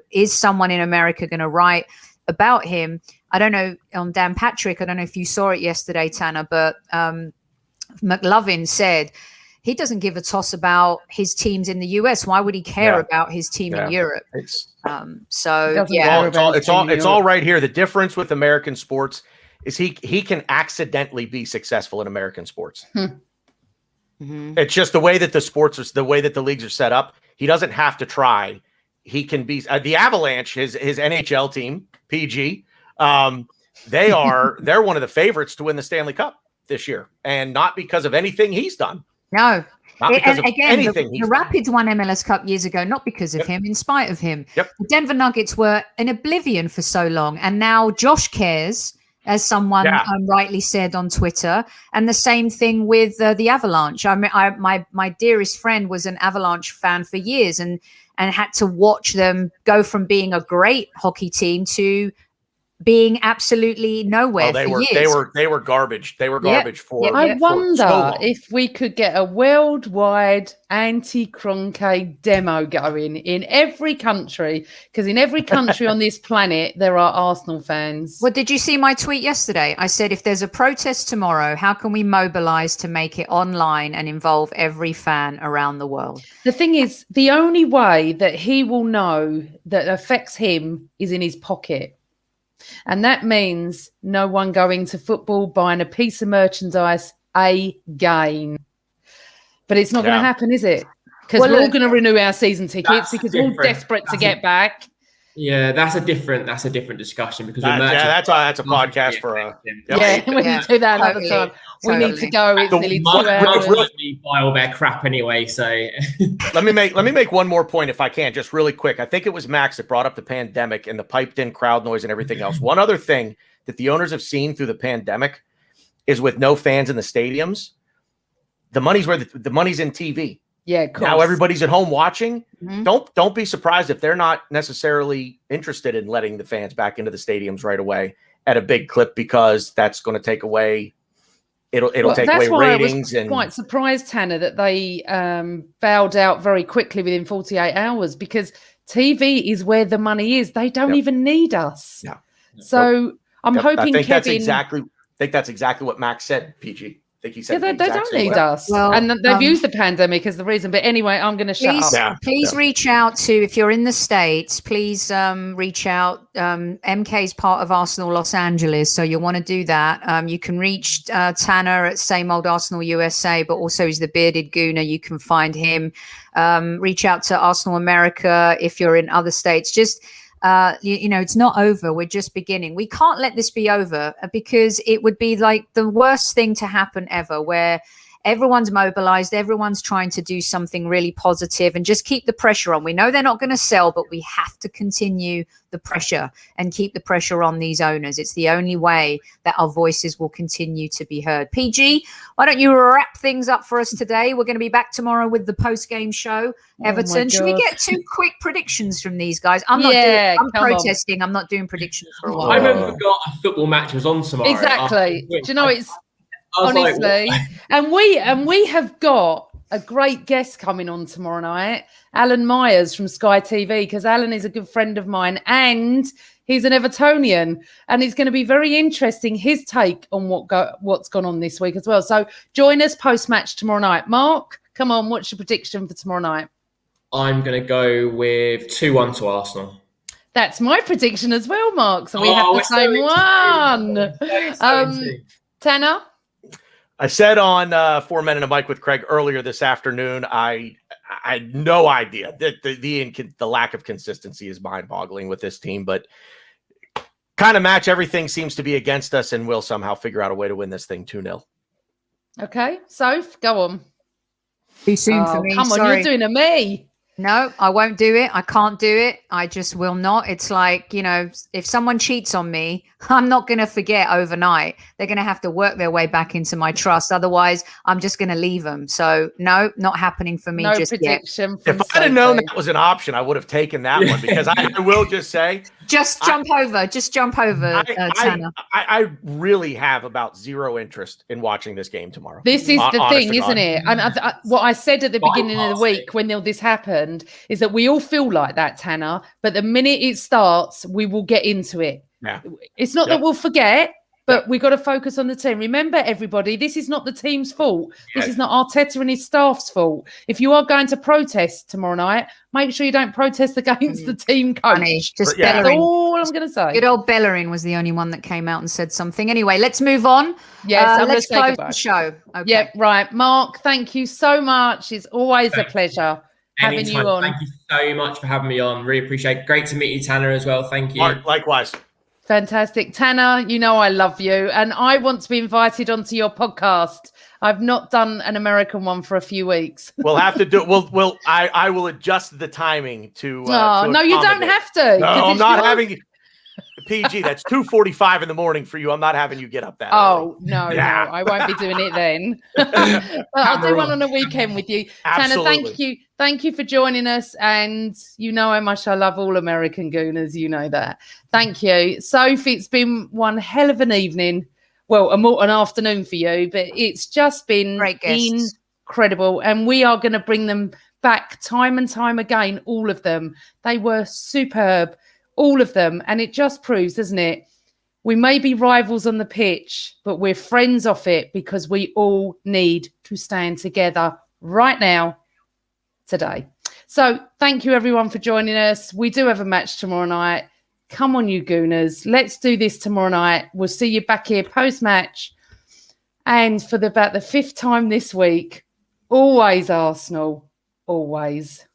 Speaker 1: is someone in America going to write about him? I don't know, on Dan Patrick, I don't know if you saw it yesterday, Tana, but McLovin said he doesn't give a toss about his teams in the US. Why would he care about his team in Europe?
Speaker 9: It's
Speaker 1: all
Speaker 9: right here. The difference with American sports is he can accidentally be successful in American sports. It's just the way that the way that the leagues are set up. He doesn't have to try. He can be the Avalanche, his NHL team, PG. They're one of the favorites to win the Stanley Cup this year, and not because of anything he's done.
Speaker 1: No,
Speaker 9: not because of anything.
Speaker 1: The Rapids won MLS Cup years ago, not because of him, in spite of him.
Speaker 9: Yep.
Speaker 1: The Denver Nuggets were in oblivion for so long, and now Josh cares, as someone rightly said on Twitter, and the same thing with the Avalanche. I mean, my dearest friend was an Avalanche fan for years, and had to watch them go from being a great hockey team to being absolutely nowhere for years.
Speaker 9: They were garbage. They were garbage for.
Speaker 2: I wonder
Speaker 9: so
Speaker 2: if we could get a worldwide anti-Kroenke demo going in every country, because in every country on this planet there are Arsenal fans.
Speaker 1: Well, did you see my tweet yesterday? I said, if there's a protest tomorrow, how can we mobilize to make it online and involve every fan around the world?
Speaker 2: The thing is, the only way that he will know that affects him is in his pocket. And that means no one going to football, buying a piece of merchandise again. But it's not going to happen, is it? Because we're all going to renew our season tickets because we're all desperate to get back.
Speaker 4: Yeah, that's a different discussion, because
Speaker 9: that's a podcast for a.
Speaker 2: We can do that another time. We need to go. It's nearly 2 hours.
Speaker 4: Really buy all their crap anyway. So
Speaker 9: let me make one more point, if I can, just really quick. I think it was Max that brought up the pandemic and the piped-in crowd noise and everything else. One other thing that the owners have seen through the pandemic is, with no fans in the stadiums, the money's where the money's in TV.
Speaker 2: Yeah, of course.
Speaker 9: Now everybody's at home watching. Don't be surprised if they're not necessarily interested in letting the fans back into the stadiums right away at a big clip, because that's going to take away. It'll take away ratings.
Speaker 2: I was quite surprised, Tana, that they bowed out very quickly within 48 hours, because TV is where the money is. They don't even need us.
Speaker 9: Yeah.
Speaker 2: So I'm hoping
Speaker 9: I think that's exactly what Max said, PG. I think he said
Speaker 2: they don't need us. Well, and they've used the pandemic as the reason. But anyway, I'm going to shut up.
Speaker 1: Please reach out to, if you're in the States, please reach out. MK is part of Arsenal Los Angeles, so you'll want to do that. You can reach Tanner at Same Old Arsenal USA, but also he's the Bearded Gooner. You can find him. Reach out to Arsenal America if you're in other states. Just It's not over. We're just beginning. We can't let this be over, because it would be like the worst thing to happen ever, where everyone's mobilized, everyone's trying to do something really positive and just keep the pressure on. We know they're not going to sell, but we have to continue the pressure and keep the pressure on these owners. It's the only way that our voices will continue to be heard. PG, why don't you wrap things up for us today? We're going to be back tomorrow with the post-game show. Everton. Should we get 2 quick predictions from these guys? I'm protesting. I'm not doing predictions for a while.
Speaker 4: I remember forgot a football match was on tomorrow.
Speaker 2: Exactly. Do you know, it's honestly, and we have got a great guest coming on tomorrow night, Alan Myers from Sky TV, because Alan is a good friend of mine and he's an Evertonian, and it's going to be very interesting, his take on what's gone on this week as well. So join us post-match tomorrow night. Mark, come on, what's your prediction for tomorrow night?
Speaker 4: I'm going to go with 2-1 to Arsenal.
Speaker 2: That's my prediction as well, Mark. So we have the same one. Tana?
Speaker 9: I said on 4 Men and a Mic with Craig earlier this afternoon, I had no idea that the lack of consistency is mind-boggling with this team, but kind of match everything seems to be against us, and we'll somehow figure out a way to win this thing 2-0.
Speaker 2: Okay, Soph, go on.
Speaker 1: Too soon for me.
Speaker 2: Come on, you're doing a me.
Speaker 1: No, I won't do it. I can't do it. I just will not. It's like, if someone cheats on me, I'm not going to forget overnight. They're going to have to work their way back into my trust. Otherwise, I'm just going to leave them. So, no, not happening for me just yet.
Speaker 9: If I'd have known that was an option, I would have taken that one, because I will just say.
Speaker 1: Just jump over, Tana.
Speaker 9: I really have about zero interest in watching this game tomorrow.
Speaker 2: This is the thing, isn't it? And what I said at the beginning of the week when this happened is that we all feel like that, Tana. But the minute it starts, we will get into it.
Speaker 9: Yeah.
Speaker 2: It's not that we'll forget, but we've got to focus on the team. Remember, everybody, this is not the team's fault. This is not Arteta and his staff's fault. If you are going to protest tomorrow night, make sure you don't protest against the team coach. That's all I'm going to say.
Speaker 1: Good old Bellerin was the only one that came out and said something. Anyway, let's move on.
Speaker 2: Yes,
Speaker 1: let's close the show. Okay.
Speaker 2: Yep, right. Mark, thank you so much. It's always a pleasure having you on.
Speaker 4: Thank you so much for having me on. Really appreciate it. Great to meet you, Tanner, as well. Thank you.
Speaker 9: Likewise.
Speaker 2: Fantastic. Tana, you know I love you, and I want to be invited onto your podcast. I've not done an American one for a few weeks.
Speaker 9: We'll have to do. I will adjust the timing to.
Speaker 2: No, you don't have to.
Speaker 9: No, I'm not having. PG, that's 2:45 in the morning for you. I'm not having you get up that early.
Speaker 2: No, I won't be doing it then. But I'll do one on a weekend with you.
Speaker 9: Absolutely.
Speaker 2: Tana, thank you for joining us, and you know how much I love all American Gooners. You know that. Thank you. Sophie, it's been one hell of an evening. Well, an afternoon for you, but it's just been incredible, and we are going to bring them back time and time again, all of them. They were superb. All of them. And it just proves, doesn't it? We may be rivals on the pitch, but we're friends off it, because we all need to stand together right now, today. So thank you, everyone, for joining us. We do have a match tomorrow night. Come on, you Gooners. Let's do this tomorrow night. We'll see you back here post-match. And for about the 5th time this week, always Arsenal, always.